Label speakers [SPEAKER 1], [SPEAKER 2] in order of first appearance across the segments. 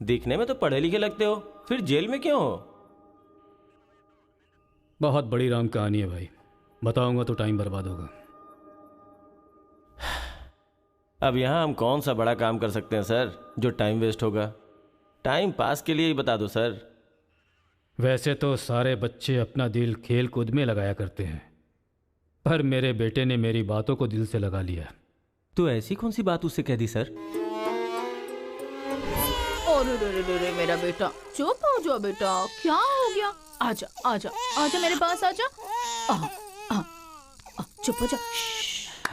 [SPEAKER 1] दिखने में तो पढ़े लिखे लगते हो, फिर जेल में क्यों हो?
[SPEAKER 2] बहुत बड़ी राम कहानी है भाई, बताऊंगा तो टाइम बर्बाद होगा।
[SPEAKER 1] अब यहाँ हम कौन सा बड़ा काम कर सकते हैं सर जो टाइम वेस्ट होगा? टाइम पास के लिए ही बता दो सर।
[SPEAKER 2] वैसे तो सारे बच्चे अपना दिल खेल कूद में लगाया करते हैं, पर मेरे बेटे ने मेरी बातों को दिल से लगा लिया।
[SPEAKER 1] तो ऐसी कौन सी बात उससे कह दी सर?
[SPEAKER 3] अरे मेरा बेटा, चुप हो जाओ बेटा, क्या हो गया? आजा आजा आजा मेरे पास आजा। चुप हो जा।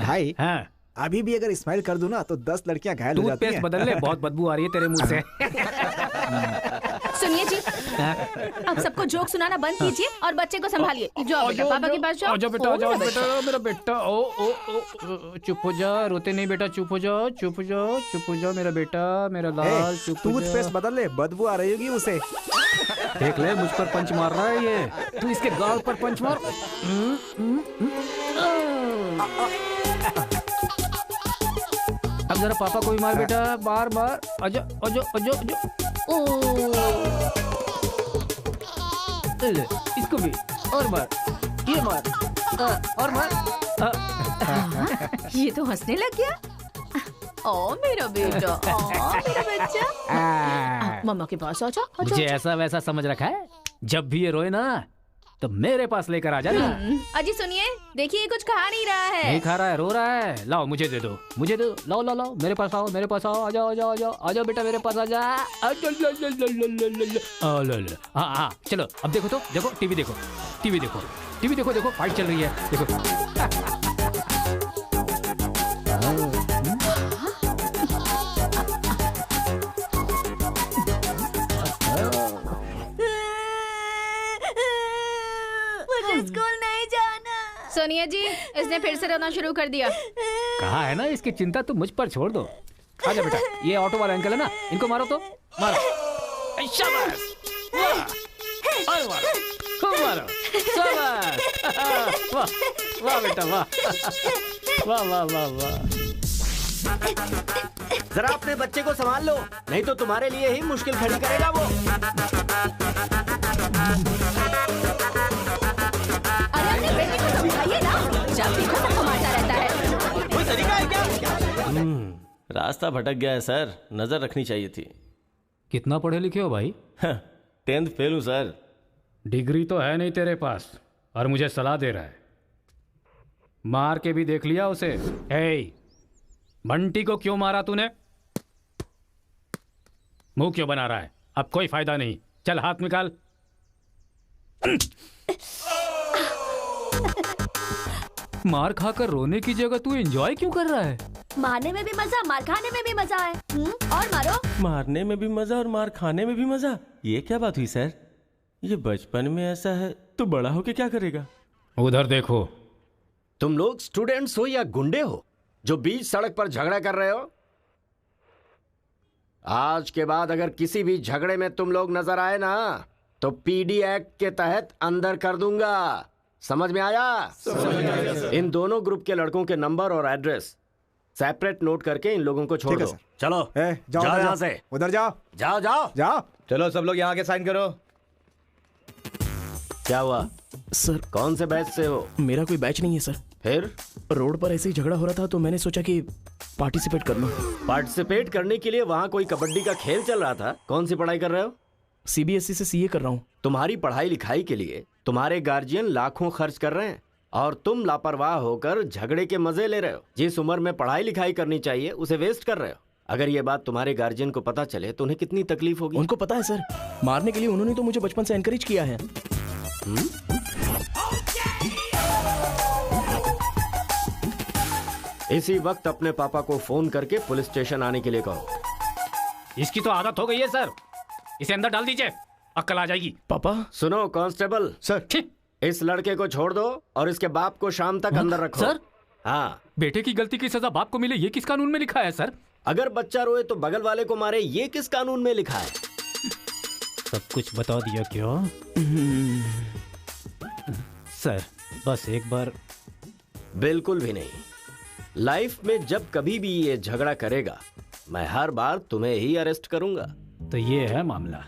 [SPEAKER 4] भाई
[SPEAKER 2] हाँ,
[SPEAKER 4] अभी भी अगर स्माइल कर दूं ना तो 10 लड़कियां घायल हो जाती हैं।
[SPEAKER 2] टूथपेस्ट बदल ले, बहुत बदबू आ रही है तेरे मुंह से।
[SPEAKER 3] सुनिए जी, अब सबको जोक सुनाना बंद कीजिए और बच्चे को संभालिए। जाओ बेटा, पापा के पास जाओ।
[SPEAKER 2] आजा बेटा, आजा बेटा, मेरा बेटा। ओ ओ ओ, चुप हो जा, रोते नहीं बेटा, चुप हो जाओ, चुप हो जाओ, चुप हो जाओ मेरा बेटा, मेरा लाल, चुप हो जा।
[SPEAKER 4] टूथपेस्ट बदल ले, बदबू आ रही होगी उसे।
[SPEAKER 2] देख ले, मुझ पर पंच मार रहा है ये, तू इसके गाल पर पंच मार। अब जरा पापा को भी मार बेटा, बार बार। आजा आजा आजा आजा। इसको भी और मार, ये मार, और मार।
[SPEAKER 3] ये तो हंसने लग गया। ओ मेरा बेटा, ओ मेरा बच्चा, मम्मा के पास आजा।
[SPEAKER 2] मुझे ऐसा वैसा समझ रखा है? जब भी ये रोए ना तो मेरे पास लेकर आ जाना।
[SPEAKER 3] अजी सुनिए, देखिए कुछ खा नहीं रहा है। नहीं
[SPEAKER 2] खा रहा है, रो रहा है। लाओ मुझे दे दो, मुझे दो, लाओ लाओ लाओ, मेरे पास आओ, मेरे पास आओ, आ जाओ आ जाओ आ जाओ, आ जाओ बेटा मेरे पास आ जा। हाँ हाँ चलो, अब देखो तो, देखो टीवी देखो, टीवी देखो, टीवी देखो, देखो फाइट चल रही है, देखो।
[SPEAKER 3] स्कूल नहीं जाना। सोनिया जी, इसने फिर से रोना शुरू कर दिया।
[SPEAKER 2] कहा है ना, इसकी चिंता तुम मुझ पर छोड़ दो। आजा बेटा, ये ऑटो वाला अंकल है ना, इनको मारो तो, मारो। शाबाश, वाह, और मारो, खूब मारो, शाबाश, वाह वाह बेटा, वाह वाह वाह वाह वाह।
[SPEAKER 5] जरा अपने बच्चे को संभाल लो, नहीं तो तुम्हारे लिए ही मुश्किल खड़ी करेगा वो।
[SPEAKER 3] बेटे को समझाइए ना, जब देखो सबको मारता रहता है।
[SPEAKER 5] कोई तरीका है क्या?
[SPEAKER 1] रास्ता भटक गया है सर, नजर रखनी चाहिए थी।
[SPEAKER 2] कितना पढ़े लिखे हो भाई?
[SPEAKER 1] 10th फेल हूँ सर।
[SPEAKER 2] डिग्री तो है नहीं तेरे पास और मुझे सलाह दे रहा है। मार के भी देख लिया उसे। हे, बंटी को क्यों मारा तूने? मुंह क्यों बना रहा है? अब कोई फायदा नहीं, चल हाथ निकाल। मार खाकर रोने की जगह तू एंजॉय क्यों कर रहा है?
[SPEAKER 3] मारने में भी मजा, मार खाने में भी मजा है। और मारो।
[SPEAKER 1] मारने में भी मजा और मार खाने में भी मजा, ये क्या बात हुई सर? ये बचपन में ऐसा है तो बड़ा होके क्या करेगा?
[SPEAKER 2] उधर देखो।
[SPEAKER 5] तुम लोग स्टूडेंट्स हो या गुंडे हो जो बीच सड़क पर झगड़ा कर रहे हो? आज के बाद अगर किसी भी झगड़े में तुम लोग नजर आए ना तो पीडी एक्ट के तहत अंदर कर दूंगा। समझ में आया? इन दोनों ग्रुप के लड़कों के नंबर और एड्रेस सेपरेट नोट करके इन लोगों को छोड़ दो। चलो
[SPEAKER 4] जाओ
[SPEAKER 5] यहाँ से,
[SPEAKER 4] उधर जाओ,
[SPEAKER 5] जाओ जाओ
[SPEAKER 4] जाओ।
[SPEAKER 6] चलो सब लोग यहाँ के साइन करो।
[SPEAKER 5] क्या हुआ
[SPEAKER 7] सर?
[SPEAKER 5] कौन से बैच से हो?
[SPEAKER 7] मेरा कोई बैच नहीं है सर।
[SPEAKER 5] फिर
[SPEAKER 7] रोड पर ऐसे ही झगड़ा हो रहा था तो मैंने सोचा कि पार्टिसिपेट कर लूं।
[SPEAKER 5] पार्टिसिपेट करने के लिए वहाँ कोई कबड्डी का खेल चल रहा था? कौन सी पढ़ाई कर रहे हो?
[SPEAKER 7] सीबीएसई से सीए कर रहा हूँ।
[SPEAKER 5] तुम्हारी पढ़ाई लिखाई के लिए तुम्हारे गार्जियन लाखों खर्च कर रहे हैं और तुम लापरवाह होकर झगड़े के मजे ले रहे हो। जिस उम्र में पढ़ाई लिखाई करनी चाहिए उसे वेस्ट कर रहे हो। अगर ये बात तुम्हारे गार्जियन को पता चले तो उन्हें कितनी तकलीफ होगी।
[SPEAKER 7] उनको पता है सर, मारने के लिए उन्होंने तो मुझे बचपन से एनकरेज किया है।
[SPEAKER 5] इसी वक्त अपने पापा को फोन करके पुलिस स्टेशन आने के लिए कहो।
[SPEAKER 2] इसकी तो आदत हो गई है सर, इसे अंदर डाल दीजिए, अक्ल आ जाएगी।
[SPEAKER 7] पापा।
[SPEAKER 5] सुनो कांस्टेबल
[SPEAKER 7] सर,
[SPEAKER 5] इस लड़के को छोड़ दो और इसके बाप को शाम तक अंदर रखो।
[SPEAKER 2] सर?
[SPEAKER 5] हाँ।
[SPEAKER 2] बेटे की गलती की सजा बाप को मिले, ये किस कानून में लिखा है सर?
[SPEAKER 5] अगर बच्चा रोए तो बगल वाले को मारे, ये किस कानून में लिखा है?
[SPEAKER 2] सब कुछ बता दिया क्यों? सर बस एक बार।
[SPEAKER 5] बिल्कुल भी नहीं। लाइफ में जब कभी भी ये झगड़ा करेगा मैं हर बार तुम्हें ही अरेस्ट करूंगा।
[SPEAKER 2] तो ये है मामला।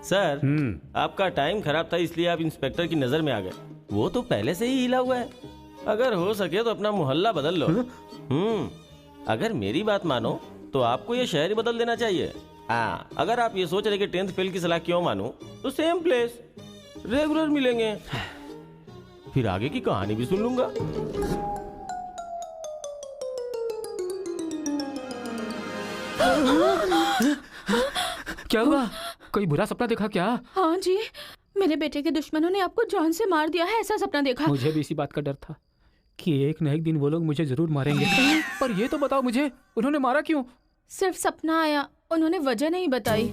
[SPEAKER 1] सर, आपका टाइम खराब था इसलिए आप इंस्पेक्टर की नजर में आ गए। वो तो पहले से ही हिला हुआ है। अगर हो सके तो अपना मोहल्ला बदल लो। अगर मेरी बात मानो तो आपको ये शहर ही बदल देना चाहिए। अगर आप ये सोच रहे कि 10th फेल की सलाह क्यों मानूं, तो सेम प्लेस रेगुलर मिलेंगे, फिर आगे की कहानी भी सुन लूंगा।
[SPEAKER 2] क्या हुआ? कोई बुरा सपना देखा क्या?
[SPEAKER 3] हाँ जी, मेरे बेटे के दुश्मनों ने आपको जान से मार दिया है, ऐसा सपना देखा।
[SPEAKER 2] मुझे भी इसी बात का डर था कि एक न एक दिन वो लोग मुझे जरूर मारेंगे। पर ये तो बताओ मुझे, उन्होंने मारा क्यों?
[SPEAKER 3] सिर्फ सपना आया, उन्होंने वजह नहीं बताई।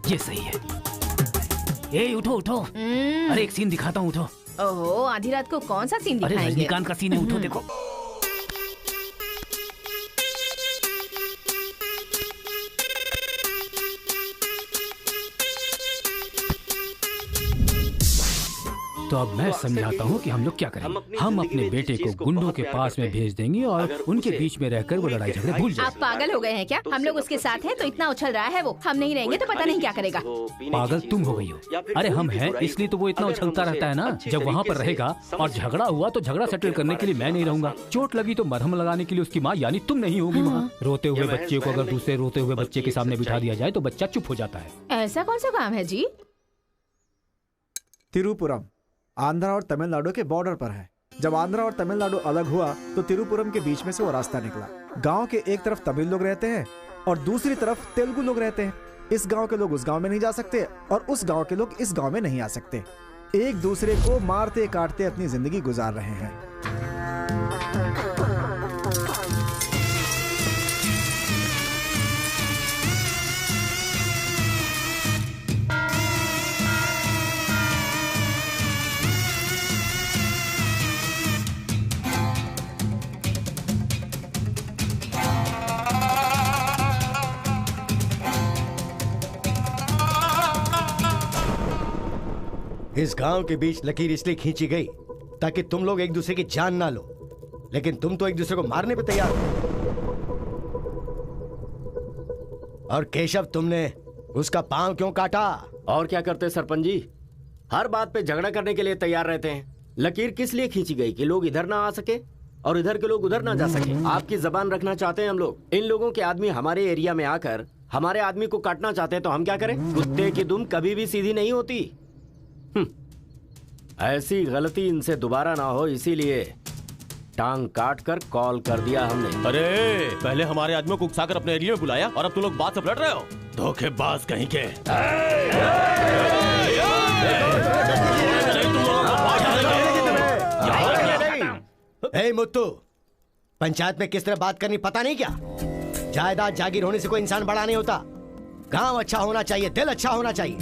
[SPEAKER 2] ये सही है। ए उठो उठो, अरे एक सीन दिखाता हूँ, उठो।
[SPEAKER 3] ओहो, आधी रात को कौन सा सीन
[SPEAKER 2] अरे
[SPEAKER 3] दिखाएंगे?
[SPEAKER 2] रजनीकांत का सीन है, उठो देखो। तो अब मैं समझाता हूँ कि हम लोग क्या करेंगे। हम अपने बेटे को गुंडों के पास में भेज देंगे और उनके बीच में रहकर वो लड़ाई झगड़े भूल जाएंगे।
[SPEAKER 3] आप पागल हो गए हैं क्या? हम लोग उसके साथ हैं तो इतना उछल रहा है वो, हम नहीं रहेंगे तो पता नहीं क्या करेगा।
[SPEAKER 2] पागल तुम हो गई हो। अरे हम हैं इसलिए तो वो इतना उछलता रहता है ना। जब वहाँ पर रहेगा और झगड़ा हुआ तो झगड़ा सेटल करने के लिए मैं नहीं रहूंगा। चोट लगी तो मरहम लगाने के लिए उसकी माँ यानी तुम नहीं होगी वहाँ। रोते हुए बच्चे को अगर दूसरे रोते हुए बच्चे के सामने बिठा दिया जाए तो बच्चा चुप हो जाता है।
[SPEAKER 3] ऐसा कौन सा काम है जी?
[SPEAKER 4] तिरुपुरम आंध्रा और तमिलनाडु के बॉर्डर पर है। जब आंध्रा और तमिलनाडु अलग हुआ तो तिरुपुरम के बीच में से वो रास्ता निकला। गांव के एक तरफ तमिल लोग रहते हैं और दूसरी तरफ तेलुगु लोग रहते हैं। इस गांव के लोग उस गांव में नहीं जा सकते और उस गांव के लोग इस गांव में नहीं आ सकते। एक दूसरे को मारते काटते अपनी जिंदगी गुजार रहे हैं।
[SPEAKER 5] इस गांव के बीच लकीर इसलिए खींची गई ताकि तुम लोग एक दूसरे की जान ना लो, लेकिन तुम तो एक दूसरे को मारने पे तैयार हो। और केशव, तुमने उसका पांव क्यों काटा?
[SPEAKER 1] और क्या करते सरपंच जी, हर बात पे झगड़ा करने के लिए तैयार रहते हैं। लकीर किस लिए खींची गई कि लोग इधर ना आ सके और इधर के लोग उधर ना जा सके। आपकी जबान रखना चाहते हैं हम लोग। इन लोगों के आदमी हमारे एरिया में आकर हमारे आदमी को काटना चाहते हैं तो हम क्या करें? कुत्ते की दुम कभी भी सीधी नहीं होती। ऐसी गलती इनसे दोबारा ना हो, इसीलिए टांग काट कर कॉल कर दिया हमने।
[SPEAKER 8] अरे पहले हमारे आदमियों को उकसाकर अपने एरिया में बुलाया और अब तुम लोग बात से लड़ रहे हो। धोखेबाज कहीं के।
[SPEAKER 5] ए मुत्तू, पंचायत में किस तरह बात करनी पता नहीं क्या? जायदाद जागीर होने से कोई इंसान बड़ा नहीं होता। गांव अच्छा होना चाहिए, दिल अच्छा होना चाहिए।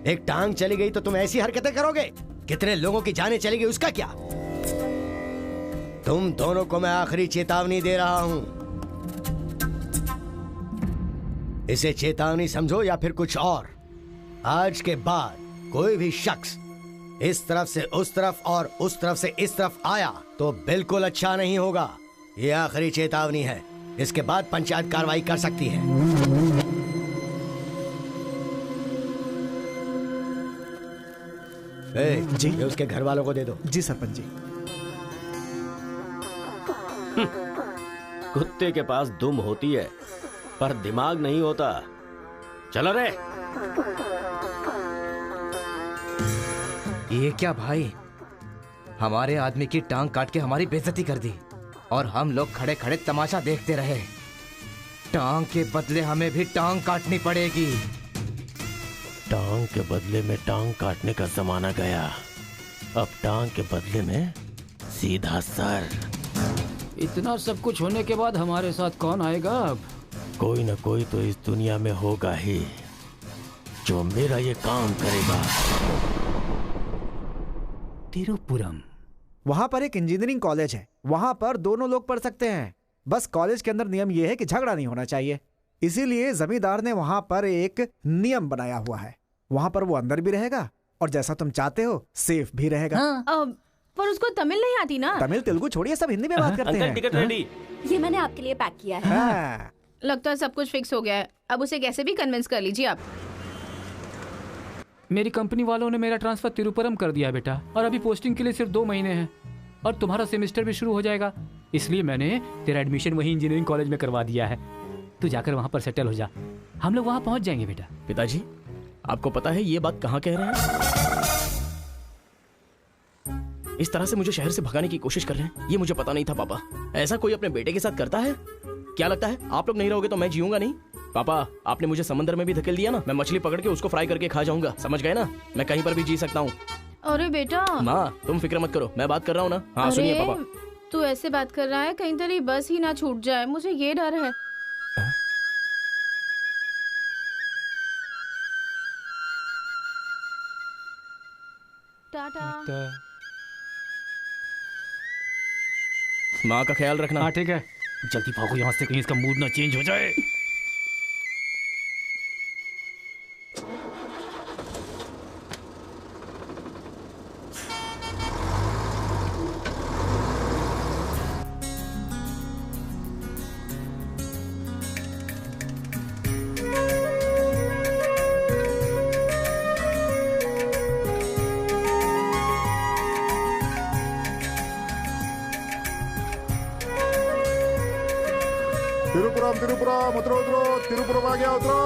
[SPEAKER 5] एक टांग चली गई तो तुम ऐसी हरकतें करोगे? कितने लोगों की जानें चली गई उसका क्या? तुम दोनों को मैं आखिरी चेतावनी दे रहा हूं। इसे चेतावनी समझो या फिर कुछ और। आज के बाद कोई भी शख्स इस तरफ से उस तरफ और उस तरफ से इस तरफ आया तो बिल्कुल अच्छा नहीं होगा। यह आखिरी चेतावनी है। इसके बाद पंचायत कार्रवाई कर सकती है।
[SPEAKER 7] जी
[SPEAKER 5] ये उसके घर वालों को दे दो।
[SPEAKER 4] जी सरपंच जी।
[SPEAKER 5] कुत्ते के पास दुम होती है पर दिमाग नहीं होता। चलो रे।
[SPEAKER 6] ये क्या भाई, हमारे आदमी की टांग काट के हमारी बेइज्जती कर दी और हम लोग खड़े खड़े तमाशा देखते रहे। टांग के बदले हमें भी टांग काटनी पड़ेगी।
[SPEAKER 8] टांग के बदले में टांग काटने का जमाना गया। अब टांग के बदले में सीधा सर।
[SPEAKER 2] इतना सब कुछ होने के बाद हमारे साथ कौन आएगा अब?
[SPEAKER 8] कोई न कोई तो इस दुनिया में होगा ही जो मेरा ये काम करेगा।
[SPEAKER 2] तिरुपुरम।
[SPEAKER 4] वहां पर एक इंजीनियरिंग कॉलेज है, वहां पर दोनों लोग पढ़ सकते हैं। बस कॉलेज के अंदर नियम यह है कि झगड़ा नहीं होना चाहिए, इसीलिए जमींदार ने वहां पर एक नियम बनाया हुआ है। वहां पर वो अंदर भी रहेगा और जैसा तुम चाहते हो सेफ भी रहेगा।
[SPEAKER 3] पर उसको तमिल नहीं आती ना।
[SPEAKER 4] तमिल तेलुगु छोड़िए, सब हिंदी में बात करते
[SPEAKER 1] अंकल
[SPEAKER 4] हैं।
[SPEAKER 1] Ticket ready.
[SPEAKER 9] ये मैंने आपके लिए पैक किया है।
[SPEAKER 4] हाँ।
[SPEAKER 3] लगता है सब कुछ फिक्स हो गया है, अब उसे कैसे भी कन्विंस कर लीजिए आप।
[SPEAKER 2] मेरी कंपनी वालों ने मेरा ट्रांसफर तिरुपुरम कर दिया है बेटा, और अभी पोस्टिंग के लिए सिर्फ 2 महीने हैं और तुम्हारा सेमेस्टर भी शुरू हो जाएगा। इसलिए मैंने तेरा एडमिशन वही इंजीनियरिंग कॉलेज में करवा दिया है। तू जाकर वहां पर सेटल हो जा, हम लोग वहां पहुंच जाएंगे बेटा।
[SPEAKER 7] पिताजी, आपको पता है ये बात कहाँ कह रहे हैं? इस तरह से मुझे शहर से भगाने की कोशिश कर रहे हैं, ये मुझे पता नहीं था पापा। ऐसा कोई अपने बेटे के साथ करता है? क्या लगता है आप लोग नहीं रहोगे तो मैं जीऊंगा नहीं? पापा, आपने मुझे समंदर में भी धकेल दिया ना, मैं मछली पकड़ के उसको फ्राई करके खा जाऊंगा, समझ गए ना? मैं कहीं पर भी जी सकता हूँ।
[SPEAKER 3] अरे बेटा।
[SPEAKER 7] माँ, तुम फिक्र मत करो, मैं बात कर रहा हूँ ना। हाँ सुनिए पापा।
[SPEAKER 3] तू ऐसे बात कर रहा है, कहीं तेरी बस ही ना छूट जाए, मुझे ये डर है। टाटा।
[SPEAKER 7] माँ का ख्याल रखना।
[SPEAKER 2] हाँ ठीक है, जल्दी भागो यहाँ से, कहीं इसका मूड ना चेंज हो जाए।
[SPEAKER 10] तिरुपुरम तिरुपुरम, उतरो उतरो, तिरुपुरम आ गया, उतरो।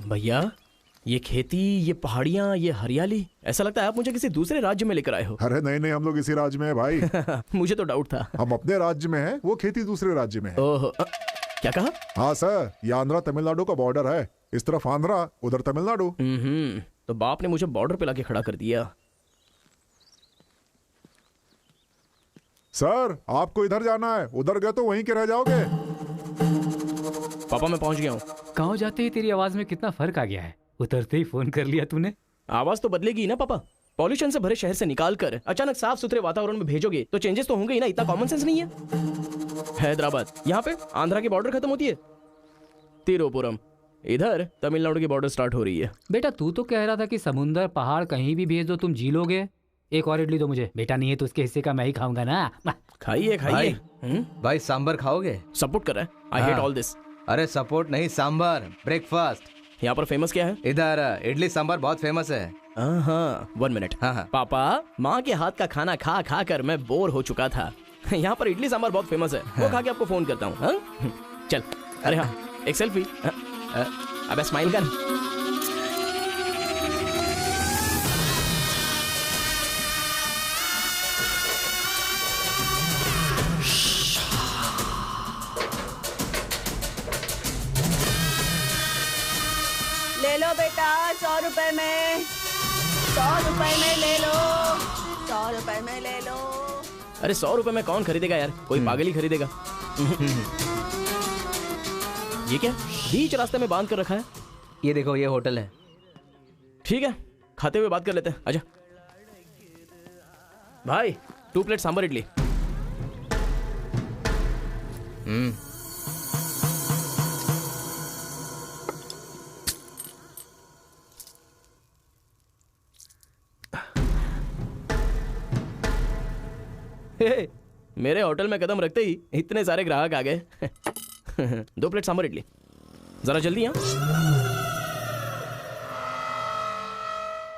[SPEAKER 7] भैया, ये खेती, ये पहाड़ियाँ, ये हरियाली, ऐसा लगता है आप मुझे किसी दूसरे राज्य में लेकर आए हो।
[SPEAKER 10] अरे नहीं नहीं, हम लोग इसी राज्य में है भाई।
[SPEAKER 7] मुझे तो डाउट था।
[SPEAKER 10] हम अपने राज्य में हैं, वो खेती दूसरे राज्य में है।
[SPEAKER 7] ओहो, क्या कहा?
[SPEAKER 10] हाँ सर, ये आंध्रा तमिलनाडु का बॉर्डर है। इस तरफ आंध्रा, उधर तमिलनाडु।
[SPEAKER 7] तो बाप ने मुझे बॉर्डर पे लाके खड़ा कर दिया।
[SPEAKER 10] सर, आपको इधर जाना है, उधर गए तो वहीं के रह जाओगे।
[SPEAKER 7] पापा मैं पहुंच गया हूँ।
[SPEAKER 2] गाँव जाते ही तेरी आवाज में कितना फर्क आ गया है, उतरते ही फोन कर लिया तूने।
[SPEAKER 7] आवाज तो बदलेगी ना पापा। पॉल्यूशन से भरे शहर से निकाल कर अचानक साफ सुथरे वातावरण में भेजोगे तो चेंजेस तो होंगे ही ना, इतना कॉमन सेंस नहीं है। हैदराबाद, यहाँ पे आंध्रा की बॉर्डर खत्म होती है। तिरुपुरम, इधर तमिलनाडु की बॉर्डर स्टार्ट हो रही है।
[SPEAKER 2] बेटा तू तो कह रहा था कि समुंदर पहाड़ कहीं भी भेज दो तुम जी लोगे। एक और इडली दो मुझे। बेटा नहीं है तो उसके हिस्से का मैं ही खाऊंगा ना।
[SPEAKER 7] खाइए खाइए।
[SPEAKER 6] भाई सांबर खाओगे?
[SPEAKER 7] सपोर्ट कर रहा है। I hate all this.
[SPEAKER 6] अरे सपोर्ट नहीं, सांबर, ब्रेकफास्ट।
[SPEAKER 7] यहाँ पर फेमस क्या है?
[SPEAKER 6] इधर इडली सांबर बहुत फेमस है।
[SPEAKER 7] हाँ, 1 मिनट।
[SPEAKER 6] हाँ।
[SPEAKER 7] पापा, माँ के हाथ का खाना खा खा कर मैं बोर हो चुका था। यहाँ पर इडली सांबर बहुत फेमस है, वो खा के आपको फोन करता हूँ। हाँ? चल। अरे हाँ, एक सेल्फी। अबे स्माइल कर।
[SPEAKER 9] ले लो बेटा, 100 रुपए में, 100 रुपए में ले लो, 100 रुपए में ले लो।
[SPEAKER 7] अरे 100 रुपए में कौन खरीदेगा यार, कोई पागल ही खरीदेगा। ये क्या बीच रास्ते में बांध कर रखा है?
[SPEAKER 6] ये देखो, ये होटल है।
[SPEAKER 7] ठीक है, खाते हुए बात कर लेते हैं। आजा भाई, 2 प्लेट सांबर इडली। मेरे होटल में कदम रखते ही इतने सारे ग्राहक आ गए। 2 प्लेट सांबर इडली। जरा जल्दी। हाँ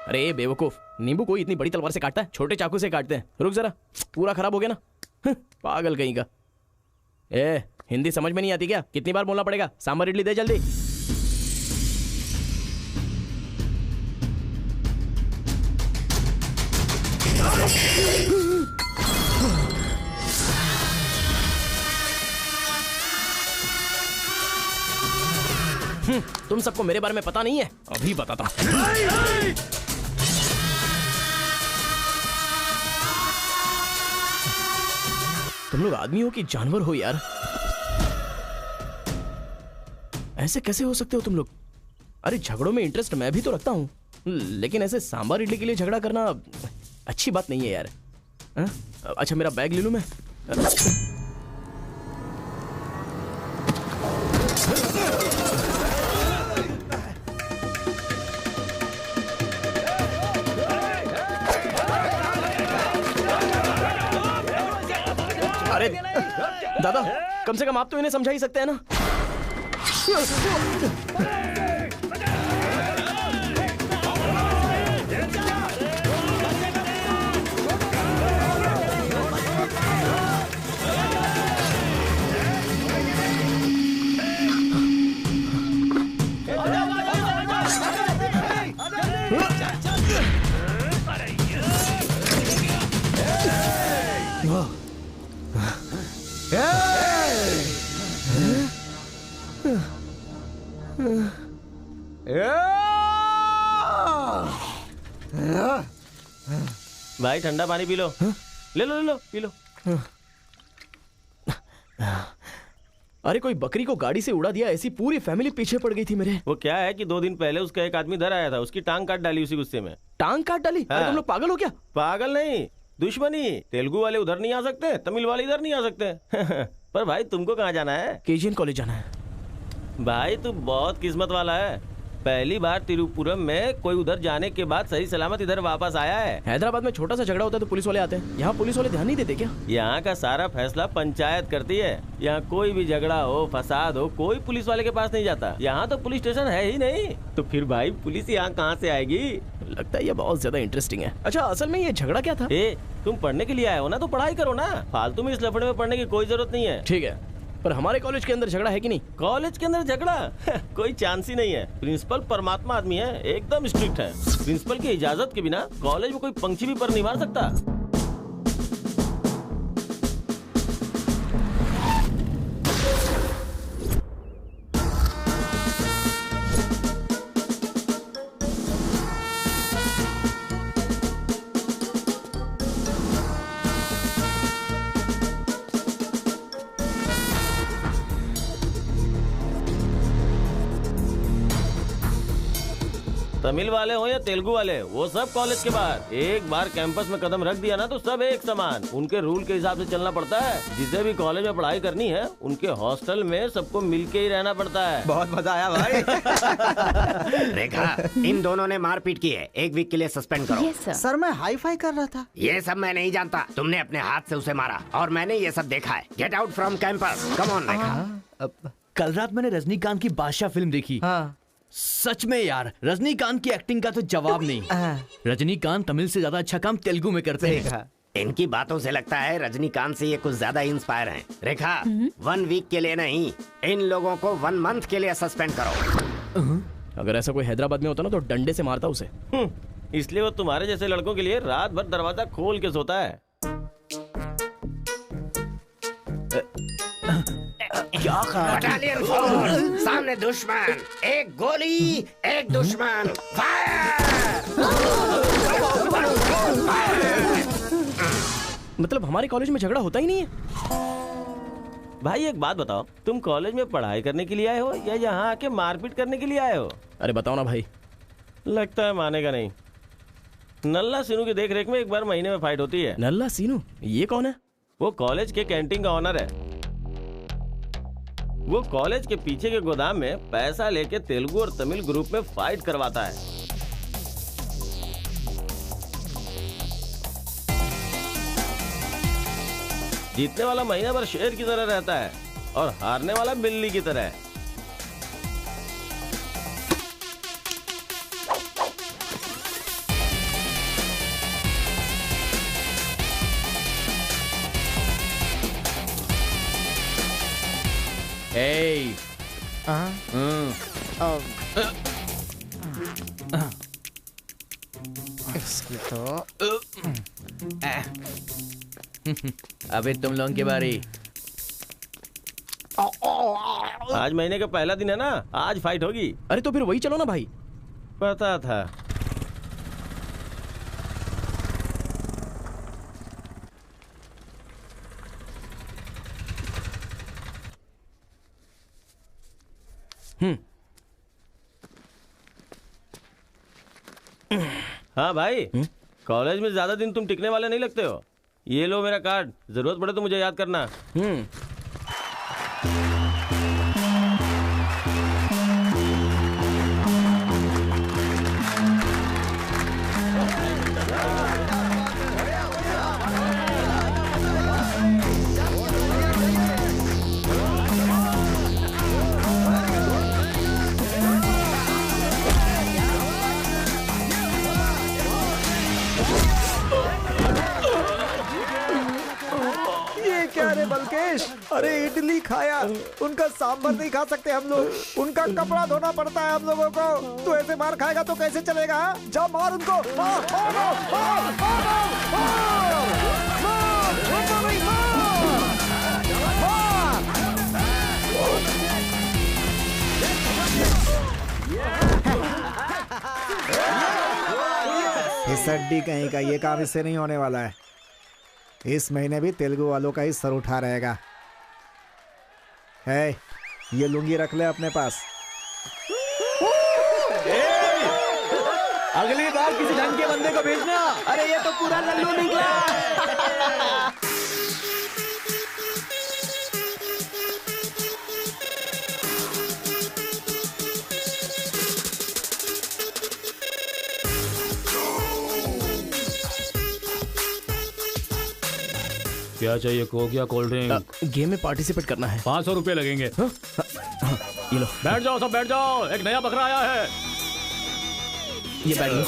[SPEAKER 7] अरे बेवकूफ, नींबू कोई इतनी बड़ी तलवार से काटता है? छोटे चाकू से काटते हैं। रुक जरा, पूरा खराब हो गया ना। पागल कहीं का। ए हिंदी समझ में नहीं आती क्या? कितनी बार बोलना पड़ेगा? सांभर इडली दे जल्दी। तुम सबको मेरे बारे में पता नहीं है? अभी बताता हूं। तुम लोग आदमी हो कि जानवर हो यार? ऐसे कैसे हो सकते हो तुम लोग? अरे झगड़ों में इंटरेस्ट मैं भी तो रखता हूं, लेकिन ऐसे सांभर इडली के लिए झगड़ा करना अच्छी बात नहीं है यार। अच्छा मेरा बैग ले लूं मैं? अरे दादा, कम से कम आप तो इन्हें समझा ही सकते हैं ना।
[SPEAKER 1] भाई ठंडा पानी पी लो। ले लो ले लो, पी लो।
[SPEAKER 7] अरे कोई बकरी को गाड़ी से उड़ा दिया, ऐसी पूरी फैमिली पीछे पड़ गई थी मेरे।
[SPEAKER 1] वो क्या है कि 2 दिन पहले उसका एक आदमी इधर आया था, उसकी टांग काट डाली उसी गुस्से में।
[SPEAKER 7] टांग काट डाली?
[SPEAKER 1] हाँ।
[SPEAKER 7] अरे तुम लोग पागल हो क्या?
[SPEAKER 1] पागल नहीं, दुश्मनी। तेलुगु वाले उधर नहीं आ सकते, तमिल वाले इधर नहीं आ सकते। पर भाई तुमको कहाँ जाना है?
[SPEAKER 7] केजीएन कॉलेज जाना है।
[SPEAKER 1] भाई तू बहुत किस्मत वाला है। पहली बार तिरुपुरम में कोई उधर जाने के बाद सही सलामत इधर वापस आया है।
[SPEAKER 7] हैदराबाद में छोटा सा झगड़ा होता है तो पुलिस वाले आते हैं, यहाँ पुलिस वाले ध्यान नहीं देते क्या?
[SPEAKER 1] यहाँ का सारा फैसला पंचायत करती है। यहाँ कोई भी झगड़ा हो, फसाद हो, कोई पुलिस वाले के पास नहीं जाता। यहाँ तो पुलिस स्टेशन है ही नहीं, तो फिर भाई पुलिस यहाँ कहाँ से आएगी?
[SPEAKER 7] लगता है ये बहुत ज्यादा इंटरेस्टिंग है। अच्छा असल में ये झगड़ा क्या था?
[SPEAKER 1] तुम पढ़ने के लिए आए हो ना, तो पढ़ाई करो ना। फालतू में इस लफड़े में पढ़ने की कोई जरूरत नहीं है।
[SPEAKER 7] ठीक है, पर हमारे कॉलेज के अंदर झगड़ा है कि नहीं?
[SPEAKER 1] कॉलेज के अंदर झगड़ा? कोई चांस ही नहीं है। प्रिंसिपल परमात्मा आदमी है, एकदम स्ट्रिक्ट है। प्रिंसिपल की इजाजत के बिना कॉलेज में कोई पंछी भी पर नहीं मार सकता। तमिल वाले हो या तेलुगु वाले, वो सब कॉलेज के बाहर। एक बार कैंपस में कदम रख दिया ना तो सब एक समान। उनके रूल के हिसाब से चलना पड़ता है। जिसे भी कॉलेज में पढ़ाई करनी है, उनके हॉस्टल में सबको मिलके ही रहना पड़ता है।
[SPEAKER 11] बहुत मजा आया भाई।
[SPEAKER 5] रेखा, इन दोनों ने मारपीट की है, 1 वीक के लिए सस्पेंड करो।
[SPEAKER 3] Yes, sir.
[SPEAKER 11] सर मैं हाई फाई कर रहा था।
[SPEAKER 5] ये सब मैं नहीं जानता। तुमने अपने हाथ से उसे मारा और मैंने ये सब देखा है। Get out from campus. Come on Rekha.
[SPEAKER 11] कल रात मैंने रजनीकांत की बादशाह फिल्म देखी। सच में यार, रजनीकांत की एक्टिंग का तो जवाब नहीं। रजनीकांत तमिल से ज्यादा अच्छा काम तेलुगु में करते हैं।
[SPEAKER 5] इनकी बातों से लगता है रजनीकांत से ये कुछ ज्यादा इंस्पायर हैं। रेखा, 1 वीक के लिए नहीं, इन लोगों को 1 मंथ के लिए सस्पेंड करो।
[SPEAKER 7] अगर ऐसा कोई हैदराबाद में होता ना तो डंडे से मारता उसे।
[SPEAKER 1] इसलिए वो तुम्हारे जैसे लड़कों के लिए रात भर दरवाजा खोल के सोता है।
[SPEAKER 5] क्या बटालियन फॉरवर्ड, सामने दुश्मन, एक गोली, एक दुश्मन,
[SPEAKER 7] मतलब हमारे कॉलेज में झगड़ा होता ही नहीं है?
[SPEAKER 1] भाई एक बात बताओ, तुम कॉलेज में पढ़ाई करने के लिए आए हो या यहाँ आके मारपीट करने के लिए आए हो?
[SPEAKER 7] अरे बताओ ना भाई।
[SPEAKER 1] लगता है मानेगा नहीं। नल्ला सीनू की देख रेख में एक बार महीने में फाइट होती है।
[SPEAKER 7] नल्ला सीनू? ये कौन है?
[SPEAKER 1] वो कॉलेज के कैंटीन का ऑनर है। वो कॉलेज के पीछे के गोदाम में पैसा लेके तेलुगु और तमिल ग्रुप में फाइट करवाता है। जीतने वाला महीना भर शेर की तरह रहता है और हारने वाला बिल्ली की तरह।
[SPEAKER 11] ए
[SPEAKER 4] इसकी तो
[SPEAKER 11] अबे तुम लोगों की बारी।
[SPEAKER 1] आज महीने का पहला दिन है ना, आज फाइट होगी।
[SPEAKER 7] अरे तो फिर वही चलो ना भाई।
[SPEAKER 1] पता था। हाँ भाई, कॉलेज में ज्यादा दिन तुम टिकने वाले नहीं लगते हो। ये लो मेरा कार्ड, जरूरत पड़े तो मुझे याद करना।
[SPEAKER 4] क्या रे बलकेश, अरे इडली खाया, उनका सांभर नहीं खा सकते हम लोग, उनका कपड़ा धोना पड़ता है हम लोगों को। तू ऐसे मार खाएगा तो कैसे चलेगा? जा मार उनको, मार, मार, मार, इस हड्डी कहीं का ये काम इससे नहीं होने वाला है। इस महीने भी तेलुगु वालों का ही सर उठा रहेगा। है, ये लुंगी रख ले अपने पास।
[SPEAKER 11] अगली बार किसी ढंग के बंदे को भेजना। अरे ये तो पूरा लल्लू निकला।
[SPEAKER 2] क्या चाहिए? कोक या कोल्ड ड्रिंक?
[SPEAKER 7] गेम में पार्टिसिपेट करना है।
[SPEAKER 2] 500 रुपए लगेंगे।
[SPEAKER 7] ये लो।
[SPEAKER 2] बैठ जाओ, सब बैठ जाओ, एक नया बकरा आया है।
[SPEAKER 7] ये बैठ लो।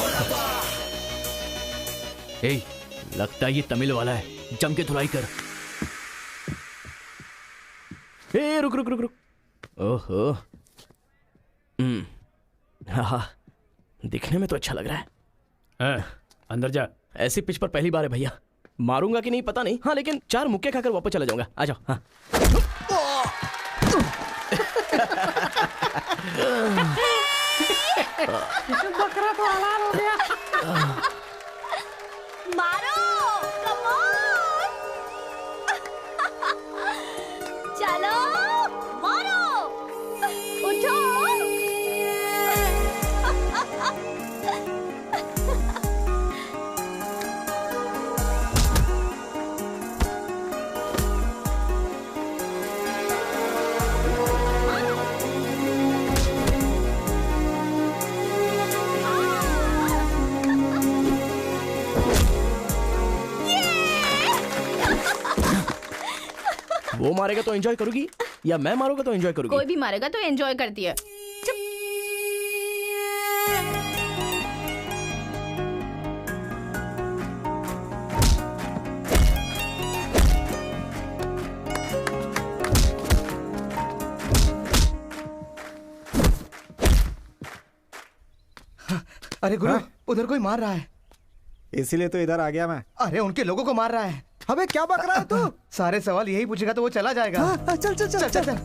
[SPEAKER 11] ए, लगता है ये तमिल वाला है, जम के धुलाई कर।
[SPEAKER 7] ए, रुक रुक रुक रुक। ओहो, हाँ, दिखने में तो अच्छा लग रहा
[SPEAKER 2] है। अंदर जा।
[SPEAKER 7] ऐसी पिच पर पहली बार है भैया, मारूंगा कि नहीं पता नहीं। हाँ, लेकिन 4 मुक्के खाकर वापस चला जाऊंगा। आ जाओ। हाँ।
[SPEAKER 9] बकरा तो हलाल हो गया। मारो, कम ऑन। चलो, मारो, उठो।
[SPEAKER 7] वो मारेगा तो एंजॉय करूंगी या मैं मारूंगा तो एंजॉय करूंगी?
[SPEAKER 3] कोई भी मारेगा तो एंजॉय करती है।
[SPEAKER 6] अरे गुरु, उधर कोई मार रहा है।
[SPEAKER 4] इसीलिए तो इधर आ गया मैं।
[SPEAKER 6] अरे उनके लोगों को मार रहा है।
[SPEAKER 4] अबे क्या बक रहा है तू?
[SPEAKER 6] सारे सवाल यही पूछेगा तो वो चला जाएगा।
[SPEAKER 4] चल चल चल चल, चल।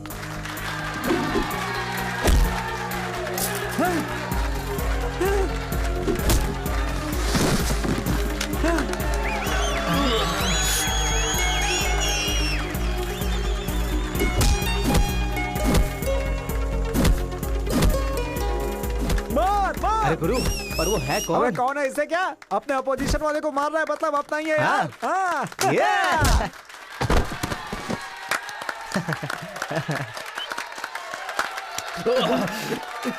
[SPEAKER 6] अरे गुरु, पर वो है कौन?
[SPEAKER 4] अबे कौन है? इससे क्या? अपने अपोजिशन वाले को मार रहा है, मतलब अपना ही है यार। हाँ।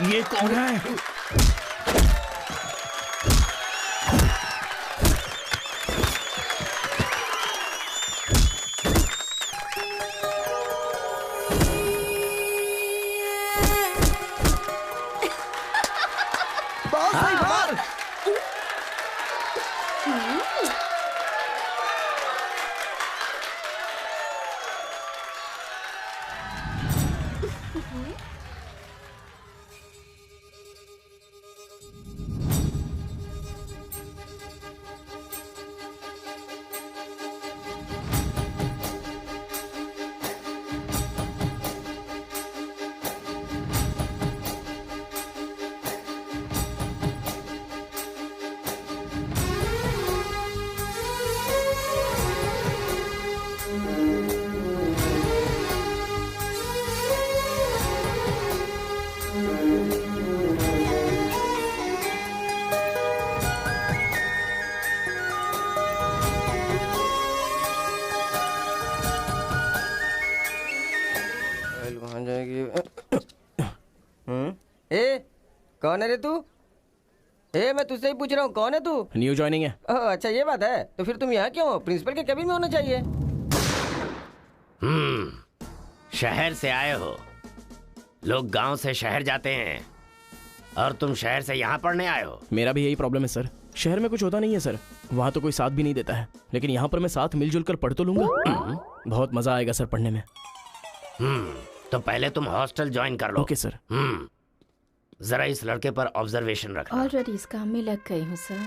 [SPEAKER 11] ये कौन है?
[SPEAKER 12] कौन है रे तू? मैं तुझसे ही पूछ रहा हूँ, कौन है तू?
[SPEAKER 7] न्यू ज्वाइनिंग है।
[SPEAKER 12] अच्छा ये बात है, तो फिर तुम यहाँ क्यों हो? प्रिंसिपल के केबिन में होना चाहिए।
[SPEAKER 5] शहर से आए हो। लोग गांव से शहर जाते हैं और तुम शहर से यहाँ पढ़ने आए हो।
[SPEAKER 7] मेरा भी यही प्रॉब्लम है सर, शहर में कुछ होता नहीं है सर, वहाँ तो कोई साथ भी नहीं देता है, लेकिन यहाँ पर मैं साथ मिलजुल कर पढ़ तो लूंगा। बहुत मजा आएगा सर पढ़ने में।
[SPEAKER 5] तो पहले तुम हॉस्टल ज्वाइन कर लो।
[SPEAKER 7] Okay sir.
[SPEAKER 5] जरा इस लड़के पर ऑब्जर्वेशन रखना।
[SPEAKER 3] ऑलरेडी इस काम में लग गई हूँ सर।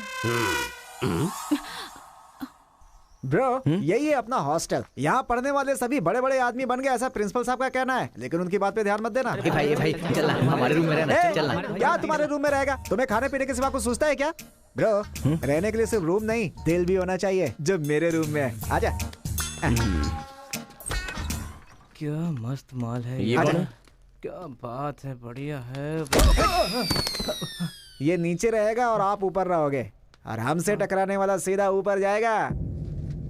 [SPEAKER 4] ब्रो यही है अपना हॉस्टल। यहाँ पढ़ने वाले सभी बड़े बड़े आदमी बन गए, ऐसा प्रिंसिपल साहब का कहना है, लेकिन उनकी बात पे ध्यान मत देना।
[SPEAKER 11] भाई चल हमारे रूम में रहना, चल
[SPEAKER 4] क्या तुम्हारे रूम में रहेगा? तुम्हें खाने पीने के सिवा कुछ सोचता है क्या? ब्रो रहने के लिए सिर्फ रूम नहीं, दिल भी होना चाहिए, जो मेरे रूम में है। आजा।
[SPEAKER 11] क्या मस्त माल है
[SPEAKER 7] ये कौन है?
[SPEAKER 11] क्या बात है, बढ़िया है।
[SPEAKER 4] ये नीचे रहेगा और आप ऊपर रहोगे, और हमसे टकराने वाला सीधा ऊपर जाएगा।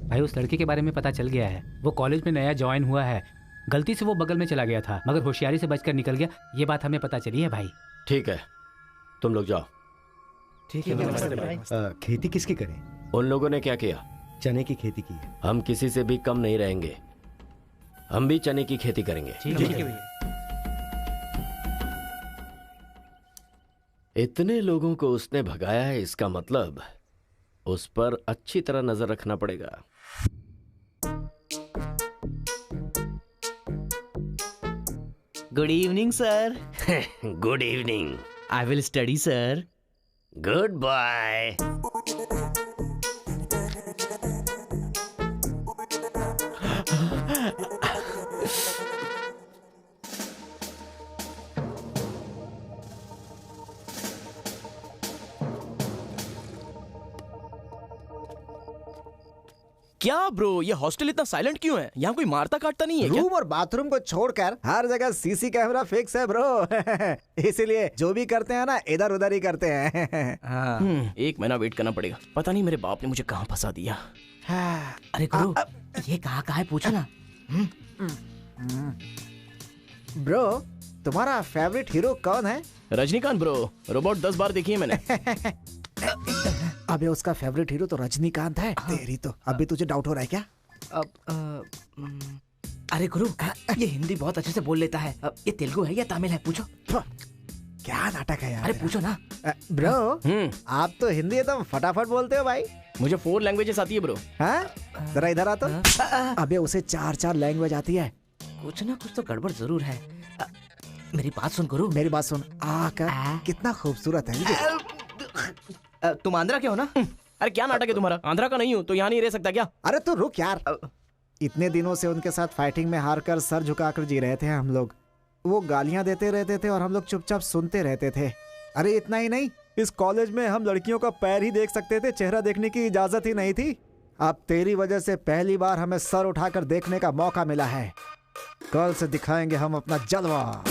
[SPEAKER 2] भाई उस लड़के के बारे में पता चल गया है, वो कॉलेज में नया ज्वाइन हुआ है। गलती से वो बगल में चला गया था, मगर होशियारी से बचकर निकल गया। ये बात हमें पता चली है भाई।
[SPEAKER 5] ठीक है, तुम लोग जाओ।
[SPEAKER 11] ठीक है।
[SPEAKER 13] खेती किसकी करें?
[SPEAKER 5] उन लोगों ने क्या किया?
[SPEAKER 13] चने की खेती की है।
[SPEAKER 5] हम किसी से भी कम नहीं रहेंगे, हम भी चने की खेती करेंगे।
[SPEAKER 11] ठीक है।
[SPEAKER 5] इतने लोगों को उसने भगाया है, इसका मतलब उस पर अच्छी तरह नजर रखना पड़ेगा।
[SPEAKER 11] Good evening sir.
[SPEAKER 5] Good evening.
[SPEAKER 11] I will study sir.
[SPEAKER 5] Good bye.
[SPEAKER 7] क्या ब्रो, ये हॉस्टल इतना साइलेंट क्यों है? यहाँ कोई मारता काटता नहीं है क्या?
[SPEAKER 4] रूम और बाथरूम को छोड़कर हर जगह सीसी कैमरा फिक्स है ब्रो। इसीलिए जो भी करते हैं ना, इधर उधर ही करते हैं।
[SPEAKER 7] एक महीना वेट करना पड़ेगा, पता नहीं मेरे बाप ने मुझे कहाँ फंसा दिया।
[SPEAKER 11] अरे गुरु, ये कहाँ है पूछो ना।
[SPEAKER 4] ब्रो तुम्हारा फेवरेट हीरो कौन है?
[SPEAKER 7] रजनीकांत ब्रो, रोबोट 10 बार देखी है मैंने।
[SPEAKER 4] अबे उसका फेवरेट हीरो तो रजनीकांत है। तेरी तो अभी तुझे डाउट हो रहा है क्या?
[SPEAKER 11] अरे गुरु, ये हिंदी बहुत अच्छे से बोल लेता है। ये तेलुगु है या तमिल है? पूछो।
[SPEAKER 4] क्या नाटक है यार।
[SPEAKER 11] अरे पूछो ना।
[SPEAKER 4] ब्रो आप तो हिंदी एकदम फटाफट बोलते हो भाई।
[SPEAKER 7] मुझे 4 लैंग्वेजेस आती है ब्रो।
[SPEAKER 4] हाँ जरा इधर आ तो। अबे उसे 4 लैंग्वेज आती है।
[SPEAKER 11] कुछ ना कुछ तो गड़बड़ जरूर है। मेरी बात सुन गुरु।
[SPEAKER 4] मेरी बात सुन। कितना खूबसूरत है।
[SPEAKER 11] तुम आंध्रा के हो ना?
[SPEAKER 7] अरे क्या नाटक है तुम्हारा? आंध्रा का नहीं हूँ तो यहाँ नहीं रह सकता क्या?
[SPEAKER 4] अरे तू रुक यार। इतने दिनों से उनके साथ फाइटिंग में हार कर सर झुकाकर जी रहे थे हम लोग। वो गालियां देते रहते थे और हम लोग चुपचाप सुनते रहते थे। अरे इतना ही नहीं, इस कॉलेज में हम लड़कियों का पैर ही देख सकते थे, चेहरा देखने की इजाजत ही नहीं थी। अब तेरी वजह से पहली बार हमें सर उठाकर देखने का मौका मिला है। कल से दिखाएंगे हम अपना जलवा।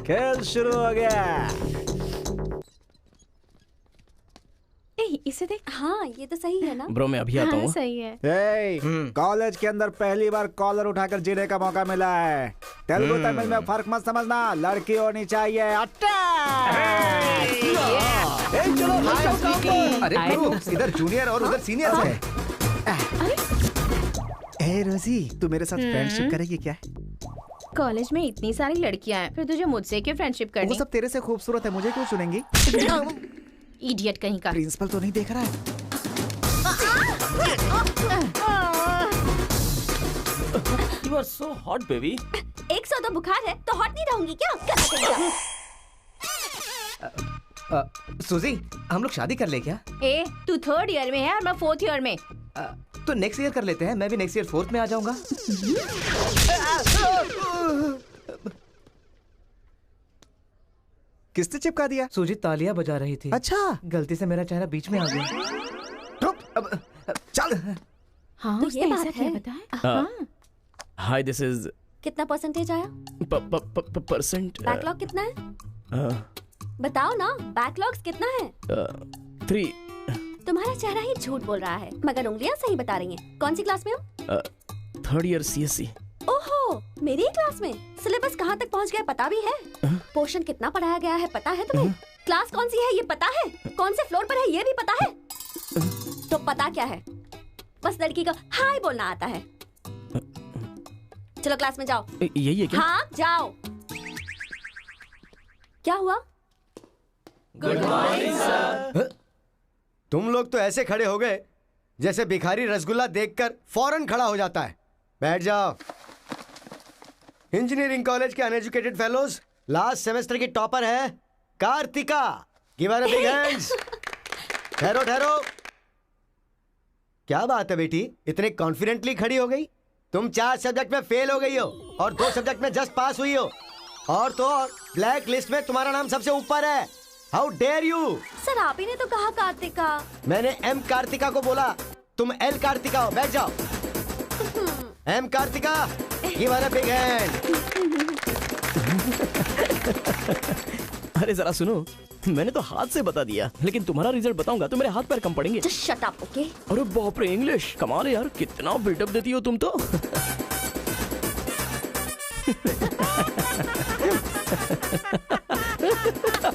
[SPEAKER 4] खेल शुरू हो गया।
[SPEAKER 14] इसे देख। हाँ ये तो सही है ना
[SPEAKER 7] ब्रो मैं अभी आता हूँ।
[SPEAKER 14] सही है।
[SPEAKER 4] कॉलेज के अंदर पहली बार कॉलर उठाकर जीने का मौका मिला है। तेलुगु तमिल में फर्क मत समझना, लड़की होनी चाहिए।
[SPEAKER 6] अरे इधर जूनियर और उधर सीनियर है।
[SPEAKER 4] ए रोजी, तू मेरे साथ फ्रेंडशिप करेगी क्या?
[SPEAKER 3] कॉलेज में इतनी सारी लड़कियां हैं, फिर तुझे मुझसे क्यों फ्रेंडशिप करनी?
[SPEAKER 4] वो सब तेरे से खूबसूरत है, मुझे क्यों चुनेंगी?
[SPEAKER 3] इडियट कहीं का।
[SPEAKER 4] प्रिंसिपल तो नहीं देख रहा है।
[SPEAKER 1] You are so hot, baby.
[SPEAKER 14] 102 बुखार है तो हॉट नहीं रहूंगी क्या?
[SPEAKER 6] सुजी, हम लोग शादी कर ले क्या?
[SPEAKER 3] ए, तू 3rd ईयर में है और मैं 4th ईयर में।
[SPEAKER 6] तो नेक्स्ट ईयर कर लेते हैं, मैं भी नेक्स्ट ईयर 4th में आ जाऊंगा।
[SPEAKER 4] किसने चिपका दिया?
[SPEAKER 6] सुजीत तालियां बजा रही थी।
[SPEAKER 4] अच्छा,
[SPEAKER 6] गलती से मेरा चेहरा बीच में आ गया।
[SPEAKER 4] चल।
[SPEAKER 3] हाँ,
[SPEAKER 14] तो ये बात है।
[SPEAKER 3] हाँ।
[SPEAKER 7] हाय, दिस इज
[SPEAKER 14] कितना परसेंटेज आया?
[SPEAKER 7] परसेंट।
[SPEAKER 14] बैकलॉग कितना है? बताओ ना, बैकलॉग्स कितना है?
[SPEAKER 7] 3।
[SPEAKER 14] तुम्हारा चेहरा ही झूठ बोल रहा है, मगर उंगलियां सही बता रही हैं। कौन सी क्लास में हो?
[SPEAKER 7] 3rd year CSC।
[SPEAKER 14] ओहो, मेरी क्लास में। सिलेबस कहाँ तक पहुँच गया पता भी है? पोर्शन कितना पढ़ाया गया है पता है तुम्हें? क्लास कौन सी है ये पता है? कौन से फ्लोर पर है ये भी पता है? तो पता क्या है? बस लड़की को हाय बोलना आता है। चलो क्लास में जाओ।
[SPEAKER 7] यही है क्या?
[SPEAKER 14] हाँ, जाओ। क्या हुआ?
[SPEAKER 5] Good morning sir. तुम लोग तो ऐसे खड़े हो गए जैसे भिखारी रसगुल्ला देखकर फौरन खड़ा हो जाता है। बैठ जाओ। इंजीनियरिंग कॉलेज के अनएजुकेटेड फेलोज, लास्ट सेमेस्टर की टॉपर है Kartika. Give her a big hands. ठहरो ठहरो। क्या बात है बेटी, इतने कॉन्फिडेंटली खड़ी हो गई? तुम 4 सब्जेक्ट में फेल हो गई हो और 2 सब्जेक्ट में जस्ट पास हुई हो, और तो और ब्लैक लिस्ट में तुम्हारा नाम सबसे ऊपर है। How dare you!
[SPEAKER 14] सर आप ही ने तो कहा कार्तिका।
[SPEAKER 5] मैंने एम कार्तिका को बोला, तुम एल कार्तिका हो। बैठ जाओ। M Kartika, give her a big hand.
[SPEAKER 7] अरे जरा सुनो, मैंने तो हाथ से बता दिया, लेकिन तुम्हारा रिजल्ट बताऊंगा तो मेरे हाथ पैर कम पड़ेंगे।
[SPEAKER 14] Just shut up, okay?
[SPEAKER 7] अरे बाप रे, इंग्लिश कमाल है यार, कितना बिल्डअप देती हो तुम तो।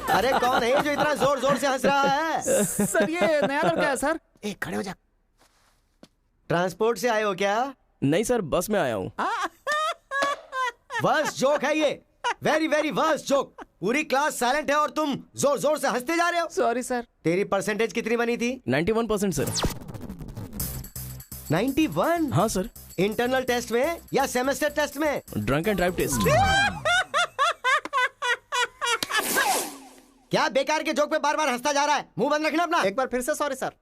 [SPEAKER 5] अरे कौन है जो इतना जोर जोर से हंस रहा है?
[SPEAKER 4] सर ये नया लड़का है सर।
[SPEAKER 5] एक खड़े हो जा। ट्रांसपोर्ट से आए हो क्या?
[SPEAKER 7] नहीं सर, बस में आया हूँ।
[SPEAKER 5] वर्स्ट जोक है ये, वेरी वेरी वर्स्ट जोक। पूरी क्लास साइलेंट है और तुम जोर जोर से हंसते जा रहे हो।
[SPEAKER 4] Sorry sir.
[SPEAKER 5] तेरी परसेंटेज कितनी बनी थी?
[SPEAKER 7] 91% सर।
[SPEAKER 5] 91?
[SPEAKER 7] हाँ सर।
[SPEAKER 5] इंटरनल टेस्ट में या सेमेस्टर टेस्ट में?
[SPEAKER 7] Drunk and drive test.
[SPEAKER 5] क्या बेकार के जोक पे बार बार हंसता जा रहा है? मुंह बंद रखना अपना।
[SPEAKER 4] एक बार फिर से सॉरी सर।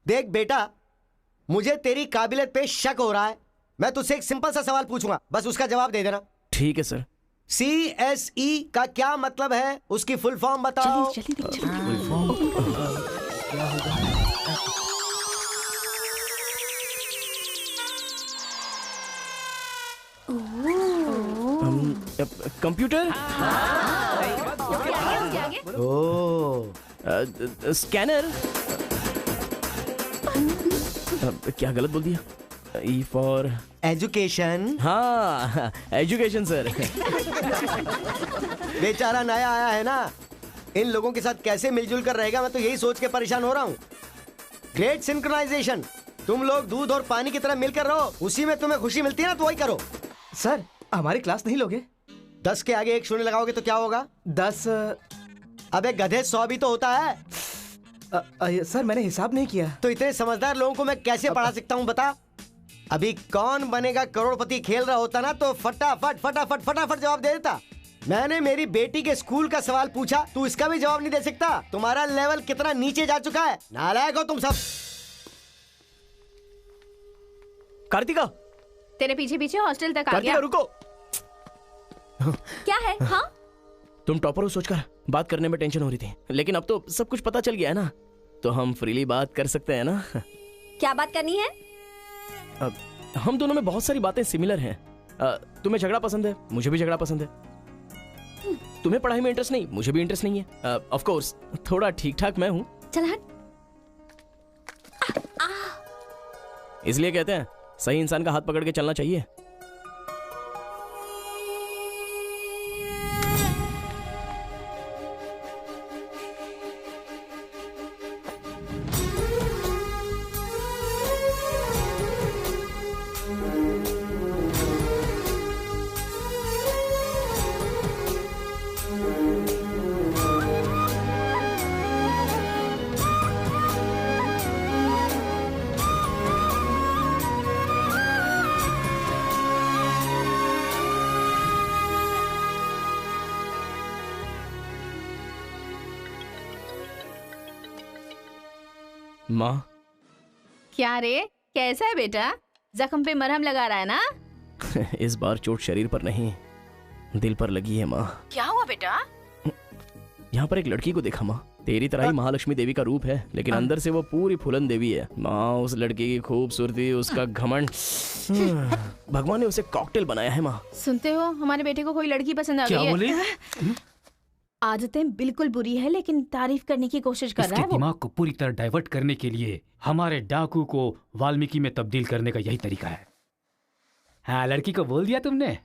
[SPEAKER 5] देख बेटा, मुझे तेरी काबिलियत पे शक हो रहा है। मैं तुझसे एक सिंपल सा सवाल पूछूंगा, बस उसका जवाब दे देना।
[SPEAKER 7] ठीक है सर।
[SPEAKER 5] CSE का क्या मतलब है? उसकी फुल फॉर्म बताओ।
[SPEAKER 7] कंप्यूटर। स्कैनर। क्या गलत बोल दिया? E for
[SPEAKER 5] education.
[SPEAKER 7] हाँ, एजुकेशन सर।
[SPEAKER 5] बेचारा नया आया है ना, इन लोगों के साथ कैसे मिलजुल कर रहेगा, मैं तो यही सोच के परेशान हो रहा हूँ। Great synchronization. तुम लोग दूध और पानी की तरह मिलकर रहो, उसी में तुम्हें खुशी मिलती है ना, तो वही करो।
[SPEAKER 6] सर हमारी क्लास नहीं लोगे?
[SPEAKER 5] 10 के आगे 1 शून्य लगाओगे तो क्या होगा?
[SPEAKER 6] 10।
[SPEAKER 5] अबे गधे 100 भी तो होता है।
[SPEAKER 6] सर मैंने हिसाब नहीं किया।
[SPEAKER 5] तो इतने समझदार लोगों को मैं कैसे पढ़ा सकता हूँ बता? अभी कौन बनेगा करोड़पति खेल रहा होता ना, तो फटाफट फटाफट फटाफट जवाब दे देता। मैंने मेरी बेटी के स्कूल का सवाल पूछा, तू इसका भी जवाब नहीं दे सकता? तुम्हारा लेवल कितना नीचे जा चुका है। नालायक हो तुम सब।
[SPEAKER 7] कार्तिका,
[SPEAKER 3] तेरे पीछे पीछे हॉस्टल तक आ
[SPEAKER 7] कार्तिका
[SPEAKER 3] गया।
[SPEAKER 7] रुको।
[SPEAKER 14] क्या है? हाँ,
[SPEAKER 7] तुम टॉपर हो सोचकर बात करने में टेंशन हो रही थी, लेकिन अब तो सब कुछ पता चल गया है ना, तो हम फ्रीली बात कर सकते हैं ना।
[SPEAKER 14] क्या बात करनी है?
[SPEAKER 7] हम दोनों में बहुत सारी बातें सिमिलर हैं। तुम्हें झगड़ा पसंद है, मुझे भी झगड़ा पसंद है। तुम्हें पढ़ाई में इंटरेस्ट नहीं, मुझे भी इंटरेस्ट नहीं है। ऑफ कोर्स थोड़ा ठीक ठाक मैं हूँ।
[SPEAKER 14] चल हट।
[SPEAKER 7] इसलिए कहते हैं सही इंसान का हाथ पकड़ के चलना चाहिए। माँ।
[SPEAKER 3] क्या रे, कैसा है बेटा? जख्म पे मरहम लगा रहा है ना?
[SPEAKER 7] इस बार चोट शरीर पर नहीं, दिल पर लगी है माँ।
[SPEAKER 3] क्या हुआ बेटा?
[SPEAKER 7] यहाँ पर एक लड़की को देखा माँ, तेरी तरह ही महालक्ष्मी देवी का रूप है, लेकिन अंदर से वो पूरी फूलन देवी है। माँ, उस लड़की की खूबसूरती, उसका घमंड, भगवान ने उसे कॉकटेल बनाया है माँ।
[SPEAKER 3] सुनते हो, हमारे बेटे को कोई लड़की पसंद आ गई है।
[SPEAKER 2] क्या बोले?
[SPEAKER 3] आदतें बिल्कुल बुरी है, लेकिन तारीफ करने की कोशिश कर रहा है वो।
[SPEAKER 2] दिमाग को पूरी तरह डाइवर्ट करने के लिए हमारे डाकू को वाल्मीकि में तब्दील करने का यही तरीका है। हाँ, लड़की को बोल दिया तुमने?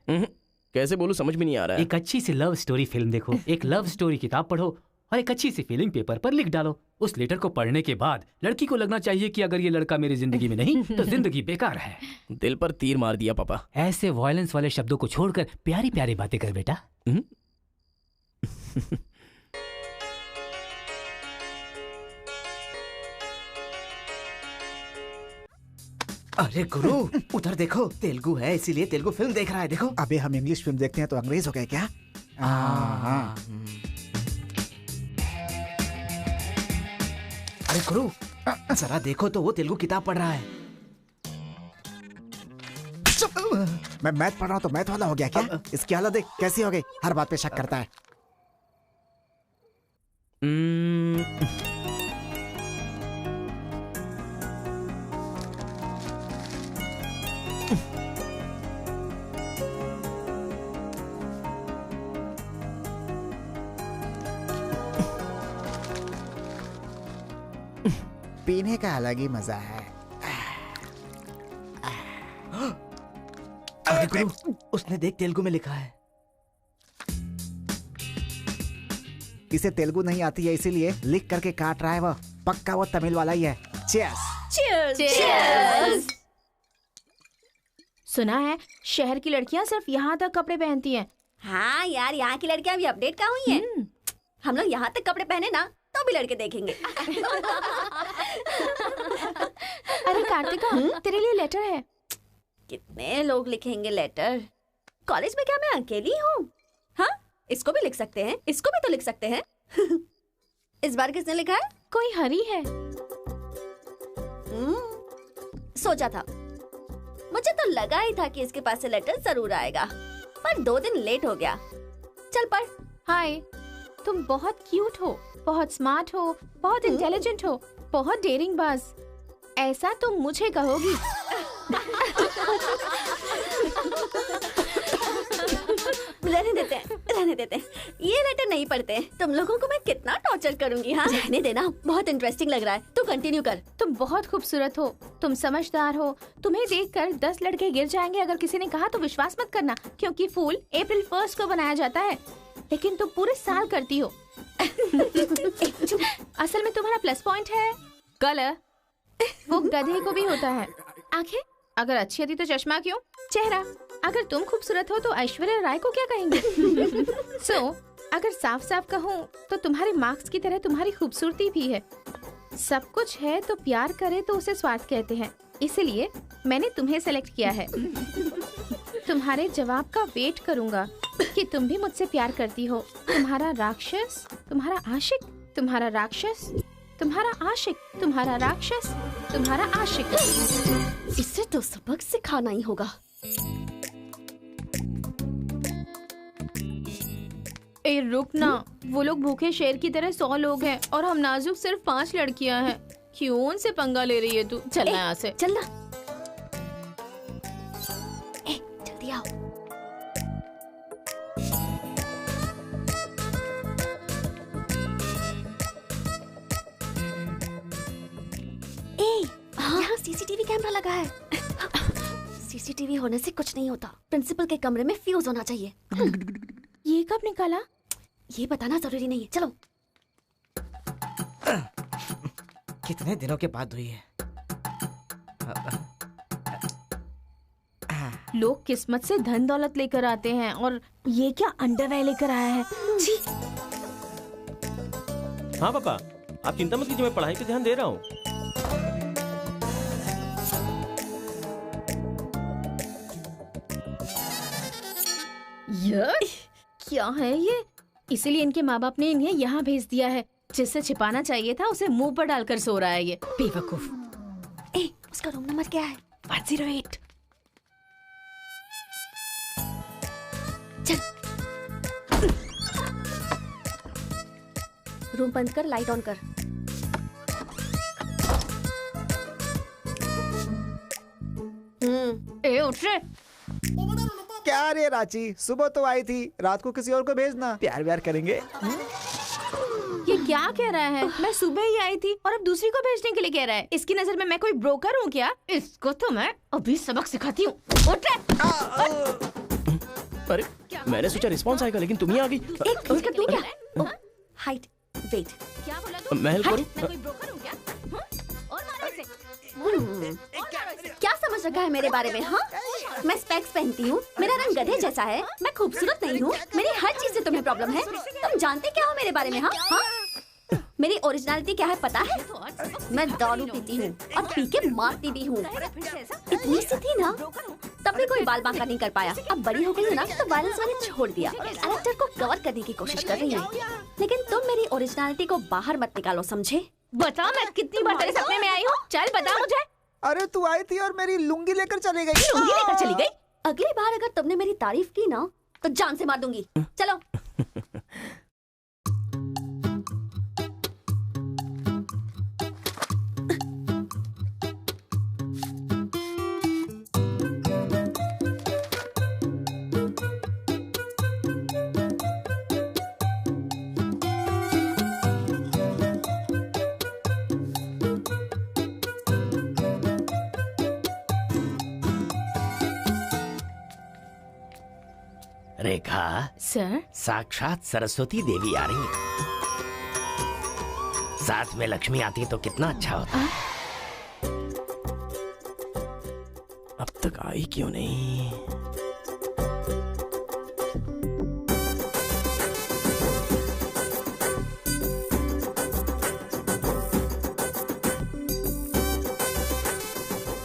[SPEAKER 7] कैसे बोलूं, समझ में नहीं आ रहा है।
[SPEAKER 2] एक अच्छी सी लव स्टोरी फिल्म देखो, एक लव स्टोरी किताब पढ़ो और एक अच्छी सी फीलिंग पेपर पर लिख डालो। उस लेटर को पढ़ने के बाद लड़की को लगना चाहिए कि अगर ये लड़का मेरी जिंदगी में नहीं तो जिंदगी बेकार है।
[SPEAKER 7] दिल पर तीर मार दिया पापा।
[SPEAKER 2] ऐसे वायलेंस वाले शब्दों को छोड़कर प्यारी प्यारी बातें कर बेटा।
[SPEAKER 6] अरे गुरु, उधर देखो, तेलुगु है इसीलिए तेलुगु फिल्म देख रहा है। देखो,
[SPEAKER 4] अबे हम इंग्लिश फिल्म देखते हैं तो अंग्रेज हो गए क्या?
[SPEAKER 6] अरे गुरु, जरा देखो तो वो तेलुगु किताब पढ़ रहा है।
[SPEAKER 4] मैं मैथ पढ़ रहा हूँ तो मैथ वाला हो गया क्या? इसकी हालत देख कैसी हो गई, हर बात पे शक करता है। पीने का अलग ही मजा है।
[SPEAKER 6] अरे गुरु, उसने देख तेलुगु में लिखा है।
[SPEAKER 4] इसे तेलुगु नहीं आती है इसीलिए लिख करके काट रहा है वो। पक्का वो तमिल वाला ही है। चीयर्स।
[SPEAKER 3] चीयर्स। चीयर्स। सुना है शहर की लड़कियां सिर्फ यहाँ तक कपड़े पहनती हैं।
[SPEAKER 14] हाँ यार, यहाँ की लड़कियां भी अपडेट कहाँ हुई हैं? हम लोग यहाँ तक कपड़े पहने ना तो भी लड़के देखेंगे।
[SPEAKER 3] अरे कार्तिका, तेरे लिए लेटर है।
[SPEAKER 14] कितने लोग लिखेंगे लेटर? कॉलेज में क्या मैं अकेली हूँ? हाँ, इसको भी लिख सकते हैं, इसको भी तो लिख सकते हैं। इस बार किसने लिखा है?
[SPEAKER 3] कोई हरी है।
[SPEAKER 14] सोचा था, मुझे तो लगा ही था कि इसके पास से लेटर जरूर आएगा, पर 2 दिन लेट हो गया। चल पढ़।
[SPEAKER 3] हाय, तुम बहुत क्यूट हो, बहुत स्मार्ट हो, बहुत इंटेलिजेंट हो, बहुत डेयरिंग बाज। ऐसा तुम मुझे कहोगी?
[SPEAKER 14] रहने देते हैं। ये लेटर नहीं पढ़ते। तुम लोगों को मैं कितना टॉर्चर करूंगी। हाँ, रहने देना, बहुत इंटरेस्टिंग लग रहा है। तू कंटिन्यू कर।
[SPEAKER 3] तुम बहुत खूबसूरत हो, तुम समझदार हो, तुम्हें देखकर 10 लड़के गिर जाएंगे अगर किसी ने कहा तो विश्वास मत करना, क्योंकि फूल अप्रैल 1 को बनाया जाता है, लेकिन तुम पूरे साल करती हो। असल में तुम्हारा प्लस पॉइंट है कलर, वो गधे को भी होता है। आंखें अगर अच्छी होती तो चश्मा क्यों? चेहरा अगर तुम खूबसूरत हो तो ऐश्वर्या राय को क्या कहेंगे? अगर साफ साफ कहूँ तो तुम्हारे मार्क्स की तरह तुम्हारी खूबसूरती भी है। सब कुछ है तो प्यार करे तो उसे स्वार्थ कहते हैं, इसलिए मैंने तुम्हें सेलेक्ट किया है। तुम्हारे जवाब का वेट करूंगा कि तुम भी मुझसे प्यार करती हो। तुम्हारा राक्षस, तुम्हारा आशिक, तुम्हारा राक्षस, तुम्हारा आशिक, तुम्हारा राक्षस, तुम्हारा आशिक।
[SPEAKER 14] इससे तो सबक सिखाना ही होगा।
[SPEAKER 3] ए रुक ना, वो लोग भूखे शेर की तरह 100 लोग हैं और हम नाजुक सिर्फ 5 लड़कियां हैं। क्यों उनसे पंगा ले रही है तू? चलना यहाँ से।
[SPEAKER 14] चलना। जल्दी आओ। यहाँ सीसीटीवी कैमरा लगा है। सीसीटीवी होने से कुछ नहीं होता। प्रिंसिपल के कमरे में फ्यूज होना चाहिए।
[SPEAKER 3] ये कब निकाला?
[SPEAKER 14] ये बताना जरूरी नहीं है। चलो।
[SPEAKER 6] कितने दिनों के बाद हुई है?
[SPEAKER 3] लोग किस्मत से धन दौलत लेकर आते हैं और ये क्या अंडरवेयर लेकर आया है? जी।
[SPEAKER 1] हाँ पापा, आप चिंता मत कीजिए, मैं पढ़ाई पे ध्यान दे रहा हूँ।
[SPEAKER 3] क्या है ये? इसीलिए इनके माँ बाप ने इन्हें यहाँ भेज दिया है। जिससे छिपाना चाहिए था उसे मुंह पर डालकर सो रहा है ये बेवकूफ।
[SPEAKER 14] उसका रूम नंबर क्या है? 108। चल। रूम बंद कर, लाइट ऑन कर।
[SPEAKER 3] ए उठ रे।
[SPEAKER 4] क्या रे रांची, सुबह तो आई थी, रात को किसी और को भेजना, प्यार व्यार करेंगे।
[SPEAKER 3] ये क्या कह रहा है? मैं सुबह ही आई थी और अब दूसरी को भेजने के लिए कह रहा है। इसकी नजर में मैं कोई ब्रोकर हूँ क्या? इसको तो मैं अभी सबक सिखाती हूँ। उठ रे।
[SPEAKER 7] अरे मैंने सोचा रिस्पॉन्स आएगा, लेकिन तुम ही आ गई।
[SPEAKER 14] एक तू क्या? Height, weight.
[SPEAKER 3] क्या बोला तू?
[SPEAKER 7] मैं हेल्प करूं?
[SPEAKER 3] मैं कोई ब्रोकर हूँ क्या? और मारो इसे।
[SPEAKER 14] क्या समझ रखा है मेरे बारे में? हाँ, मैं स्पेक्स पहनती हूँ, मेरा रंग गधे जैसा है, मैं खूबसूरत नहीं हूँ, मेरी हर चीज से तुम्हें प्रॉब्लम है। तुम जानते क्या हो मेरे बारे में? हाँ हाँ, मेरी ओरिजिनलिटी क्या है पता है? मैं दारू पीती हूँ और पी के मारती भी हूँ। इतनी सी थी ना, तब भी कोई बाल बांका नहीं कर पाया। अब बड़ी हो गई है ना, तो वायलेंस मैंने छोड़ दिया। कैरेक्टर को कवर करने की कोशिश कर रही हूँ, लेकिन तुम मेरी ओरिजिनलिटी को बाहर मत निकालो, समझे?
[SPEAKER 3] बता मैं कितनी बार तेरे सपने में आई हूँ? चल बता मुझे।
[SPEAKER 4] अरे तू आई थी और मेरी लुंगी लेकर चली गई।
[SPEAKER 14] लुंगी लेकर चली गई? अगली बार अगर तुमने मेरी तारीफ की ना, तो जान से मार दूंगी। चलो।
[SPEAKER 8] रेखा
[SPEAKER 3] सर,
[SPEAKER 8] साक्षात सरस्वती देवी आ रही है। साथ में लक्ष्मी आती तो कितना अच्छा होता।
[SPEAKER 7] अब तक आई क्यों नहीं?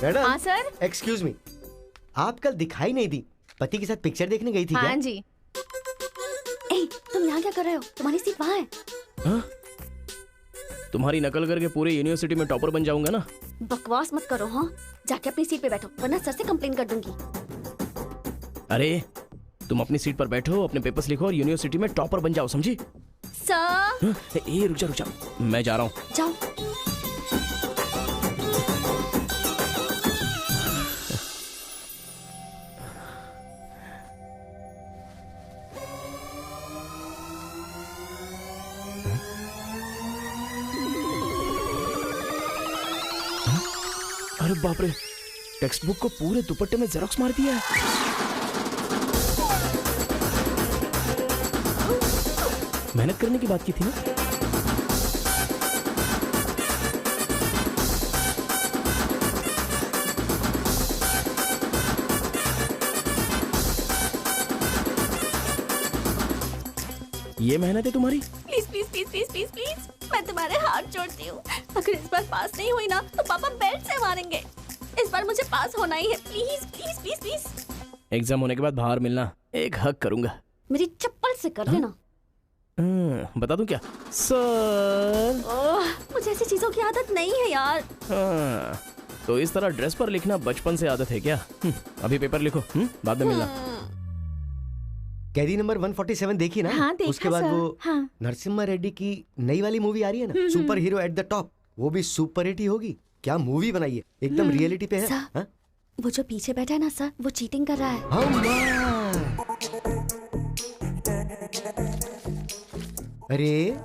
[SPEAKER 13] मैडम।
[SPEAKER 3] हाँ सर।
[SPEAKER 13] एक्सक्यूज मी, आप कल दिखाई नहीं दी, पति के साथ पिक्चर देखने गई थी
[SPEAKER 3] हाँ
[SPEAKER 13] क्या?
[SPEAKER 3] जी।
[SPEAKER 14] ए, तुम यहाँ क्या कर रहे हो? तुम्हारी सीट वहाँ है।
[SPEAKER 7] हाँ? तुम्हारी नकल करके पूरे यूनिवर्सिटी में टॉपर बन जाऊंगा ना।
[SPEAKER 14] बकवास मत करो। हाँ, जाके अपनी सीट पे बैठो, वरना सर से कंप्लेन कर दूंगी।
[SPEAKER 7] अरे तुम अपनी सीट पर बैठो, अपने पेपर्स लिखो और यूनिवर्सिटी में टॉपर बन जाओ, समझी?
[SPEAKER 14] सर।
[SPEAKER 7] ए रुक जा, मैं जा रहा हूँ।
[SPEAKER 14] जाओ।
[SPEAKER 7] अरे बाप रे, टेक्स्ट बुक को पूरे दुपट्टे में जेरोक्स मार दिया है। मेहनत करने की बात की थी ना। ये मेहनत है तुम्हारी?
[SPEAKER 14] Please please please please please please, मैं तुम्हारे हाथ जोड़ती हूँ। अगर इस बार पास नहीं हुई ना, तो पापा बेल्ट से मारेंगे। इस बार मुझे पास होना ही है। Please please please please.
[SPEAKER 7] Exam होने के बाद बाहर मिलना, एक हक करूंगा।
[SPEAKER 14] मेरी चप्पल से कर लेना।
[SPEAKER 7] बता दूं क्या? सर।
[SPEAKER 14] मुझे ऐसी चीजों की आदत नहीं है यार।
[SPEAKER 7] तो इस तरह ड्रेस पर लिखना बचपन से आदत है क्या? अभी पेपर लिखो, बाद में मिलना।
[SPEAKER 13] कैदी नंबर 147 देखी ना?
[SPEAKER 3] हाँ, देखा
[SPEAKER 13] उसके बाद
[SPEAKER 3] सर।
[SPEAKER 13] वो
[SPEAKER 3] हाँ।
[SPEAKER 13] नरसिम्हा रेड्डी की नई वाली मूवी आ रही है ना, super hero at the top, वो भी सुपर हिट ही होगी। क्या मूवी बनाई है, एकदम रियलिटी पे है।
[SPEAKER 14] सर, वो जो पीछे बैठा है ना सर, वो चीटिंग कर रहा है।
[SPEAKER 13] अरे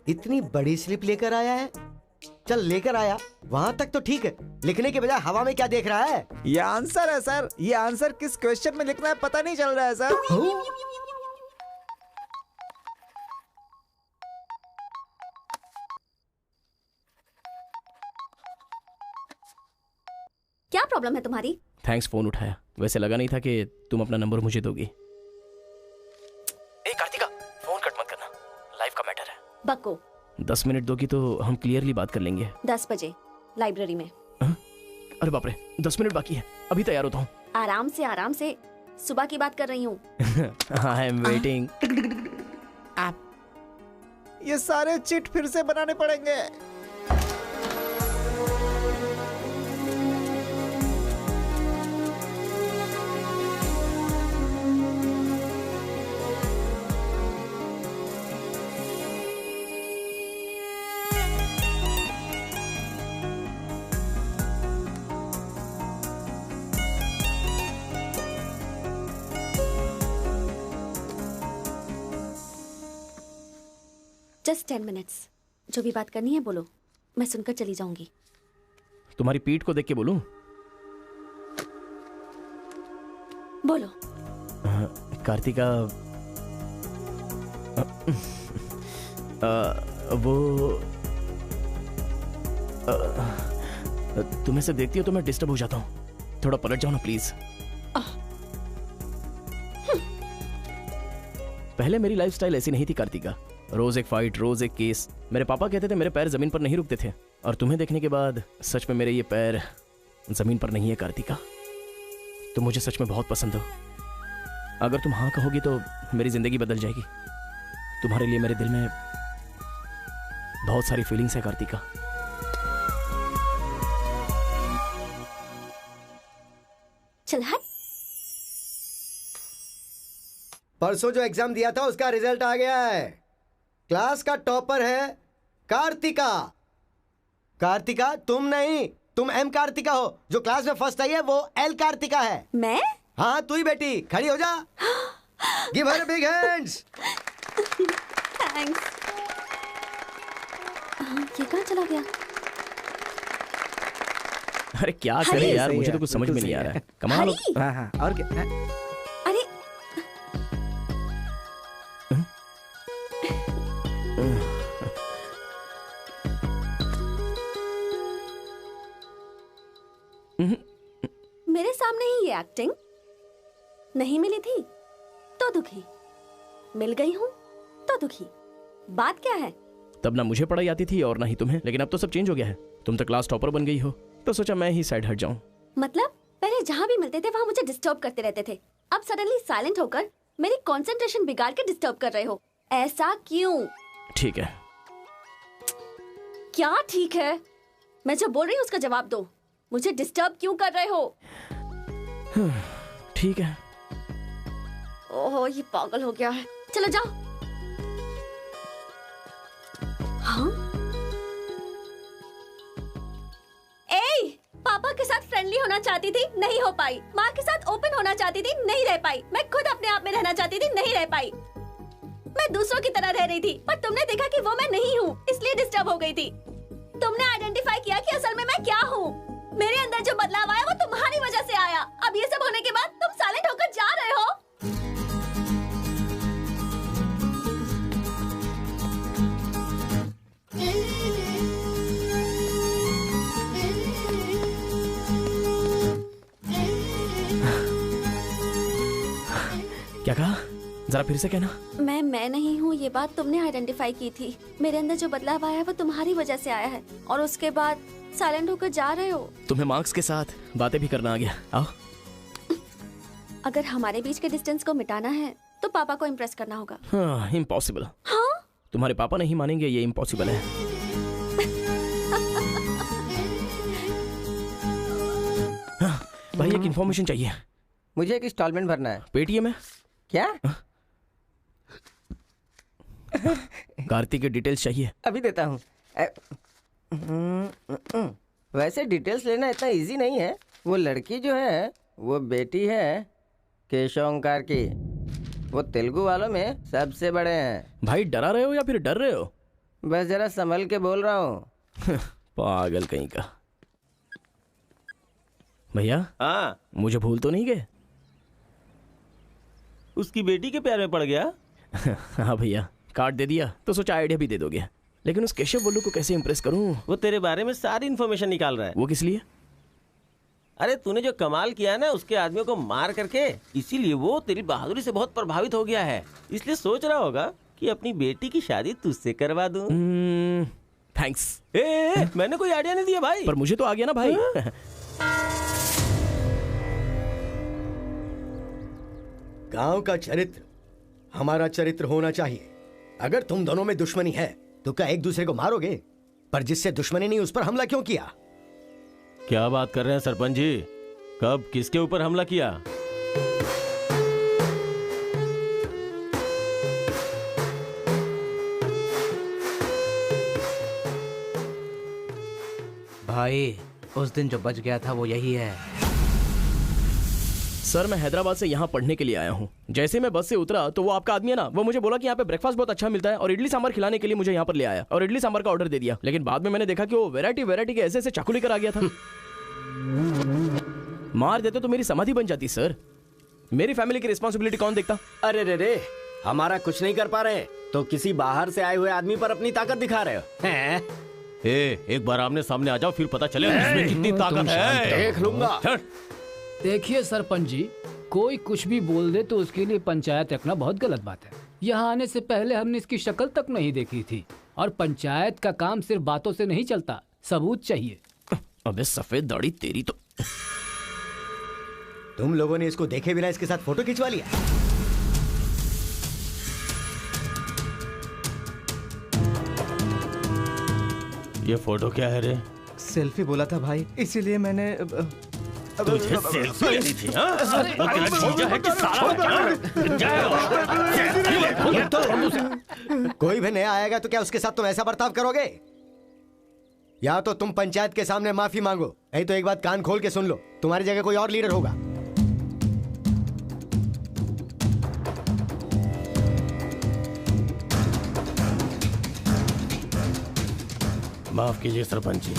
[SPEAKER 13] इतनी बड़ी स्लिप लेकर आया है। चल लेकर आया, वहां तक तो ठीक है, लिखने के बजाय हवा में क्या देख रहा है?
[SPEAKER 4] ये आंसर है सर। ये आंसर किस क्वेश्चन में लिखना है पता नहीं चल रहा है सर।
[SPEAKER 14] क्या प्रॉब्लम है तुम्हारी?
[SPEAKER 7] थैंक्स फोन उठाया, वैसे लगा नहीं था कि तुम अपना नंबर मुझे दोगी। ए कार्तिका, फोन कट मत करना, लाइफ का मैटर है।
[SPEAKER 14] बक्को।
[SPEAKER 7] 10 मिनट दोगी तो हम क्लियरली बात कर लेंगे।
[SPEAKER 14] 10 बजे लाइब्रेरी में।
[SPEAKER 7] अरे बाप रे, 10 मिनट बाकी है, अभी तैयार होता हूँ।
[SPEAKER 14] आराम से, सुबह की बात कर रही हूँ।
[SPEAKER 7] I am waiting.
[SPEAKER 4] ये सारे चिट फिर से बनाने पड़ेंगे।
[SPEAKER 14] Just 10 minutes. जो भी बात करनी है बोलो, मैं सुनकर चली जाऊंगी।
[SPEAKER 7] तुम्हारी पीठ को देख के बोलूं?
[SPEAKER 14] बोलो।
[SPEAKER 7] कार्तिका, वो तुम्हें से देखती हो तो मैं डिस्टर्ब हो जाता हूँ। थोड़ा पलट जाओ ना प्लीज। पहले मेरी लाइफस्टाइल ऐसी नहीं थी कार्तिका। रोज एक फाइट, रोज एक केस। मेरे पापा कहते थे मेरे पैर जमीन पर नहीं रुकते थे, और तुम्हें देखने के बाद सच में मेरे ये पैर जमीन पर नहीं है कार्तिका। तुम मुझे सच में बहुत पसंद हो। अगर तुम हाँ कहोगी तो मेरी जिंदगी बदल जाएगी। तुम्हारे लिए मेरे दिल में बहुत सारी फीलिंग्स है कार्तिका।
[SPEAKER 14] चल हट।
[SPEAKER 13] परसों जो एग्जाम दिया था उसका रिजल्ट आ गया है। क्लास का टॉपर है कार्तिका। कार्तिका तुम नहीं, तुम एम कार्तिका हो। जो क्लास में फर्स्ट आई है वो एल कार्तिका है।
[SPEAKER 14] मैं?
[SPEAKER 13] हाँ तू ही बेटी, खड़ी हो जा। Give her big hands.
[SPEAKER 14] Thanks. ये कहाँ चला गया?
[SPEAKER 7] अरे क्या करे यार, मुझे तो कुछ समझ में नहीं आ रहा है। कमाल हो।
[SPEAKER 4] हाँ हाँ, और क्या?
[SPEAKER 14] अरे मेरे सामने ही ये एक्टिंग। नहीं मिली थी तो दुखी, मिल गई हूँ तो दुखी। बात क्या है?
[SPEAKER 7] तब ना मुझे पढ़ाई आती थी और ना ही तुम्हें, लेकिन अब तो सब चेंज हो गया है। तुम तो क्लास टॉपर बन गई हो, तो सोचा मैं ही साइड हट जाऊं।
[SPEAKER 14] मतलब पहले जहाँ भी मिलते थे वहाँ मुझे डिस्टर्ब करते रहते थे, अब सडनली साइलेंट होकर मेरी कंसंट्रेशन बिगाड़ के डिस्टर्ब कर रहे हो। ऐसा क्यों?
[SPEAKER 7] ठीक है।
[SPEAKER 14] क्या ठीक है? मैं जो बोल रही हूँ उसका जवाब दो। मुझे डिस्टर्ब क्यों कर रहे हो?
[SPEAKER 7] ठीक है।
[SPEAKER 14] ओह ये पागल हो गया है। चलो जाओ। हाँ? ए, पापा के साथ फ्रेंडली होना चाहती थी, नहीं हो पाई। माँ के साथ ओपन होना चाहती थी, नहीं रह पाई। मैं खुद अपने आप में रहना चाहती थी, नहीं रह पाई। मैं दूसरों की तरह रह रही थी, पर तुमने देखा कि वो मैं नहीं हूँ, इसलिए डिस्टर्ब हो गई थी। तुमने आइडेंटिफाई किया कि असल में मैं क्या हूँ। मेरे अंदर जो बदलाव आया वो तुम्हारी वजह से आया। अब ये सब होने के बाद तुम साइलेंट होकर जा रहे हो।
[SPEAKER 7] क्या कहा? जरा फिर से कहना।
[SPEAKER 14] मैं नहीं हूँ, ये बात तुमने आइडेंटिफाई की थी। मेरे अंदर जो बदलाव आया है वो तुम्हारी वजह से आया है, और उसके बाद साइलेंट होकर जा रहे हो।
[SPEAKER 7] तुम्हें मार्क्स के साथ बातें भी करना आ गया। आओ।
[SPEAKER 14] अगर हमारे बीच के डिस्टेंस को मिटाना है तो पापा को इम्प्रेस करना होगा।
[SPEAKER 7] हाँ, इम्पॉसिबल।
[SPEAKER 14] हाँ?
[SPEAKER 7] तुम्हारे पापा नहीं मानेंगे, ये इम्पॉसिबल है। हाँ, भाई एक इन्फॉर्मेशन चाहिए।
[SPEAKER 12] मुझे एक इंस्टॉलमेंट भरना है।
[SPEAKER 7] पेटीएम है
[SPEAKER 12] क्या?
[SPEAKER 7] कार्तिक की डिटेल्स चाहिए।
[SPEAKER 12] अभी देता हूँ। वैसे डिटेल्स लेना इतना इजी नहीं है। वो लड़की जो है वो बेटी है केशव ओंकार की। वो तेलुगु वालों में सबसे बड़े हैं।
[SPEAKER 7] भाई डरा रहे हो या फिर डर रहे हो?
[SPEAKER 12] बस जरा संभल के बोल रहा हूँ।
[SPEAKER 7] पागल कहीं का। भैया
[SPEAKER 1] हाँ,
[SPEAKER 7] मुझे भूल तो नहीं गए?
[SPEAKER 1] उसकी बेटी के प्यार में पड़ गया।
[SPEAKER 7] हाँ भैया, कार्ड दे दिया तो सोचा आइडिया भी दे दोगे। लेकिन उस केशव बोलू को कैसे इंप्रेस करूं?
[SPEAKER 1] वो तेरे बारे में सारी इन्फॉर्मेशन निकाल रहा है।
[SPEAKER 7] वो किस लिए?
[SPEAKER 1] अरे तूने जो कमाल किया ना उसके आदमियों को मार करके, इसीलिए वो तेरी बहादुरी से बहुत प्रभावित हो गया है। इसलिए सोच रहा होगा कि अपनी बेटी की शादी तुझसे करवा दूं।
[SPEAKER 7] थैंक्स।
[SPEAKER 1] मैंने कोई आइडिया नहीं दिया भाई।
[SPEAKER 7] पर मुझे तो आ गया ना भाई।
[SPEAKER 13] गांव का चरित्र हमारा चरित्र होना चाहिए। अगर तुम दोनों में दुश्मनी है तो क्या एक दूसरे को मारोगे? पर जिससे दुश्मनी नहीं उस पर हमला क्यों किया?
[SPEAKER 1] क्या बात कर रहे हैं सरपंच जी? कब किसके ऊपर हमला किया?
[SPEAKER 6] भाई उस दिन जो बच गया था वो यही है।
[SPEAKER 7] सर मैं हैदराबाद से यहाँ पढ़ने के लिए आया हूँ। जैसे मैं बस से उतरा तो वो आपका आदमी है ना, वो मुझे बोला कि यहाँ पे ब्रेकफास्ट बहुत अच्छा मिलता है और इडली सांभर खिलाने के लिए मुझे यहाँ पर ले आया और इडली सांभर का ऑर्डर दे दिया। लेकिन बाद में मैंने देखा कि वो वैरायटी के ऐसे चाकू लेकर आ गया था। मार देते तो मेरी समाधि बन जाती सर। मेरी फैमिली की रिस्पॉन्सिबिलिटी कौन देखता?
[SPEAKER 5] अरे रे हमारा कुछ नहीं कर पा रहे तो किसी बाहर से आए हुए आदमी पर अपनी ताकत दिखा रहे हो हैं?
[SPEAKER 8] एक बार आमने सामने आ जाओ, फिर पता चले इसमें कितनी ताकत है।
[SPEAKER 5] देख लूंगा।
[SPEAKER 2] देखिए सरपंच जी, कोई कुछ भी बोल दे तो उसके लिए पंचायत रखना बहुत गलत बात है। यहाँ आने से पहले हमने इसकी शक्ल तक नहीं देखी थी और पंचायत का काम सिर्फ बातों से नहीं चलता, सबूत चाहिए।
[SPEAKER 7] अबे सफेद दाढ़ी तेरी तो।
[SPEAKER 13] तुम लोगों ने इसको देखे बिना इसके साथ फोटो खिंचवा लिया।
[SPEAKER 8] ये फोटो क्या है रे?
[SPEAKER 6] सेल्फी बोला था भाई, इसीलिए मैंने
[SPEAKER 8] तुझे सेल्फी लेनी थी हाँ? वो तेरा जीजा है कि साला?
[SPEAKER 13] कोई भी नया आएगा तो क्या उसके साथ तुम ऐसा बर्ताव करोगे? या तो तुम पंचायत के सामने माफी मांगो, नहीं तो एक बात कान खोल के सुन लो, तुम्हारी जगह कोई और लीडर होगा।
[SPEAKER 8] माफ कीजिए सरपंच जी।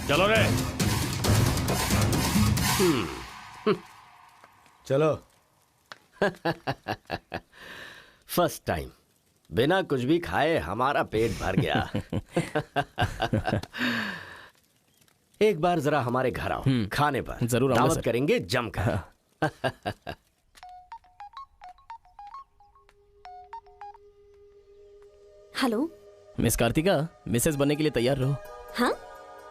[SPEAKER 8] चलो रे।
[SPEAKER 5] चलो। फर्स्ट टाइम बिना कुछ भी खाए हमारा पेट भर गया। एक बार जरा हमारे घर आओ, खाने पर
[SPEAKER 7] जरूर
[SPEAKER 5] दावत करेंगे जमकर।
[SPEAKER 14] हेलो
[SPEAKER 7] मिस कार्तिका, मिसेस बनने के लिए तैयार रहो।
[SPEAKER 14] हाँ?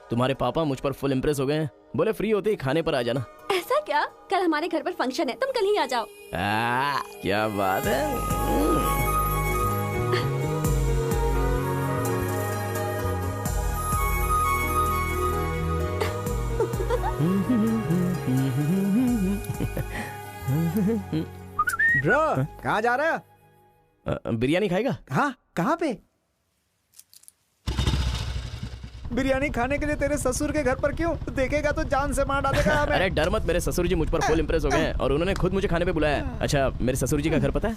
[SPEAKER 7] तुम्हारे पापा मुझ पर फुल इम्प्रेस हो गए हैं, बोले फ्री होते ही खाने पर आ जाना।
[SPEAKER 14] ऐसा क्या? कल हमारे घर पर फंक्शन है, तुम कल ही आ जाओ।
[SPEAKER 7] क्या बात है।
[SPEAKER 4] ब्रो कहाँ जा रहा है?
[SPEAKER 7] बिरयानी खाएगा?
[SPEAKER 4] हाँ, कहाँ पे? बिरयानी खाने के लिए तेरे ससुर के घर पर क्यों? देखेगा तो जान से मार डालेगा हमें।
[SPEAKER 7] अरे डर मत, मेरे ससुर जी मुझ पर फुल इम्प्रेस हो गए हैं और उन्होंने खुद मुझे खाने पे बुलाया है। अच्छा, मेरे ससुर जी का घर पता है?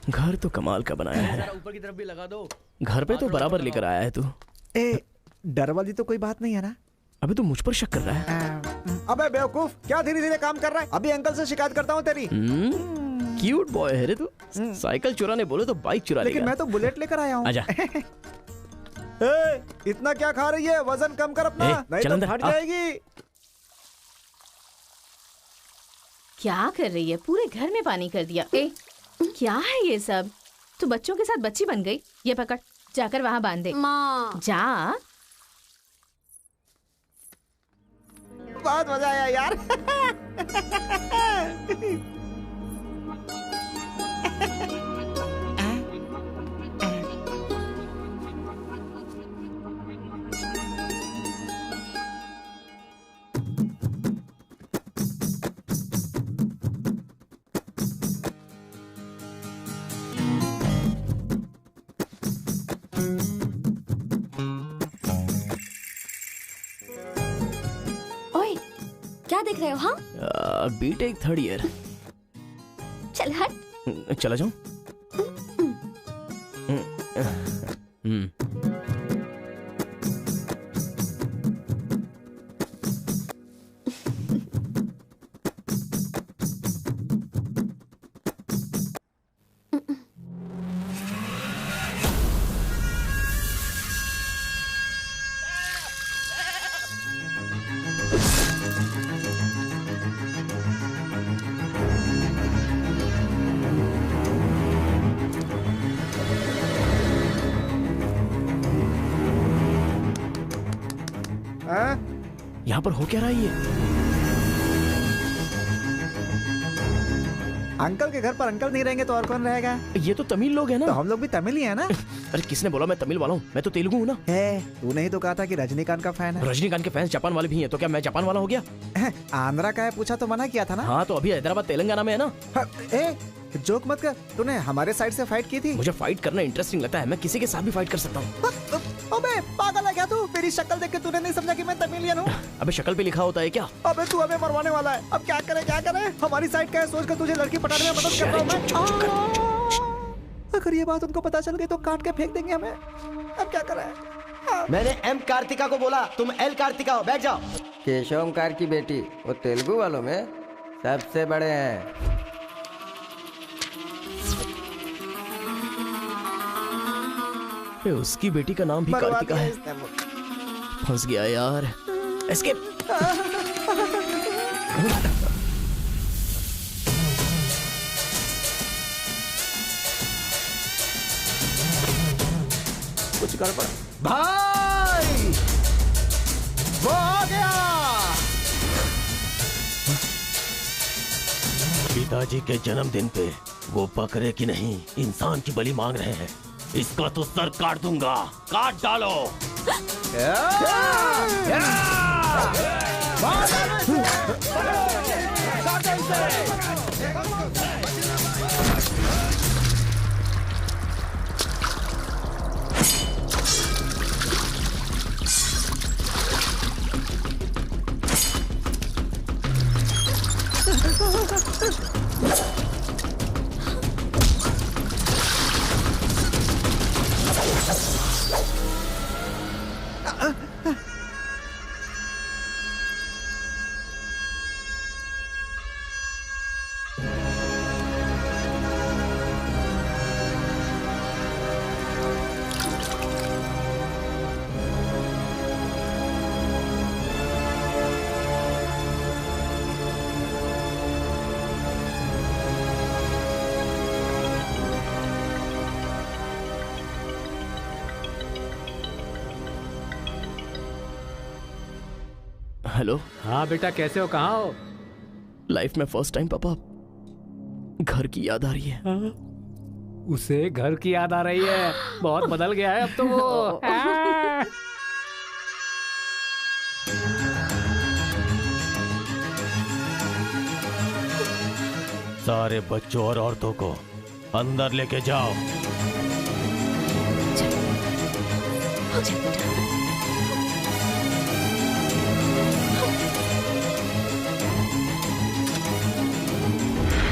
[SPEAKER 7] घर तो कमाल का बनाया है।
[SPEAKER 11] ऊपर की तरफ भी लगा दो।
[SPEAKER 7] घर पे तो बराबर लेकर आया है तू।
[SPEAKER 4] डर वाली तो कोई बात नहीं है ना?
[SPEAKER 7] अबे तू मुझ पर शक कर रहा है?
[SPEAKER 4] अबे बेवकूफ, क्या धीरे धीरे काम कर रहा है? अभी अंकल से शिकायत करता हूँ तेरी।
[SPEAKER 7] क्यूट बॉय है रे तू। साइकिल चुराने बोले तो बाइक चुरा लेगा।
[SPEAKER 4] लेकिन मैं तो बुलेट लेकर आया हूँ।
[SPEAKER 7] आजा।
[SPEAKER 4] इतना क्या खा रही है? वजन कम कर अपना, नहीं तो फट जाएगी।
[SPEAKER 3] क्या कर रही है? पूरे घर में पानी कर दिया। क्या है ये सब? तू बच्चों के साथ बच्ची बन गई। ये पकड़, जाकर वहाँ बांध दे।
[SPEAKER 14] माँ
[SPEAKER 3] जा।
[SPEAKER 4] बहुत मजा आया यार।
[SPEAKER 14] क्या देख रहे हो? हाँ,
[SPEAKER 7] बीटेक थर्ड ईयर।
[SPEAKER 14] चल हट।
[SPEAKER 7] चला जाऊं? यहाँ पर हो क्या रहा है ये?
[SPEAKER 4] अंकल के घर पर अंकल नहीं रहेंगे तो और कौन रहेगा?
[SPEAKER 7] ये तो तमिल लोग हैं ना।
[SPEAKER 4] तो हम लोग भी तमिल ही है ना।
[SPEAKER 7] अरे किसने बोला मैं तमिल वाला हूँ? मैं तो तेलुगु हूँ ना।
[SPEAKER 4] तूने ही तो कहा था कि रजनीकांत का फैन है।
[SPEAKER 7] रजनीकांत के फैंस जापान वाले भी हैं, तो क्या मैं जापान वाला हो गया?
[SPEAKER 4] आंध्रा का है पूछा तो मना किया था ना।
[SPEAKER 7] हाँ तो अभी हैदराबाद तेलंगाना में है ना।
[SPEAKER 4] जोक मत कर, तूने हमारे साइड से फाइट की थी।
[SPEAKER 7] मुझे फाइट करना इंटरेस्टिंग लगता है, मैं किसी के साथ भी फाइट कर सकता हूँ।
[SPEAKER 4] अबे पागल है क्या तू? मेरी शक्ल देख के तूने नहीं समझा कि मैं तमिलियन हूँ?
[SPEAKER 7] अबे शक्ल पे लिखा होता है क्या?
[SPEAKER 4] अबे तू हमें मरवाने वाला है। अब क्या करे क्या करे? हमारी साइड का है, सोच कर तुझे लड़की पटाने में मदद कर रहा हूँ मैं। अगर ये बात उनको पता चल गई तो काट के फेंक देंगे हमें। अब क्या करें?
[SPEAKER 13] मैंने एम कार्तिका को बोला, तुम एल कार्तिका हो, बैठ जाओ।
[SPEAKER 12] केशव ओंकार की बेटी वो तेलुगु वालों में सबसे बड़े हैं।
[SPEAKER 7] उसकी बेटी का नाम भी कार्तिका है। फंस गया यार। एस्केप।
[SPEAKER 4] कुछ गड़बड़ भाई, वो आ गया।
[SPEAKER 8] पिताजी के जन्मदिन पे वो बकरे की नहीं इंसान की बलि मांग रहे हैं। इसका तो सर काट दूंगा, काट डालो।
[SPEAKER 7] हेलो।
[SPEAKER 2] हाँ बेटा, कैसे हो? कहाँ हो?
[SPEAKER 7] लाइफ में फर्स्ट टाइम पापा घर की याद आ रही है।
[SPEAKER 2] उसे घर की याद आ रही है? बहुत बदल गया है अब तो वो।
[SPEAKER 8] सारे बच्चों और औरतों को अंदर लेके जाओ।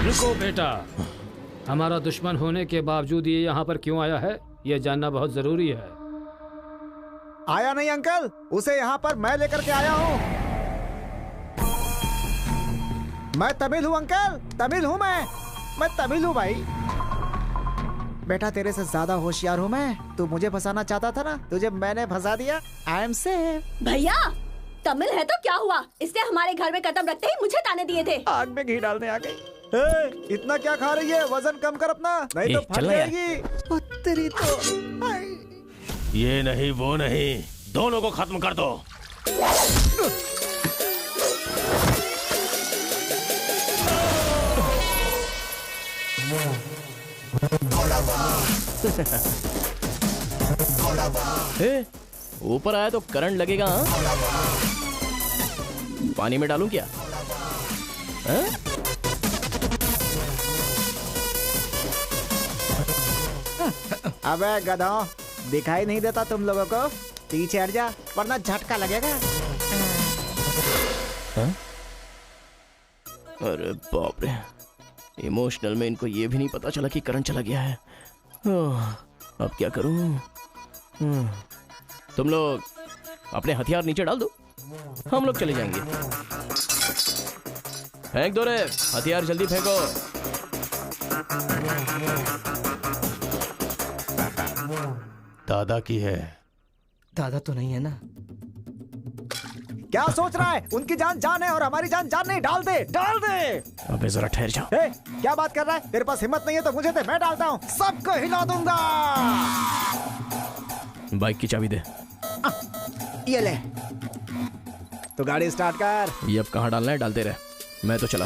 [SPEAKER 2] रुको बेटा, हमारा दुश्मन होने के बावजूद ये यहाँ पर क्यों आया है, ये जानना बहुत जरूरी है।
[SPEAKER 4] आया नहीं अंकल, उसे यहाँ पर मैं लेकर के आया हूँ। मैं तमिल हूँ अंकल, तमिल हूँ मैं तमिल हूँ भाई। बेटा तेरे से ज्यादा होशियार हूँ मैं। तू मुझे फंसाना चाहता था ना, तुझे मैंने फंसा दिया। I am safe.
[SPEAKER 14] भैया तमिल है तो क्या हुआ, इसने हमारे घर में कदम रखते ही मुझे ताने दिए थे।
[SPEAKER 4] आग में घी डालने आ गई। इतना क्या खा रही है? वजन कम कर अपना, नहीं तो फट जाएगी। तेरी तो
[SPEAKER 8] ये नहीं वो नहीं, दोनों को खत्म कर दो।
[SPEAKER 7] ऊपर आया तो करंट लगेगा। पानी में डालूं क्या?
[SPEAKER 4] अबे गधों, दिखाई नहीं देता तुम लोगों को? पीछे हट जा वरना झटका लगेगा।
[SPEAKER 7] अरे बाप रे, इमोशनल में इनको ये भी नहीं पता चला कि करंट चला गया है। अब क्या करूं? तुम लोग अपने हथियार नीचे डाल दो, हम लोग चले जाएंगे। फेंक दो रे हथियार, जल्दी फेंको।
[SPEAKER 8] दादा की है।
[SPEAKER 6] दादा तो नहीं है ना?
[SPEAKER 4] क्या सोच रहा है? उनकी जान जान है और हमारी जान जान नहीं। डाल दे, डाल दे।
[SPEAKER 7] अबे जरा ठहर जाओ।
[SPEAKER 4] क्या बात कर रहा है? तेरे पास हिम्मत नहीं है तो मुझे दे, मैं डालता हूँ, सबको हिला दूंगा।
[SPEAKER 7] बाइक की चाबी दे।
[SPEAKER 4] ये ले, तो गाड़ी स्टार्ट कर।
[SPEAKER 7] ये अब कहाँ डालना है डालते रहे, मैं तो चला।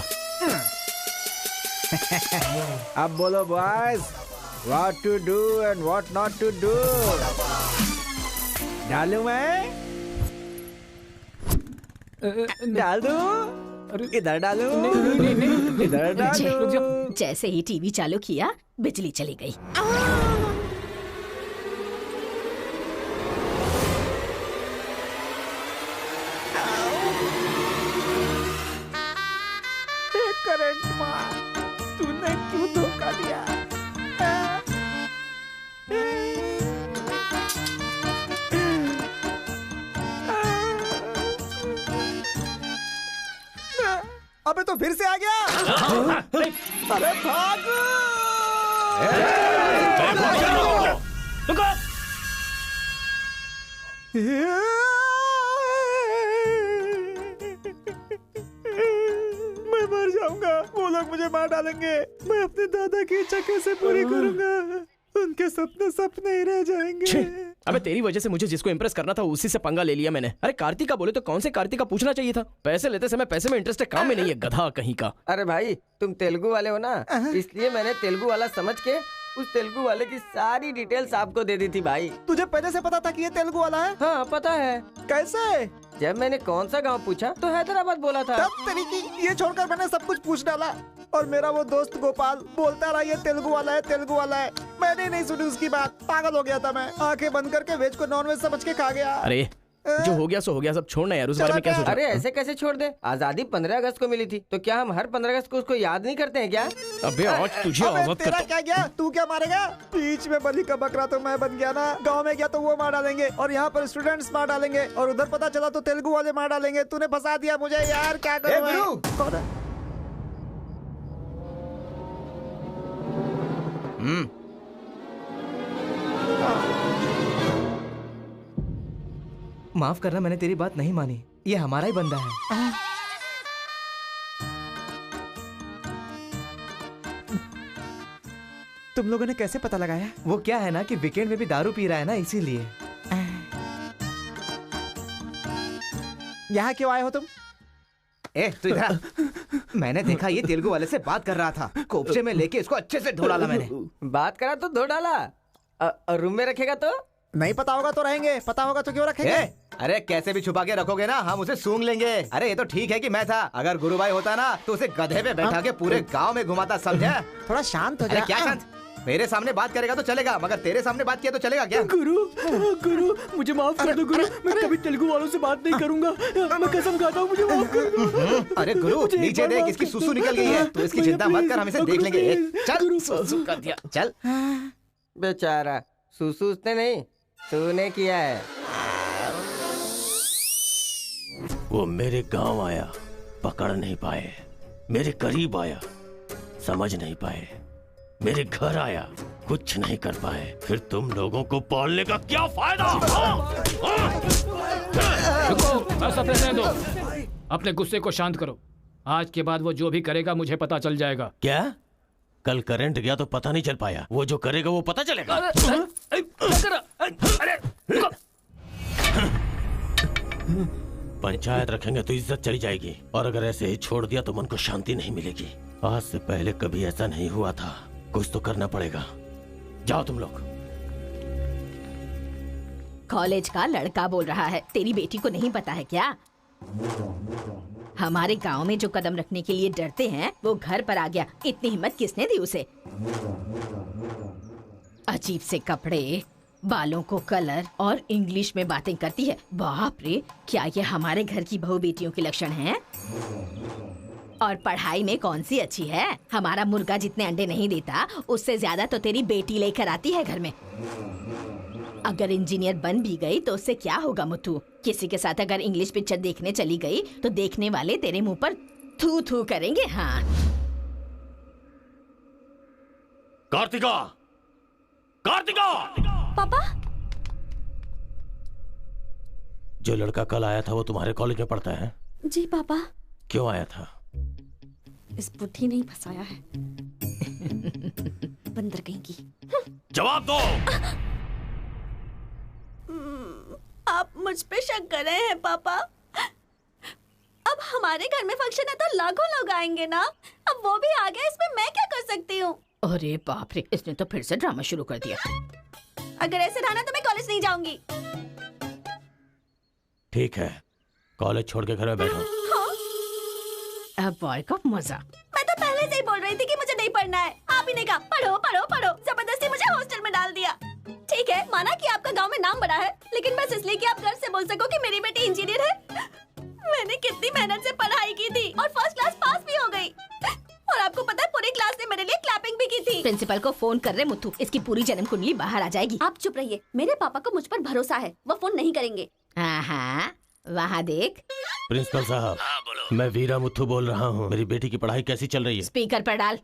[SPEAKER 4] अब बोलो boys, what to do and what not to do. डालूं मैं? डाल दूं? इधर डालूं? इधर डालूं?
[SPEAKER 3] जैसे ही टीवी चालू किया बिजली चली गई।
[SPEAKER 4] तो फिर से आ गया। अरे भागो! मैं मर जाऊंगा, वो लोग मुझे मार डालेंगे। मैं अपने दादा की इच्छा कैसे पूरी करूंगा? उनके सपने सपने ही रह जाएंगे।
[SPEAKER 7] अबे तेरी वजह से मुझे जिसको इम्प्रेस करना था उसी से पंगा ले लिया मैंने। अरे कार्तिका बोले तो कौन से कार्तिका पूछना चाहिए था। पैसे लेते समय पैसे में इंटरेस्ट है, काम में नहीं है, गधा कहीं का।
[SPEAKER 12] अरे भाई तुम तेलुगु वाले हो ना, इसलिए मैंने तेलुगु वाला समझ के उस तेलुगु वाले की सारी डिटेल्स आपको दे दी थी भाई।
[SPEAKER 4] तुझे पहले से पता था कि ये तेलुगु वाला है?
[SPEAKER 12] हाँ पता है।
[SPEAKER 4] कैसे?
[SPEAKER 12] जब मैंने कौन सा गांव पूछा तो हैदराबाद बोला था।
[SPEAKER 4] तब तरीकी ये छोड़कर मैंने सब कुछ पूछ डाला, और मेरा वो दोस्त गोपाल बोलता रहा ये तेलुगु वाला है, तेलुगु वाला है। मैंने नहीं सुनी उसकी बात, पागल हो गया था मैं। आंखें बंद करके वेज को नॉन वेज समझ के खा गया।
[SPEAKER 7] अरे जो हो गया सो हो गया, सब छोड़ना यार, उस बारे में क्या सोचा?
[SPEAKER 12] अरे ऐसे कैसे छोड़ दे? आजादी 15 अगस्त को मिली थी, तो क्या हम हर 15 अगस्त को उसको याद नहीं करते हैं क्या?
[SPEAKER 7] अबे आज तुझे आजाद
[SPEAKER 4] तेरा क्या गया? तू क्या मारेगा? बीच में बलि का बकरा तो मैं बन गया ना। गांव में गया तो वो मार डालेंगे, और यहाँ पर स्टूडेंट्स मार डालेंगे, और उधर पता चला तो तेलुगु वाले मार डालेंगे। तूने फंसा दिया मुझे यार, क्या करूं? कौन है?
[SPEAKER 6] माफ करना, मैंने तेरी बात नहीं मानी। ये हमारा ही बंदा है।
[SPEAKER 4] तुम लोगों ने कैसे पता लगाया?
[SPEAKER 6] वो क्या है ना कि वीकेंड में भी दारू पी रहा है ना, इसीलिए।
[SPEAKER 4] यहाँ क्यों आए हो तुम?
[SPEAKER 6] ए तू इधर। मैंने देखा ये तेलुगु वाले से बात कर रहा था, कोपचे में लेके इसको अच्छे से धो डाला मैंने।
[SPEAKER 12] बात करा तो धो डाला, रूम में रखेगा तो?
[SPEAKER 4] नहीं पता होगा तो रहेंगे, पता होगा तो क्यों रखेंगे?
[SPEAKER 6] अरे कैसे भी छुपा के रखोगे ना, हम उसे सूंघ लेंगे। अरे ये तो ठीक है कि मैं था, अगर गुरु भाई होता ना तो उसे गधे पे बैठा के पूरे गांव में घुमाता, समझा?
[SPEAKER 4] थोड़ा शांत हो जा।
[SPEAKER 6] अरे क्या शांत? मेरे सामने बात करेगा तो चलेगा, मगर तेरे सामने बात किया तो चलेगा क्या?
[SPEAKER 11] गुरु मुझे माफ कर दो गुरु, मैं कभी तेलुगु वालों से बात नहीं करूंगा। मैं कसम खाता हूँ, मुझे माफ कर दो।
[SPEAKER 6] अरे गुरु नीचे देख, इसकी सुसु निकल गई है, तो इसकी चिंता मत कर, हम इसे देख लेंगे। चल सुसु कर दिया, चल।
[SPEAKER 12] बेचारा सुसु उसने नहीं, तूने किया है।
[SPEAKER 8] वो मेरे गांव आया, पकड़ नहीं पाए। मेरे करीब आया, समझ नहीं पाए। मेरे घर आया, कुछ नहीं कर पाए। फिर तुम लोगों को पालने का क्या फायदा?
[SPEAKER 2] रुको, बस अपने रहने दो। अपने गुस्से को शांत करो। आज के बाद वो जो भी करेगा मुझे पता चल जाएगा।
[SPEAKER 8] क्या? कल करंट गया तो पता नहीं चल पाया, वो जो करेगा वो पता चलेगा। पंचायत रखेंगे तो इज्जत चली जाएगी, और अगर ऐसे ही छोड़ दिया तो मन को शांति नहीं मिलेगी। आज से पहले कभी ऐसा नहीं हुआ था, कुछ तो करना पड़ेगा। जाओ तुम लोग।
[SPEAKER 3] कॉलेज का लड़का बोल रहा है, तेरी बेटी को नहीं पता है क्या? हमारे गांव में जो कदम रखने के लिए डरते हैं वो घर पर आ गया। इतनी हिम्मत किसने दी उसे? अजीब से कपड़े, बालों को कलर और इंग्लिश में बातें करती है। बाप रे, क्या ये हमारे घर की बहू बेटियों के लक्षण हैं? और पढ़ाई में कौन सी अच्छी है? हमारा मुर्गा जितने अंडे नहीं देता उससे ज्यादा तो तेरी बेटी लेकर आती है घर में। अगर इंजीनियर बन भी गई तो उससे क्या होगा मुथु? किसी के साथ अगर इंग्लिश पिक्चर देखने चली गई तो देखने वाले तेरे मुंह पर थू थू करेंगे। हाँ
[SPEAKER 8] कार्तिका, कार्तिका!
[SPEAKER 14] पापा,
[SPEAKER 8] जो लड़का कल आया था वो तुम्हारे कॉलेज में पढ़ता है?
[SPEAKER 14] जी पापा।
[SPEAKER 8] क्यों आया था?
[SPEAKER 14] इस बुढ़ी ने फंसाया है। बंदर कहीं की।
[SPEAKER 8] जवाब दो।
[SPEAKER 14] आप मुझ पे शक कर रहे हैं पापा? अब हमारे घर में फंक्शन है तो लाखों लोग आएंगे ना। अब वो भी आ गया, इसमें मैं क्या कर सकती हूँ?
[SPEAKER 3] अरे बाप रे, इसने तो फिर से ड्रामा शुरू कर दिया।
[SPEAKER 14] अगर ऐसे रहा ना तो मैं कॉलेज नहीं जाऊंगी।
[SPEAKER 8] ठीक है, कॉलेज छोड़ के घर में बैठो।
[SPEAKER 14] हाँ?
[SPEAKER 3] अब बॉय का मजा।
[SPEAKER 14] मैं तो पहले से ही बोल रही थी कि मुझे नहीं पढ़ना है। आप ही ने कहा पढ़ो पढ़ो पढ़ो, जबरदस्ती मुझे हॉस्टल में डाल दिया। ठीक है, माना कि आपका गांव में नाम बड़ा है, लेकिन बस इसलिए कि आप घर से बोल सको कि मेरी बेटी इंजीनियर है। मैंने कितनी मेहनत से पढ़ाई की थी और फर्स्ट क्लास पास भी हो गई। और आपको पता है पूरी क्लास ने मेरे लिए क्लैपिंग भी की थी।
[SPEAKER 3] प्रिंसिपल को फोन कर रहे मुथु, इसकी पूरी जन्म कुंडली बाहर आ जाएगी।
[SPEAKER 14] आप चुप रहिए, मेरे पापा को मुझ पर भरोसा है, वो फोन नहीं करेंगे।
[SPEAKER 3] हाँ, वहाँ देख।
[SPEAKER 8] प्रिंसिपल साहब, मैं वीरा मुथु बोल रहा हूँ। मेरी बेटी की पढ़ाई कैसी चल रही है?
[SPEAKER 3] स्पीकर पर डाल।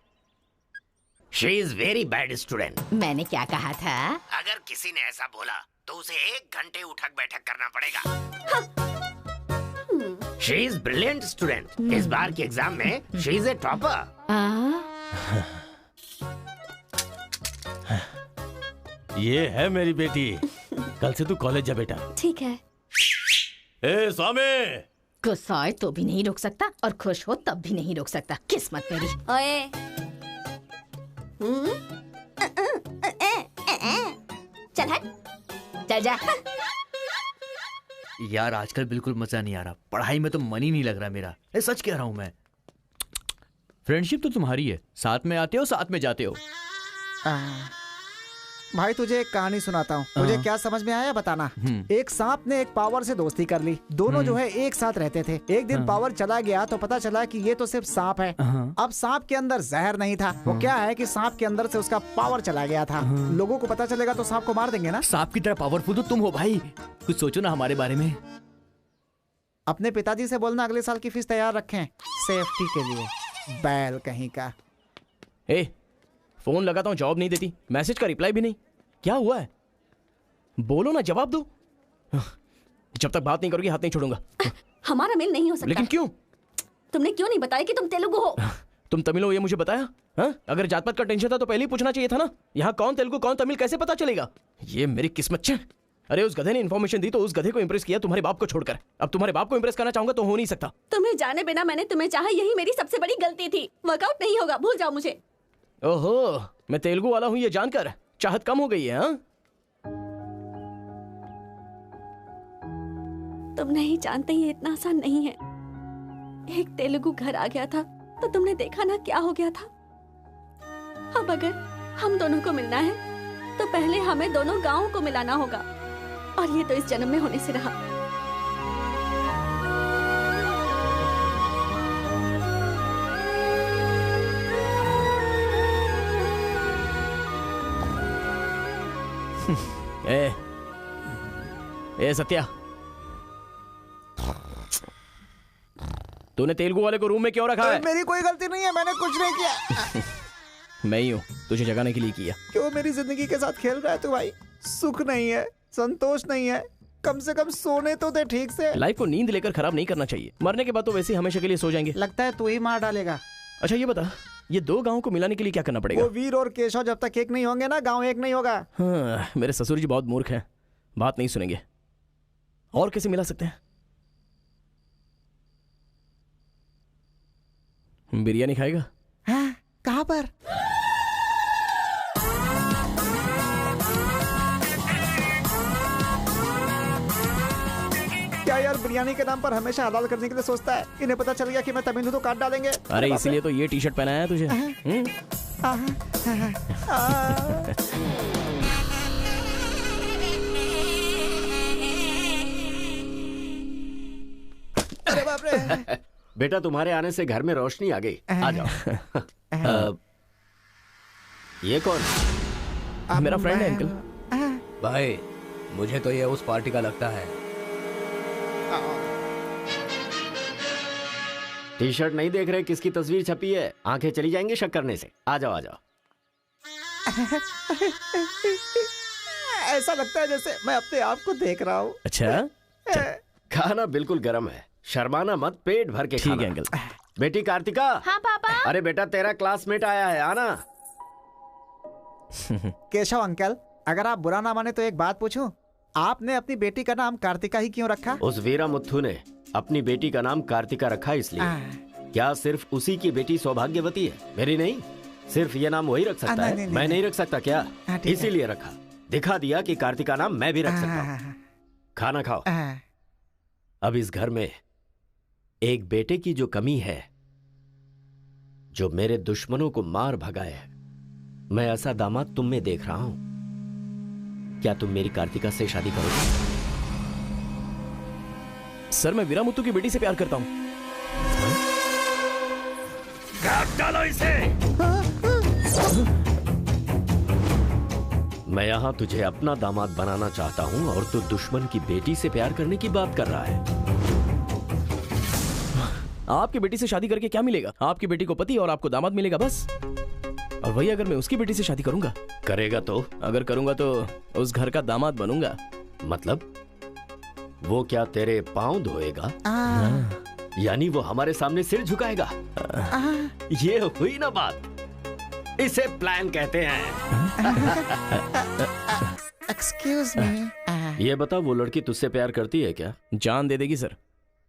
[SPEAKER 5] She is very bad student.
[SPEAKER 3] मैंने क्या कहा था?
[SPEAKER 5] अगर किसी ने ऐसा बोला तो उसे 1 घंटे उठक बैठक करना पड़ेगा। She is brilliant student. इस बार के एग्जाम में शी इज ए टॉपर।
[SPEAKER 8] ये है मेरी बेटी। कल से तू कॉलेज जा बेटा।
[SPEAKER 14] ठीक है।
[SPEAKER 8] ए स्वामी,
[SPEAKER 3] गुस्सा तो भी नहीं रोक सकता और खुश हो तब भी नहीं रोक सकता। किस्मत मेरी।
[SPEAKER 14] ओए। चल हट। चल जा।
[SPEAKER 11] यार आजकल बिल्कुल मजा नहीं आ रहा। पढ़ाई में तो मन ही नहीं लग रहा मेरा। सच कह रहा हूँ मैं। फ्रेंडशिप तो तुम्हारी है, साथ में आते हो साथ में जाते हो।
[SPEAKER 4] भाई तुझे एक कहानी सुनाता हूँ, तुझे क्या समझ में आया बताना। एक सांप ने एक पावर से दोस्ती कर ली। दोनों जो है एक साथ रहते थे। एक दिन पावर चला गया तो पता चला कि ये तो सिर्फ सांप है। अब सांप के अंदर जहर नहीं था। वो क्या है कि सांप के अंदर से उसका पावर चला गया था। लोगों को पता चलेगा तो सांप को मार देंगे ना।
[SPEAKER 11] सांप की तरह पावरफुल तो तुम हो भाई, कुछ सोचो ना हमारे बारे में।
[SPEAKER 4] अपने पिताजी से बोलना अगले साल की फीस तैयार रखें, सेफ्टी के लिए। बैल कहीं का।
[SPEAKER 7] फोन लगाता हूँ, जवाब नहीं देती, मैसेज का रिप्लाई भी नहीं। क्या हुआ है? बोलो ना, जवाब दो। जब तक बात नहीं करोगी हाथ नहीं छोड़ूंगा।
[SPEAKER 14] हमारा मेल नहीं हो सकता।
[SPEAKER 7] लेकिन क्यों?
[SPEAKER 14] तुमने क्यों नहीं बताया कि तुम तेलुगु हो?
[SPEAKER 7] तुम तमिल हो ये मुझे बताया? हाँ? अगर जात पात का टेंशन था तो पहले ही पूछना चाहिए था ना। यहाँ कौन तेलुगु कौन तमिल कैसे पता चलेगा? ये मेरी किस्मत है। अरे उस गधे ने इन्फॉर्मेशन दी तो उस गधे को इंप्रेस किया तुम्हारे बाप को छोड़कर। अब तुम्हारे बाप को इंप्रेस करना चाहूंगा तो हो नहीं सकता।
[SPEAKER 14] तुम्हें जाने बिना मैंने तुम्हें चाहा, यही मेरी सबसे बड़ी गलती थी। वर्कआउट नहीं होगा, भूल जाओ मुझे।
[SPEAKER 7] ओहो, मैं तेलुगु वाला हूँ ये जानकर चाहत कम हो गई है। हाँ?
[SPEAKER 14] तुम नहीं जानते ये इतना आसान नहीं है। एक तेलुगु घर आ गया था तो तुमने देखा ना क्या हो गया था। अब अगर हम दोनों को मिलना है तो पहले हमें दोनों गांवों को मिलाना होगा, और ये तो इस जन्म में होने से रहा।
[SPEAKER 7] ए सत्या, तूने तेलुगु वाले को रूम में क्यों रखा है?
[SPEAKER 4] मेरी कोई गलती नहीं है, मैंने कुछ नहीं किया।
[SPEAKER 7] मैं ही हूँ तुझे जगाने के लिए किया।
[SPEAKER 4] क्यों मेरी जिंदगी के साथ खेल रहा है तू भाई? सुख नहीं है, संतोष नहीं है, कम से कम सोने तो दे ठीक से।
[SPEAKER 7] लाइफ को नींद लेकर खराब नहीं करना चाहिए। मरने के बाद तो वैसे ही हमेशा के लिए सो जाएंगे।
[SPEAKER 4] लगता है तू ही मार डालेगा।
[SPEAKER 7] अच्छा ये बता, ये 2 गांवों को मिलाने के लिए क्या करना पड़ेगा?
[SPEAKER 4] वो वीर और केशव जब तक एक नहीं होंगे ना, गांव एक नहीं होगा।
[SPEAKER 7] हाँ, मेरे ससुर जी बहुत मूर्ख हैं, बात नहीं सुनेंगे। और कैसे मिला सकते हैं? बिरयानी खाएगा?
[SPEAKER 4] हाँ, कहाँ पर? क्या यार बिरयानी के नाम पर हमेशा हलाल करने के लिए सोचता है। इन्हें पता चल गया कि मैं तमिल हूं तो काट डालेंगे।
[SPEAKER 7] अरे इसीलिए तो ये टी शर्ट पहनाया है तुझे।
[SPEAKER 4] अरे बाप रे।
[SPEAKER 5] बेटा तुम्हारे आने से घर में रोशनी आ गई। आ जाओ। ये कौन?
[SPEAKER 7] मेरा फ्रेंड है अंकल।
[SPEAKER 6] भाई मुझे तो ये उस पार्टी का लगता है।
[SPEAKER 5] टी शर्ट नहीं देख रहे किसकी तस्वीर छपी है? आंखें चली जाएंगी शक करने से। आ जाओ आ जाओ।
[SPEAKER 4] ऐसा लगता है जैसे मैं अपने आप को देख रहा हूँ।
[SPEAKER 7] अच्छा
[SPEAKER 5] खाना बिल्कुल गर्म है, शर्माना मत, पेट भर के खाना।
[SPEAKER 7] ठीक है अंकल।
[SPEAKER 5] बेटी कार्तिका।
[SPEAKER 3] हाँ पापा।
[SPEAKER 5] अरे बेटा तेरा क्लासमेट आया है, आना।
[SPEAKER 4] केशव अंकल, अगर आप बुरा ना माने तो एक बात पूछूं? आपने अपनी बेटी का नाम कार्तिका ही क्यों रखा?
[SPEAKER 5] उस वीरा मुथु ने अपनी बेटी का नाम कार्तिका रखा इसलिए। क्या सिर्फ उसी की बेटी सौभाग्यवती है? मेरी नहीं, सिर्फ ये नाम वही रख सकता है। मैं नहीं रख सकता क्या? इसीलिए रखा, दिखा दिया कि कार्तिका नाम मैं भी रख सकता हूँ। खाना खाओ। अब इस घर में एक बेटे की जो कमी है, जो मेरे दुश्मनों को मार भगाए, मैं ऐसा दामाद तुम में देख रहा हूं। क्या तुम मेरी कार्तिका से शादी करोगे?
[SPEAKER 7] सर मैं वीरा मुथु की बेटी से प्यार करता हूं।
[SPEAKER 5] काट डालो इसे। मैं यहां तुझे अपना दामाद बनाना चाहता हूं और तू दुश्मन की बेटी से प्यार करने की बात कर रहा है।
[SPEAKER 7] आपकी बेटी से शादी करके क्या मिलेगा? आपकी बेटी को पति और आपको दामाद मिलेगा बस। और वही अगर मैं उसकी बेटी से शादी करूंगा,
[SPEAKER 8] करेगा तो?
[SPEAKER 7] अगर करूंगा तो उस घर का दामाद बनूंगा।
[SPEAKER 8] मतलब वो क्या तेरे पांव धोएगा? यानी वो हमारे सामने सिर झुकाएगा? ये हुई ना बात। इसे प्लान कहते हैं।
[SPEAKER 15] Excuse me.
[SPEAKER 8] ये बता, वो लड़की तुझसे प्यार करती है क्या?
[SPEAKER 7] जान दे देगी सर।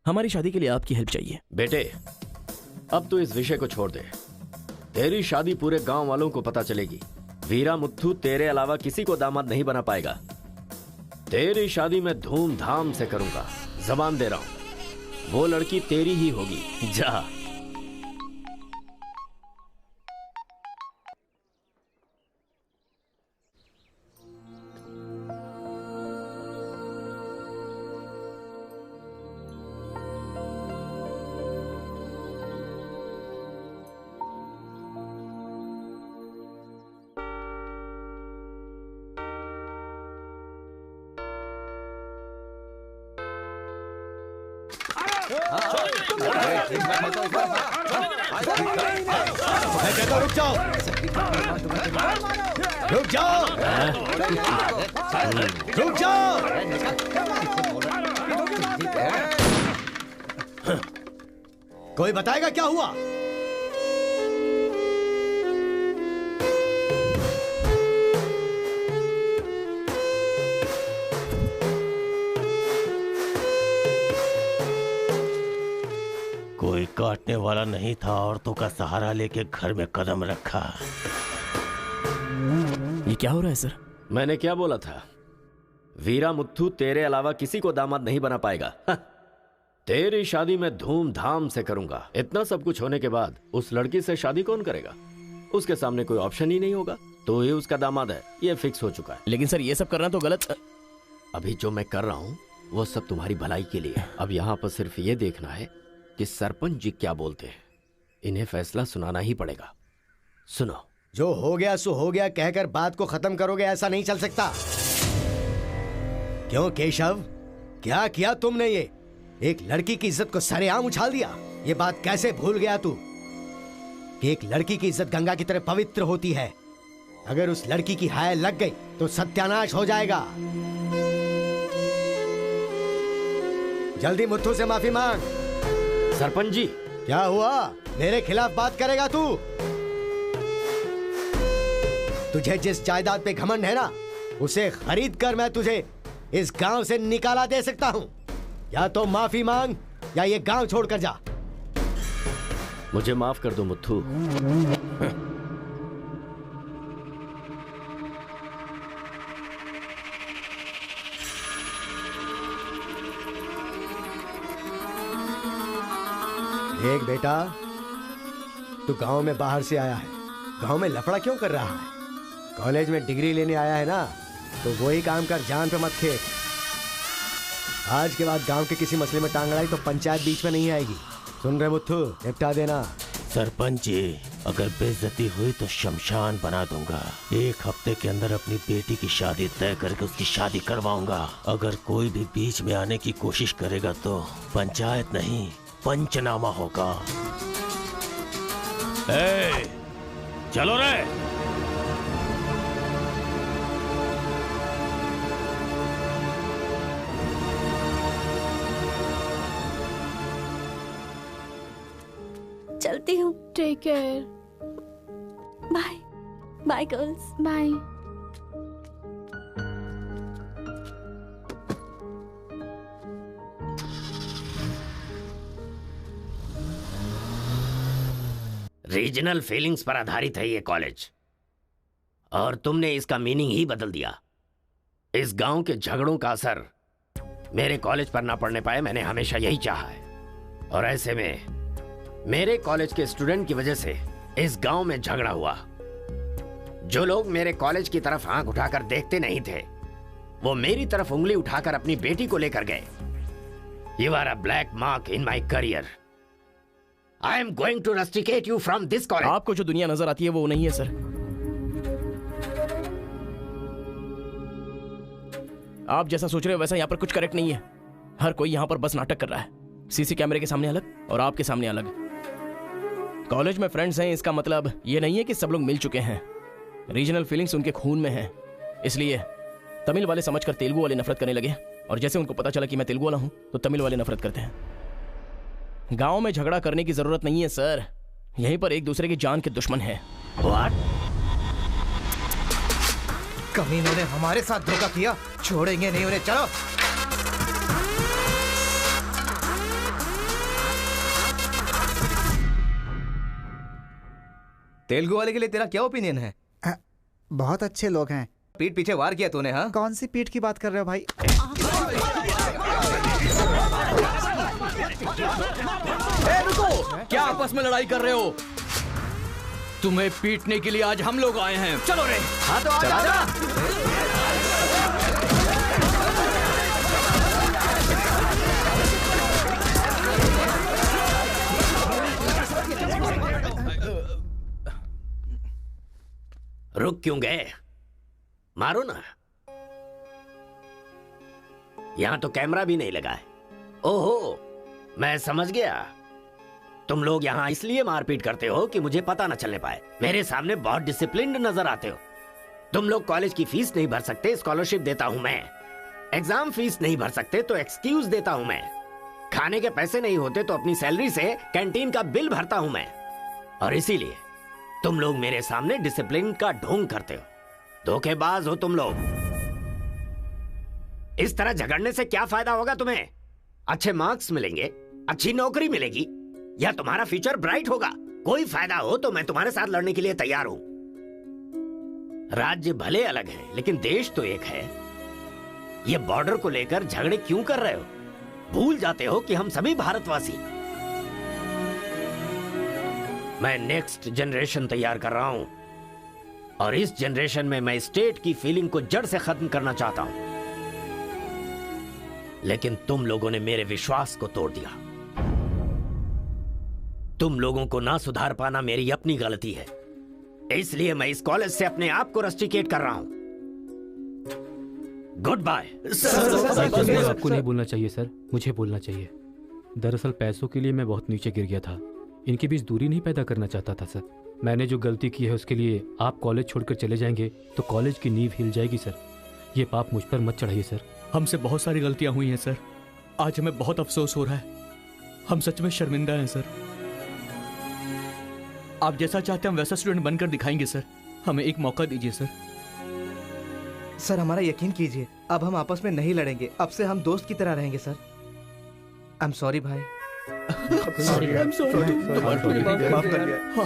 [SPEAKER 7] हमारी शादी के लिए आपकी हेल्प चाहिए।
[SPEAKER 8] बेटे, अब तू इस विषय को छोड़ दे। तेरी शादी पूरे गांव वालों को पता चलेगी। वीरा मुत्थू तेरे अलावा किसी को दामाद नहीं बना पाएगा। तेरी शादी मैं धूमधाम से करूंगा, जबान दे रहा हूं। वो लड़की तेरी ही होगी। जा।
[SPEAKER 13] रुक जाओ, रुक जाओ, रुक जाओ। कोई बताएगा क्या हुआ?
[SPEAKER 8] कोई काटने वाला नहीं था, औरतों का सहारा लेके घर में कदम रखा।
[SPEAKER 7] ये क्या हो रहा है सर?
[SPEAKER 8] मैंने क्या बोला था? वीरा मुत्थू तेरे अलावा किसी को दामाद नहीं बना पाएगा। तेरी शादी मैं धूमधाम से करूंगा। इतना सब कुछ होने के बाद उस लड़की से शादी कौन करेगा? उसके सामने कोई ऑप्शन ही नहीं होगा। तो ये उसका दामाद है, ये फिक्स हो चुका है।
[SPEAKER 7] लेकिन सर ये सब करना तो गलत।
[SPEAKER 8] अभी जो मैं कर रहा हूँ वो सब तुम्हारी भलाई के लिए। अब यहाँ पर सिर्फ ये देखना है कि सरपंच जी क्या बोलते हैं। इन्हें फैसला सुनाना ही पड़ेगा। सुनो।
[SPEAKER 13] जो हो गया सो हो गया कहकर बात को खत्म करोगे, ऐसा नहीं चल सकता। क्यों केशव, क्या किया तुमने? ये एक लड़की की इज्जत को सरेआम उछाल दिया। ये बात कैसे भूल गया तू कि एक लड़की की इज्जत गंगा की तरह पवित्र होती है। अगर उस लड़की की हाय लग गई तो सत्यानाश हो जाएगा। जल्दी मुत्थू से माफी मांग।
[SPEAKER 8] सरपंच जी।
[SPEAKER 13] क्या हुआ? मेरे खिलाफ बात करेगा तू? तुझे जिस जायदाद पे घमंड है ना, उसे खरीद कर मैं तुझे इस गांव से निकाला दे सकता हूं। या तो माफी मांग या ये गांव छोड़कर जा।
[SPEAKER 8] मुझे माफ कर दो मुत्थू।
[SPEAKER 13] देख बेटा, तू गांव में बाहर से आया है, गांव में लफड़ा क्यों कर रहा है? कॉलेज में डिग्री लेने आया है ना, तो वही काम कर, जान पे मत खेल। आज के बाद गांव के किसी मसले में टांग अड़ाई तो पंचायत बीच में नहीं आएगी। सुन रहे मुत्थू, निपटा देना।
[SPEAKER 8] सरपंच जी, अगर बेइज्जती हुई तो शमशान बना दूंगा। एक हफ्ते के अंदर अपनी बेटी की शादी तय करके उसकी शादी करवाऊंगा। अगर कोई भी बीच में आने की कोशिश करेगा तो पंचायत नहीं, पंचनामा होगा। चलो रे।
[SPEAKER 14] चलती हूँ।
[SPEAKER 3] Take care.
[SPEAKER 14] Bye bye girls.
[SPEAKER 3] Bye.
[SPEAKER 8] Regional feelings पर आधारित है ये कॉलेज, और तुमने इसका मीनिंग ही बदल दिया। इस गांव के झगड़ों का असर मेरे कॉलेज पर ना पड़ने पाए, मैंने हमेशा यही चाहा है। और ऐसे में मेरे कॉलेज के स्टूडेंट की वजह से इस गांव में झगड़ा हुआ। जो लोग मेरे कॉलेज की तरफ आंख उठाकर देखते नहीं थे, वो मेरी तरफ उंगली उठाकर अपनी बेटी को लेकर गए। You are a black mark in my career. I am going to rusticate you from this college.
[SPEAKER 7] आपको जो दुनिया नजर आती है वो नहीं है सर। आप जैसा सोच रहे हो वैसा यहाँ पर कुछ करेक्ट नहीं है। हर कोई यहाँ पर बस नाटक कर रहा है। सीसी कैमरे के सामने अलग और आपके सामने अलग। कॉलेज में फ्रेंड्स हैं इसका मतलब ये नहीं है कि सब लोग मिल चुके हैं। रीजनल फीलिंग्स उनके खून में हैं, इसलिए तमिल वाले समझकर तेलुगु वाले नफरत करने लगे, और जैसे उनको पता चला कि मैं तेलुगु वाला हूं तो तमिल वाले नफरत करते हैं। गांव में झगड़ा करने की जरूरत नहीं है सर, यहीं पर एक दूसरे की जान के दुश्मन है।
[SPEAKER 6] कमीनों ने हमारे साथ धोखा किया, छोड़ेंगे नहीं उन्हें। चलो तेलुगु वाले के लिए तेरा क्या ओपिनियन है?
[SPEAKER 4] बहुत अच्छे लोग हैं।
[SPEAKER 6] पीठ पीछे वार किया तूने? हाँ,
[SPEAKER 4] कौन सी पीठ की बात कर रहे हो भाई?
[SPEAKER 11] रुको, क्या आपस में लड़ाई कर रहे हो? तुम्हें पीटने के लिए आज हम लोग आए हैं। चलो रे।
[SPEAKER 5] हाँ तो आजा। रुक क्यों गए? मारो ना। यहां तो कैमरा भी नहीं लगा है। ओहो, मैं समझ गया। तुम लोग यहां इसलिए मारपीट करते हो कि मुझे पता न चलने पाए। मेरे सामने बहुत डिसिप्लिन्ड नजर आते हो। तुम लोग कॉलेज की फीस नहीं भर सकते, स्कॉलरशिप देता हूं मैं। एग्जाम फीस नहीं भर सकते तो एक्सक्यूज देता हूं मैं। खाने के पैसे नहीं होते तो अपनी सैलरी से कैंटीन का बिल भरता हूं मैं। और इसीलिए तुम लोग मेरे सामने डिसिप्लिन का ढोंग करते हो। धोखेबाज हो तुम लोग। इस तरह झगड़ने से क्या फायदा होगा तुम्हें? अच्छे मार्क्स मिलेंगे, अच्छी नौकरी मिलेगी, या तुम्हारा फ्यूचर ब्राइट होगा। कोई फायदा हो तो मैं तुम्हारे साथ लड़ने के लिए तैयार हूं। राज्य भले अलग है लेकिन देश तो एक है। ये बॉर्डर को लेकर झगड़े क्यों कर रहे हो? भूल जाते हो कि हम सभी भारतवासी। मैं नेक्स्ट जनरेशन तैयार कर रहा हूं, और इस जनरेशन में मैं स्टेट की फीलिंग को जड़ से खत्म करना चाहता हूं। लेकिन तुम लोगों ने मेरे विश्वास को तोड़ दिया। तुम लोगों को ना सुधार पाना मेरी अपनी गलती है, इसलिए मैं इस कॉलेज से अपने आप को रस्टिकेट कर रहा हूं। Good bye.
[SPEAKER 2] आपको नहीं बोलना चाहिए सर, मुझे बोलना चाहिए। दरअसल पैसों के लिए मैं बहुत नीचे गिर गया था। इनके बीच दूरी नहीं पैदा करना चाहता था सर। मैंने जो गलती की है उसके लिए आप कॉलेज छोड़कर चले जाएंगे तो कॉलेज की नींव हिल जाएगी सर। ये पाप मुझ पर मत चढ़ाइए सर।
[SPEAKER 11] हमसे बहुत सारी गलतियां हुई हैं सर, आज हमें बहुत अफसोस हो रहा है। हम सच में शर्मिंदा हैं सर। आप जैसा चाहते हैं हम वैसा स्टूडेंट बनकर दिखाएंगे सर। हमें एक मौका दीजिए सर।
[SPEAKER 6] सर हमारा यकीन कीजिए, अब हम आपस में नहीं लड़ेंगे। अब से हम दोस्त की तरह रहेंगे सर। आई एम सॉरी भाई।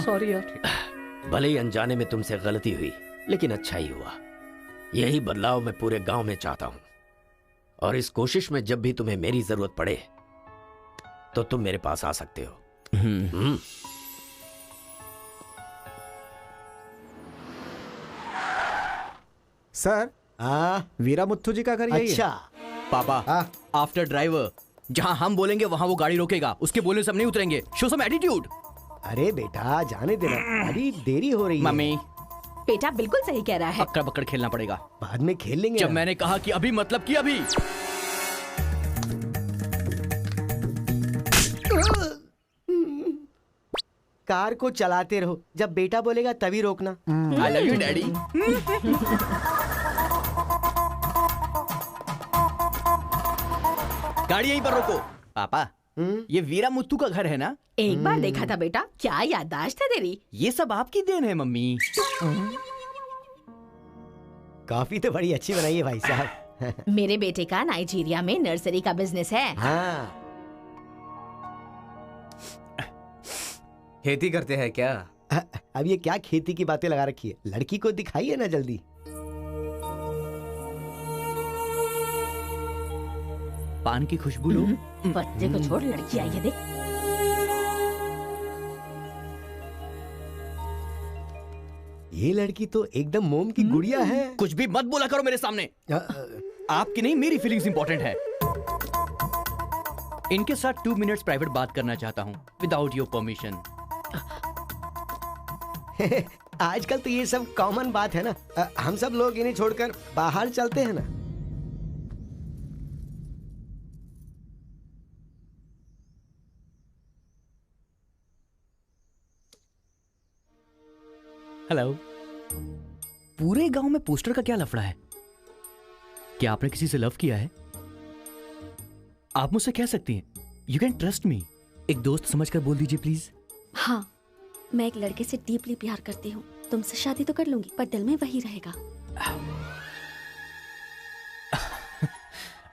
[SPEAKER 2] सॉरी यार।
[SPEAKER 5] भले ही अनजाने में तुमसे गलती हुई, लेकिन अच्छा ही हुआ। यही बदलाव मैं पूरे गांव में चाहता हूं, और इस कोशिश में जब भी तुम्हें मेरी जरूरत पड़े तो तुम मेरे पास आ सकते हो।
[SPEAKER 4] सर, वीरा मुत्थु जी का घर यही है।
[SPEAKER 11] अच्छा पापा, आफ्टर ड्राइवर जहां हम बोलेंगे वहां वो गाड़ी रोकेगा। उसके बोलने से हम नहीं उतरेंगे। Show some attitude.
[SPEAKER 13] अरे बेटा जाने देना, अभी देरी हो रही है।
[SPEAKER 11] मम्मी,
[SPEAKER 14] बेटा बिल्कुल सही कह रहा है।
[SPEAKER 11] अक्कड़ बक्कड़ खेलना पड़ेगा।
[SPEAKER 13] बाद में खेल लेंगे।
[SPEAKER 11] जब मैंने कहा कि अभी मतलब कि अभी।
[SPEAKER 13] कार को चलाते रहो, जब बेटा बोलेगा तभी रोकना।
[SPEAKER 11] I love you daddy. गाड़ी यहीं पर रोको। पापा, ये वीरा मुत्तू का घर है ना?
[SPEAKER 14] एक बार देखा था बेटा, क्या याददाश्त है तेरी।
[SPEAKER 11] ये सब आपकी देन है मम्मी।
[SPEAKER 13] कॉफी तो बड़ी अच्छी बनाई है भाई साहब।
[SPEAKER 3] मेरे बेटे का नाइजीरिया में नर्सरी का बिजनेस है।
[SPEAKER 13] हाँ।
[SPEAKER 6] खेती करते हैं क्या?
[SPEAKER 13] अब ये क्या खेती की बातें लगा रखी है? लड़की को दिखाइए ना जल्दी।
[SPEAKER 11] पान की खुशबू लो।
[SPEAKER 3] बच्चे को छोड़, लड़की आई है देख।
[SPEAKER 13] ये लड़की तो एकदम मोम की गुड़िया है।
[SPEAKER 11] कुछ भी मत बोला करो मेरे सामने। आपकी नहीं मेरी फीलिंग्स इंपॉर्टेंट है। इनके साथ 2 मिनट्स प्राइवेट बात करना चाहता हूँ विदाउट योर परमिशन।
[SPEAKER 13] आजकल तो ये सब कॉमन बात है ना। हम सब लोग इन्हें छोड़कर बाहर चलते हैं ना।
[SPEAKER 11] हेलो। पूरे गांव में पोस्टर का क्या लफड़ा है? क्या आपने किसी से लव किया है? आप मुझसे कह सकती हैं, यू कैन ट्रस्ट मी। एक दोस्त समझकर बोल दीजिए प्लीज।
[SPEAKER 14] हाँ, मैं एक लड़के से डीपली प्यार करती हूँ। तुमसे शादी तो कर लूंगी, पर दिल में वही रहेगा।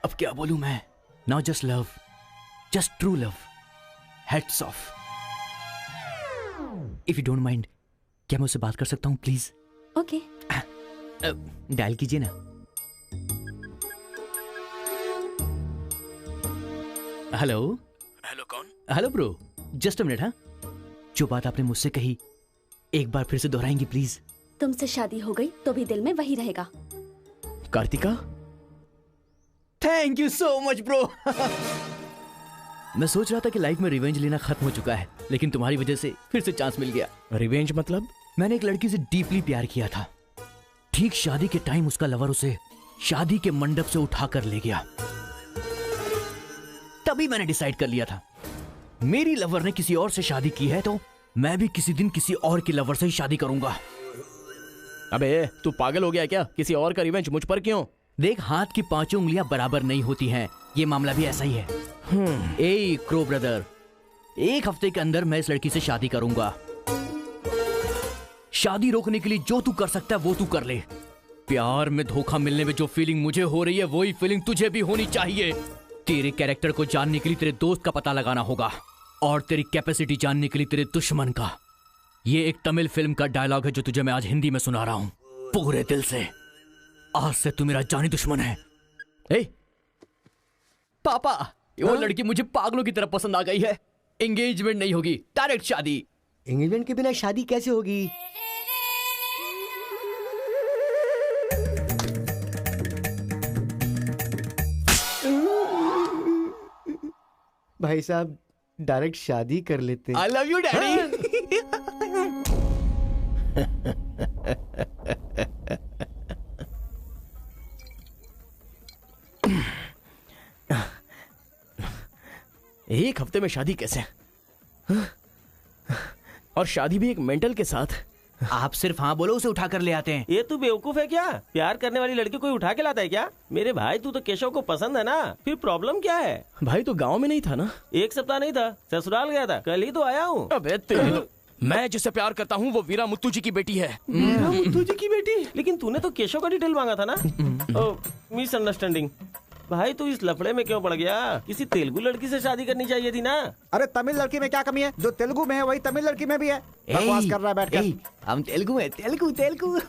[SPEAKER 11] अब क्या बोलूं मैं? Not just love, just true love. Heads of. If you don't mind, क्या मैं उससे बात कर सकता हूँ प्लीज?
[SPEAKER 14] ओके।
[SPEAKER 11] डायल कीजिए ना। हेलो।
[SPEAKER 7] हेलो, कौन?
[SPEAKER 11] Hello bro, just a minute. हाँ, जो बात आपने मुझसे कही एक बार फिर से दोहराएंगी प्लीज?
[SPEAKER 14] तुमसे शादी हो गई तो भी दिल में वही रहेगा।
[SPEAKER 7] Kartika,
[SPEAKER 11] thank you so much bro. मैं सोच रहा था कि लाइफ में रिवेंज लेना खत्म हो चुका है, लेकिन तुम्हारी वजह से फिर से चांस मिल गया।
[SPEAKER 7] रिवेंज मतलब?
[SPEAKER 11] मैंने एक लड़की से डीपली प्यार किया था। ठीक शादी के टाइम उसका लवर उसे शादी के मंडप से उठाकर ले गया। तभी मैंने डिसाइड कर लिया था, मेरी लवर ने किसी और से शादी की है तो मैं भी किसी दिन किसी और की लवर से ही शादी करूंगा।
[SPEAKER 7] अबे तू पागल हो गया क्या? किसी और का रिवेंज मुझ पर क्यों?
[SPEAKER 11] देख, हाथ की पांचों उंगलियां बराबर नहीं होती हैं। ये मामला भी ऐसा ही है। ए क्रो ब्रदर, एक हफ्ते के अंदर मैं इस लड़की से शादी करूंगा। शादी रोकने के लिए जो तू कर सकता है वो तू कर ले। प्यार में धोखा मिलने में जो फीलिंग मुझे हो रही है वही फीलिंग तुझे भी होनी चाहिए। तेरे कैरेक्टर को जानने के लिए तेरे दोस्त का पता लगाना होगा और तेरी कैपेसिटी जानने के लिए तेरे दुश्मन का। ये एक तमिल फिल्म का डायलॉग है जो तुझे मैं आज हिंदी में सुना रहा हूं, पूरे दिल से। आज से तू मेरा जानी दुश्मन है। ए, पापा, वो लड़की मुझे पागलों की तरह पसंद आ गई है। एंगेजमेंट नहीं होगी, डायरेक्ट शादी।
[SPEAKER 13] एंगेजमेंट के बिना शादी कैसे होगी? भाई साहब, डायरेक्ट शादी कर लेते।
[SPEAKER 11] I love you daddy.
[SPEAKER 7] एक हफ्ते में शादी कैसे? और शादी भी एक मेंटल के साथ।
[SPEAKER 11] आप सिर्फ हाँ बोलो, उसे उठा कर ले आते हैं।
[SPEAKER 1] ये तू बेवकूफ है क्या? प्यार करने वाली लड़की कोई उठा के लाता है क्या? मेरे भाई, तू तो केशव को पसंद है ना, फिर प्रॉब्लम क्या है?
[SPEAKER 7] भाई तो गांव में नहीं था ना?
[SPEAKER 1] एक सप्ताह नहीं था, ससुराल गया था, कल ही तो आया हूँ।
[SPEAKER 7] अबे तेरे मैं जिससे प्यार करता हूँ वो वीरा मुत्तू जी की बेटी है।
[SPEAKER 1] वीरा मुत्तू जी की बेटी? लेकिन तूने तो केशव का डिटेल मांगा था ना? मिसअंडरस्टैंडिंग। भाई तू इस लफड़े में क्यों पड़ गया? किसी तेलुगु लड़की से शादी करनी चाहिए थी ना?
[SPEAKER 4] अरे तमिल लड़की में क्या कमी है? जो तेलुगु में है वही तमिल लड़की में भी है। बकवास कर रहा है बैठकर।
[SPEAKER 11] हम तेलुगु है, तेलुगु तेलुगु।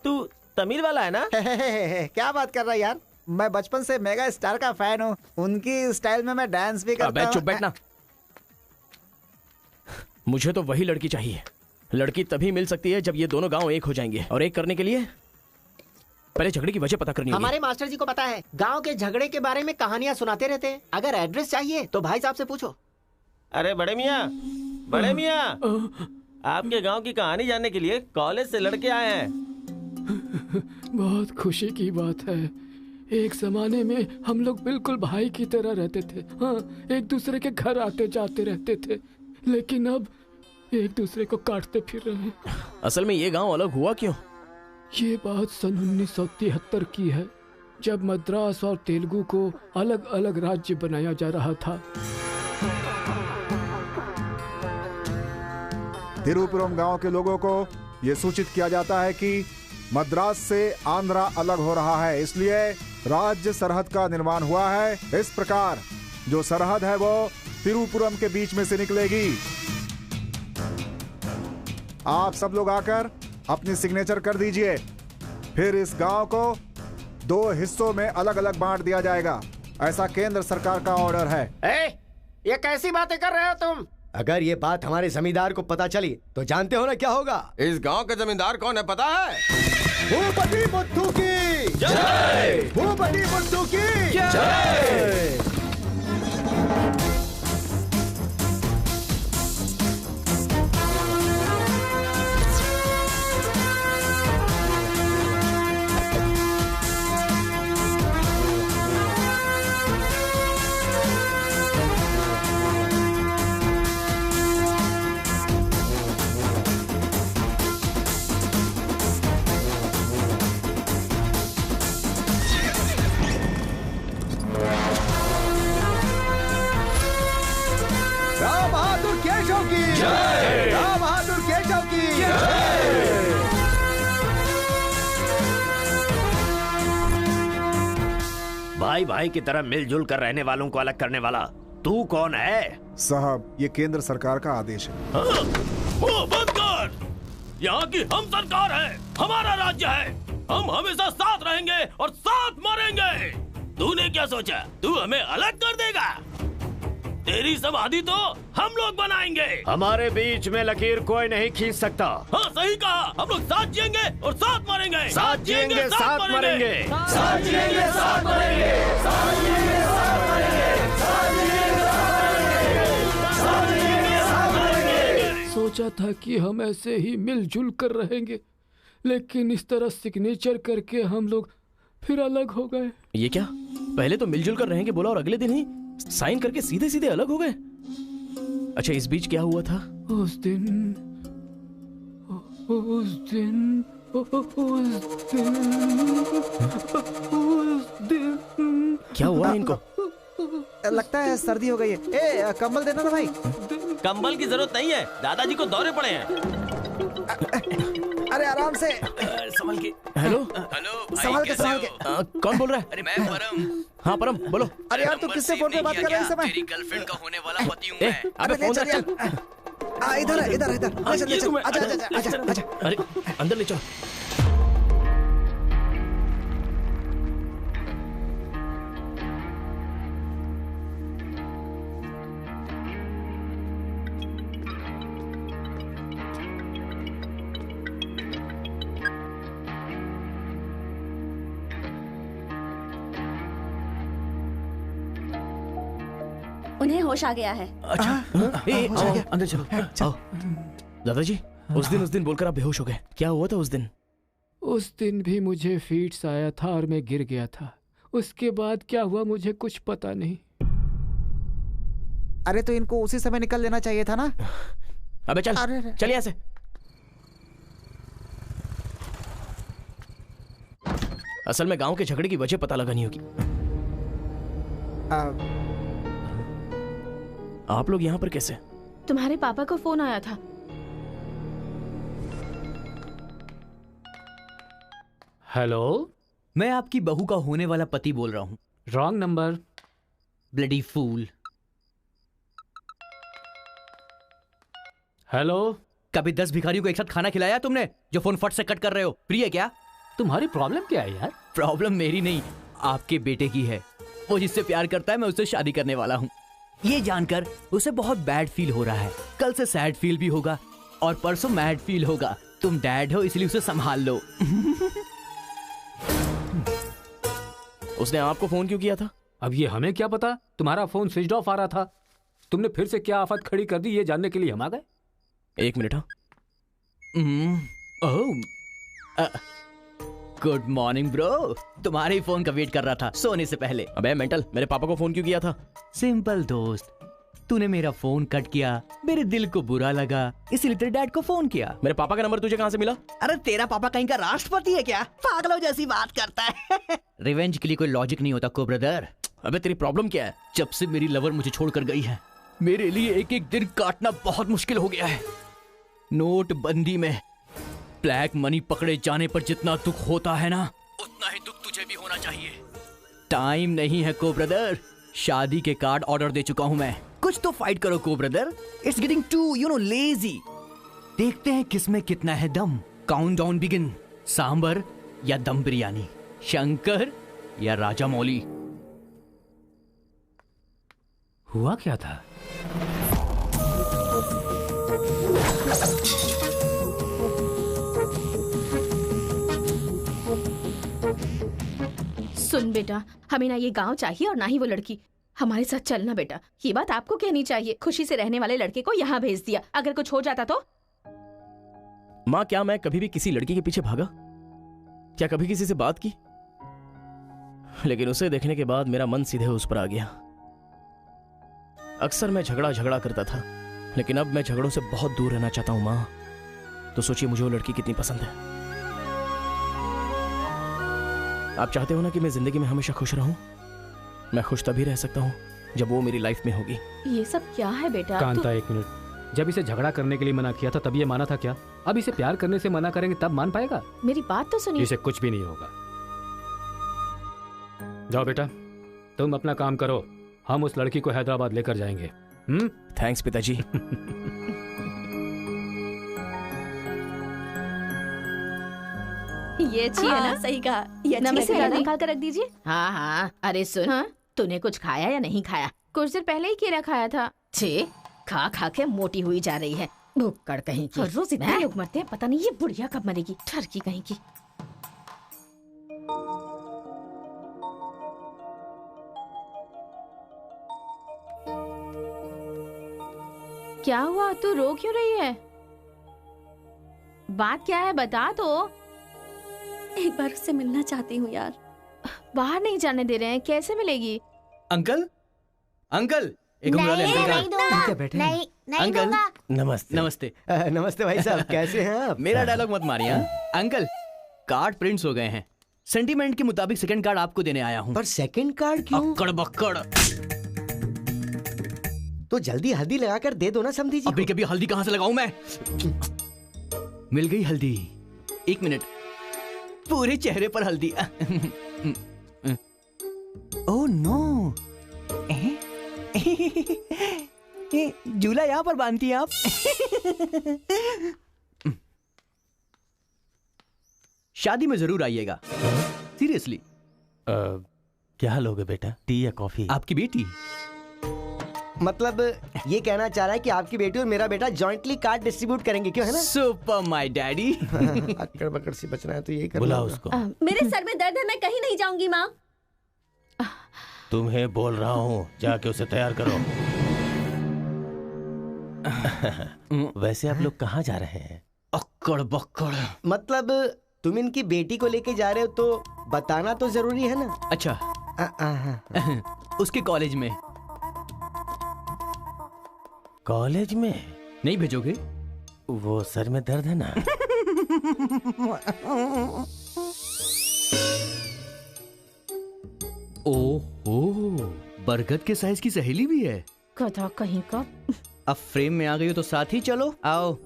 [SPEAKER 1] तू तमिल वाला है ना?
[SPEAKER 4] क्या बात कर रहा है यार? मैं बचपन से मेगा स्टार का फैन हूँ। उनकी स्टाइल में मैं डांस भी करता हूँ।
[SPEAKER 7] चुप बैठना। मुझे तो वही लड़की चाहिए। लड़की तभी मिल सकती है जब ये दोनों गांव एक हो जाएंगे, और एक करने के लिए पहले झगड़े की वजह पता करनी होगी।
[SPEAKER 13] हमारे मास्टर जी को पता है, गांव के झगड़े के बारे में कहानियां सुनाते रहते हैं। अगर एड्रेस चाहिए तो भाई साहब से पूछो।
[SPEAKER 1] अरे बड़े मियाँ, बड़े मियाँ, आपके गांव की कहानी जानने के लिए कॉलेज से लड़के आए हैं।
[SPEAKER 2] बहुत खुशी की बात है। एक जमाने में हम लोग बिल्कुल भाई की तरह रहते थे। हाँ, एक दूसरे के घर आते जाते रहते थे, लेकिन अब एक दूसरे को काटते फिर रहे हैं।
[SPEAKER 7] असल में ये गांव अलग हुआ क्यों?
[SPEAKER 2] ये बात सन 1973 की है, जब मद्रास और तेलुगु को अलग अलग राज्य बनाया जा रहा था।
[SPEAKER 10] तिरुपुरम गांव के लोगों को ये सूचित किया जाता है कि मद्रास से आंध्रा अलग हो रहा है, इसलिए राज्य सरहद का निर्माण हुआ है। इस प्रकार जो सरहद है वो तिरुपुरम के बीच में से निकलेगी। आप सब लोग आकर अपनी सिग्नेचर कर दीजिए, फिर इस गांव को 2 हिस्सों में अलग अलग बांट दिया जाएगा। ऐसा केंद्र सरकार का ऑर्डर है।
[SPEAKER 5] ये कैसी बातें कर रहे हो तुम?
[SPEAKER 13] अगर ये बात हमारे जमींदार को पता चली तो जानते हो ना क्या होगा?
[SPEAKER 16] इस गांव का जमींदार कौन है पता है?
[SPEAKER 13] भूपति बुद्धू की
[SPEAKER 16] जय!
[SPEAKER 13] भूपति बुद्धू की जय!
[SPEAKER 5] भाई भाई की तरह मिलजुल कर रहने वालों को अलग करने वाला तू कौन है?
[SPEAKER 10] साहब, ये केंद्र सरकार का आदेश है।
[SPEAKER 8] वो बंद कर। यहाँ की हम सरकार है, हमारा राज्य है। हम हमेशा साथ रहेंगे और साथ मरेंगे। तूने क्या सोचा तू हमें अलग कर देगा? तेरी समाधि तो हम लोग बनाएंगे।
[SPEAKER 5] हमारे बीच में लकीर कोई नहीं खींच सकता।
[SPEAKER 8] हाँ सही कहा, हम लोग साथ जिएंगे और साथ मरेंगे।
[SPEAKER 5] साथ जिएंगे, साथ मरेंगे।
[SPEAKER 8] साथ जिएंगे, साथ मरेंगे। साथ जिएंगे, साथ मरेंगे। साथ जिएंगे, साथ मरेंगे।
[SPEAKER 2] सोचा था कि हम ऐसे ही मिलजुल कर रहेंगे, लेकिन इस तरह सिग्नेचर करके हम लोग फिर अलग हो गए।
[SPEAKER 7] ये क्या? पहले तो मिलजुल कर रहेंगे बोला और अगले दिन ही साइन करके सीधे सीधे अलग हो गए। अच्छा, इस बीच क्या हुआ था?
[SPEAKER 2] उस दिन
[SPEAKER 7] क्या हुआ इनको?
[SPEAKER 4] लगता है सर्दी हो गई है। ए, कंबल देना ना भाई।
[SPEAKER 1] कंबल की जरूरत नहीं है, दादाजी को दौरे पड़े हैं।
[SPEAKER 4] अरे आराम से,
[SPEAKER 7] संभल के। हेलो
[SPEAKER 15] हेलो
[SPEAKER 4] संभाल के, संभाल के।
[SPEAKER 7] कौन बोल रहा है?
[SPEAKER 15] अरे मैं परम।
[SPEAKER 7] हाँ परम, बोलो।
[SPEAKER 4] अरे यार, तू किससे फोन पे बात कर रहा है इस समय?
[SPEAKER 15] तेरी गर्लफ्रेंड का होने वाला पति हूँ मैं।
[SPEAKER 7] अबे
[SPEAKER 4] ले
[SPEAKER 7] फोन
[SPEAKER 4] चल
[SPEAKER 7] रख,
[SPEAKER 4] यार।
[SPEAKER 7] चल।
[SPEAKER 4] इधर है, इधर इधर। ले चल, ले चल। आजा, आजा, आजा, आजा।
[SPEAKER 7] अरे अंदर ले चलो।
[SPEAKER 14] उन्हें होश आ गया है।
[SPEAKER 7] अच्छा, आओ, अंदर चलो। आओ। दादाजी, उस दिन बोलकर आप बेहोश हो गए। क्या हुआ था उस दिन?
[SPEAKER 2] उस दिन भी मुझे फीट्स आया था और मैं गिर गया था। उसके बाद क्या हुआ मुझे कुछ पता नहीं।
[SPEAKER 4] अरे तो इनको उसी समय निकल लेना चाहिए था ना।
[SPEAKER 7] अबे चल, चल यहाँ से। असल में गांव के झगड़े की वजह पता लगानी होगी। आप लोग यहाँ पर कैसे?
[SPEAKER 3] तुम्हारे पापा को फोन आया था।
[SPEAKER 2] हेलो,
[SPEAKER 11] मैं आपकी बहू का होने वाला पति बोल रहा हूँ।
[SPEAKER 2] Wrong number.
[SPEAKER 11] Bloody fool.
[SPEAKER 2] Hello,
[SPEAKER 11] कभी 10 भिखारियों को एक साथ खाना खिलाया तुमने जो फोन फट से कट कर रहे हो? प्रिय क्या?
[SPEAKER 2] तुम्हारी प्रॉब्लम क्या है यार?
[SPEAKER 11] प्रॉब्लम मेरी नहीं, आपके बेटे की है। वो जिससे प्यार करता है, मैं उससे शादी करने वाला हूँ। ये जानकर उसे बहुत बैड फील हो रहा है। कल से सैड फील भी होगा और परसों मैड फील होगा। तुम डैड हो इसलिए उसे संभाल लो।
[SPEAKER 7] उसने आपको फोन क्यों किया था?
[SPEAKER 2] अब ये हमें क्या पता? तुम्हारा फोन स्विच ऑफ आ रहा था। तुमने फिर से क्या आफत खड़ी कर दी ये जानने के लिए हम आ गए।
[SPEAKER 7] एक मिनट। हाँ,
[SPEAKER 11] गुड मॉर्निंग ब्रो। तुम्हारे ही फोन का वेट कर रहा था सोने से पहले।
[SPEAKER 7] अबे मेंटल, मेरे पापा को फोन क्यों किया था?
[SPEAKER 11] सिंपल दोस्त, तूने मेरा फोन कट किया, मेरे दिल को बुरा लगा, इसलिए तेरे डैड को फोन किया।
[SPEAKER 7] मेरे पापा का नंबर तुझे कहाँ से मिला?
[SPEAKER 11] अरे तेरा पापा कहीं का राष्ट्रपति है क्या? पागलों जैसी बात करता है। रिवेंज के लिए कोई लॉजिक नहीं होता को ब्रदर।
[SPEAKER 7] अबे तेरी प्रॉब्लम क्या है?
[SPEAKER 11] जब से मेरी लवर मुझे छोड़कर गई है, मेरे लिए एक एक दिन काटना बहुत मुश्किल हो गया है। नोटबंदी में ब्लैक मनी पकड़े जाने पर जितना दुख होता है ना, उतना ही दुख तुझे भी होना चाहिए। टाइम नहीं है को ब्रदर। शादी के कार्ड ऑर्डर दे चुका हूं मैं। कुछ तो फाइट करो को brother. It's getting too lazy. देखते हैं किसमें कितना है दम। Countdown begin. सांबर या दम बिरयानी, शंकर या राजा मौली।
[SPEAKER 2] हुआ क्या था?
[SPEAKER 3] सुन बेटा, हमें ना ये गांव चाहिए और ना ही वो लड़की। हमारे साथ चलना बेटा। ये बात आपको कहनी चाहिए। खुशी से रहने वाले लड़के को यहाँ भेज दिया। अगर कुछ हो जाता तो?
[SPEAKER 7] माँ, क्या मैं कभी भी किसी लड़की के पीछे भागा? क्या कभी किसी से बात की? लेकिन उसे देखने के बाद मेरा मन सीधे उस पर आ गया। अक्सर मैं झगड़ा करता था, लेकिन अब मैं झगड़ों से बहुत दूर रहना चाहता हूँ माँ। तो सोचिए मुझे वो लड़की कितनी पसंद है। आप चाहते हो ना कि मैं जिंदगी में हमेशा खुश रहूं? मैं खुश तभी रह सकता हूँ जब वो मेरी लाइफ में होगी।
[SPEAKER 3] ये सब क्या है बेटा?
[SPEAKER 2] कांता, एक मिनट। जब इसे झगड़ा करने के लिए मना किया था तब ये माना था क्या? अब इसे प्यार करने से मना करेंगे तब मान पाएगा?
[SPEAKER 3] मेरी बात तो सुनिए।
[SPEAKER 2] इसे कुछ भी नहीं होगा। जाओ बेटा, तुम अपना काम करो, हम उस लड़की को हैदराबाद लेकर जाएंगे।
[SPEAKER 7] थैंक्स पिताजी।
[SPEAKER 3] ये अच्छी है ना?
[SPEAKER 14] सही कहा। ये अच्छी
[SPEAKER 3] नमस्ते
[SPEAKER 14] लग रही है,
[SPEAKER 3] दादी।
[SPEAKER 14] निकाल कर रख दीजिए।
[SPEAKER 3] हाँ हाँ, अरे सुन, तूने कुछ खाया या नहीं खाया? कुछ देर पहले ही केला खाया था। छे, खा खा के मोटी हुई जा रही है, भुक्कड़ कहीं की। रोज इतने लोग मरते हैं, पता नहीं ये बुढ़िया कब मरेगी, ठरकी कहीं की। क्या हुआ, तू रो क्यों रही है? बात क्या है, बता तो।
[SPEAKER 14] एक बार उससे मिलना चाहती हूँ यार।
[SPEAKER 3] बाहर नहीं जाने दे रहे हैं, कैसे मिलेगी?
[SPEAKER 11] अंकल, अंकल, एक उंगली वाले अंकल का
[SPEAKER 13] बैठे
[SPEAKER 14] नहीं,
[SPEAKER 11] अंकल
[SPEAKER 8] नमस्ते।
[SPEAKER 11] नमस्ते।
[SPEAKER 13] नमस्ते भाई साहब, कैसे हैं आप?
[SPEAKER 11] मेरा डायलॉग मत मारिए। अंकल, कार्ड प्रिंट्स हो गए हैं, सेंटीमेंट के मुताबिक सेकंड कार्ड आपको देने आया हूँ।
[SPEAKER 13] पर सेकंड कार्ड क्यों?
[SPEAKER 11] अक्कड़ बक्कड़।
[SPEAKER 13] तो जल्दी हल्दी लगाकर दे दो ना समधी जी।
[SPEAKER 11] अभी कभी हल्दी कहाँ से लगाऊं मैं? मिल गई हल्दी। 1 मिनट, पूरे चेहरे पर हल्दी। ओह नो, झूला यहाँ पर बांधती हैं आप? शादी में जरूर आइएगा, सीरियसली।
[SPEAKER 8] क्या लोगे बेटा, टी या कॉफी?
[SPEAKER 11] आपकी बेटी।
[SPEAKER 13] मतलब ये कहना चाह रहा है कि आपकी बेटी और मेरा बेटा जॉइंटली कार्ड डिस्ट्रीब्यूट करेंगे, क्यों है ना?
[SPEAKER 11] Super my daddy.
[SPEAKER 13] अक्कड़ बकड़ से बचना है तो यही करना
[SPEAKER 8] बुलाओ
[SPEAKER 13] होगा।
[SPEAKER 8] उसको।
[SPEAKER 14] मेरे सर में दर्द है, मैं कहीं नहीं जाऊंगी माँ।
[SPEAKER 8] तुम्हें बोल रहा हूँ, जाके उसे तैयार करो। वैसे आप लोग कहाँ जा रहे हैं?
[SPEAKER 11] अक्कड़ बक्कड़।
[SPEAKER 13] मतलब तुम इनकी बेटी को लेके जा रहे हो तो बताना तो जरूरी है ना?
[SPEAKER 11] अच्छा, उसके कॉलेज में।
[SPEAKER 8] कॉलेज में
[SPEAKER 11] नहीं भेजोगे?
[SPEAKER 8] वो सर में दर्द है ना।
[SPEAKER 11] ओह, बरगद के साइज की सहेली भी है।
[SPEAKER 3] कथा कहीं का।
[SPEAKER 11] अब फ्रेम में आ गई हो तो साथ ही चलो, आओ।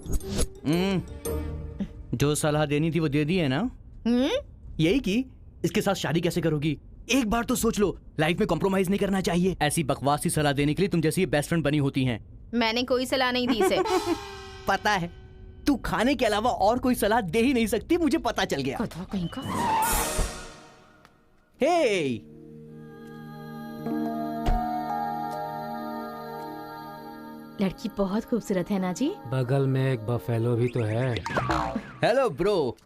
[SPEAKER 11] जो सलाह देनी थी वो दे दी है ना? यही कि इसके साथ शादी कैसे करोगी, एक बार तो सोच लो। लाइफ में कॉम्प्रोमाइज नहीं करना चाहिए। ऐसी बकवासी सलाह देने के लिए तुम जैसी बेस्ट फ्रेंड बनी होती हैं।
[SPEAKER 3] मैंने कोई सलाह नहीं दी इसे।
[SPEAKER 11] पता है, तू खाने के अलावा और कोई सलाह दे ही नहीं सकती, मुझे पता चल गया।
[SPEAKER 3] कथा कहीं का।
[SPEAKER 11] हे,
[SPEAKER 3] लड़की बहुत खूबसूरत है ना जी।
[SPEAKER 2] बगल में एक बफेलो भी तो है।
[SPEAKER 11] हेलो ब्रो,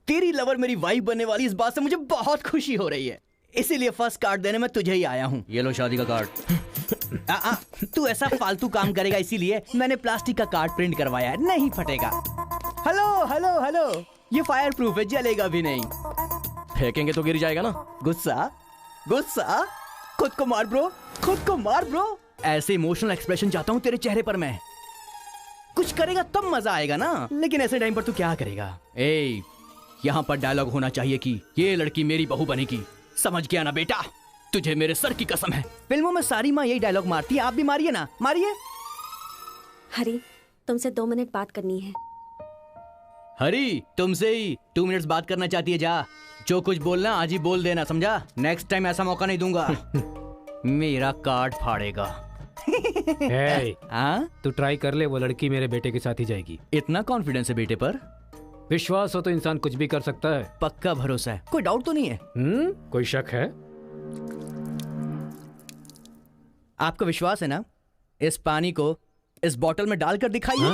[SPEAKER 11] तेरी लवर मेरी वाइफ बनने वाली इस बात से मुझे बहुत खुशी हो रही है, इसीलिए फर्स्ट कार्ड देने में तुझे ही आया हूँ। ये लो शादी का कार्ड। तू ऐसा फालतू काम करेगा इसीलिए मैंने प्लास्टिक का कार्ड प्रिंट करवाया है, नहीं फटेगा। हेलो हेलो हेलो, ये फायर प्रूफ है, जलेगा भी नहीं।
[SPEAKER 7] फेंकेंगे तो गिर जाएगा ना।
[SPEAKER 11] गुस्सा गुस्सा, खुद को मार ब्रो, खुद को मार ब्रो। ऐसे इमोशनल एक्सप्रेशन चाहता हूँ तेरे चेहरे पर मैं। कुछ करेगा तब मजा आएगा ना, लेकिन ऐसे टाइम पर तू क्या करेगा? ए, यहाँ पर डायलॉग होना चाहिए कि ये लड़की मेरी बहू बनेगी, समझ गया ना बेटा? तुझे मेरे सर की कसम है। फिल्मों में सारी माँ यही डायलॉग मारती है, आप भी मारिए ना, मारिए।
[SPEAKER 14] हरी, तुमसे 2 मिनट बात करनी है।
[SPEAKER 11] हरी, तुमसे ही 2 मिनट्स बात करना चाहती है, जा। जो कुछ बोलना आज ही बोल देना, समझा? नेक्स्ट टाइम ऐसा मौका नहीं दूंगा। मेरा कार्ड फाड़ेगा।
[SPEAKER 2] तू ट्राई कर ले, वो लड़की मेरे बेटे के साथ ही जाएगी।
[SPEAKER 11] इतना कॉन्फिडेंस है बेटे पर?
[SPEAKER 2] विश्वास हो तो इंसान कुछ भी कर सकता है।
[SPEAKER 11] पक्का भरोसा है, कोई डाउट तो नहीं है?
[SPEAKER 2] कोई शक है?
[SPEAKER 11] आपको विश्वास है ना? इस पानी को इस बोतल में डालकर दिखाइए।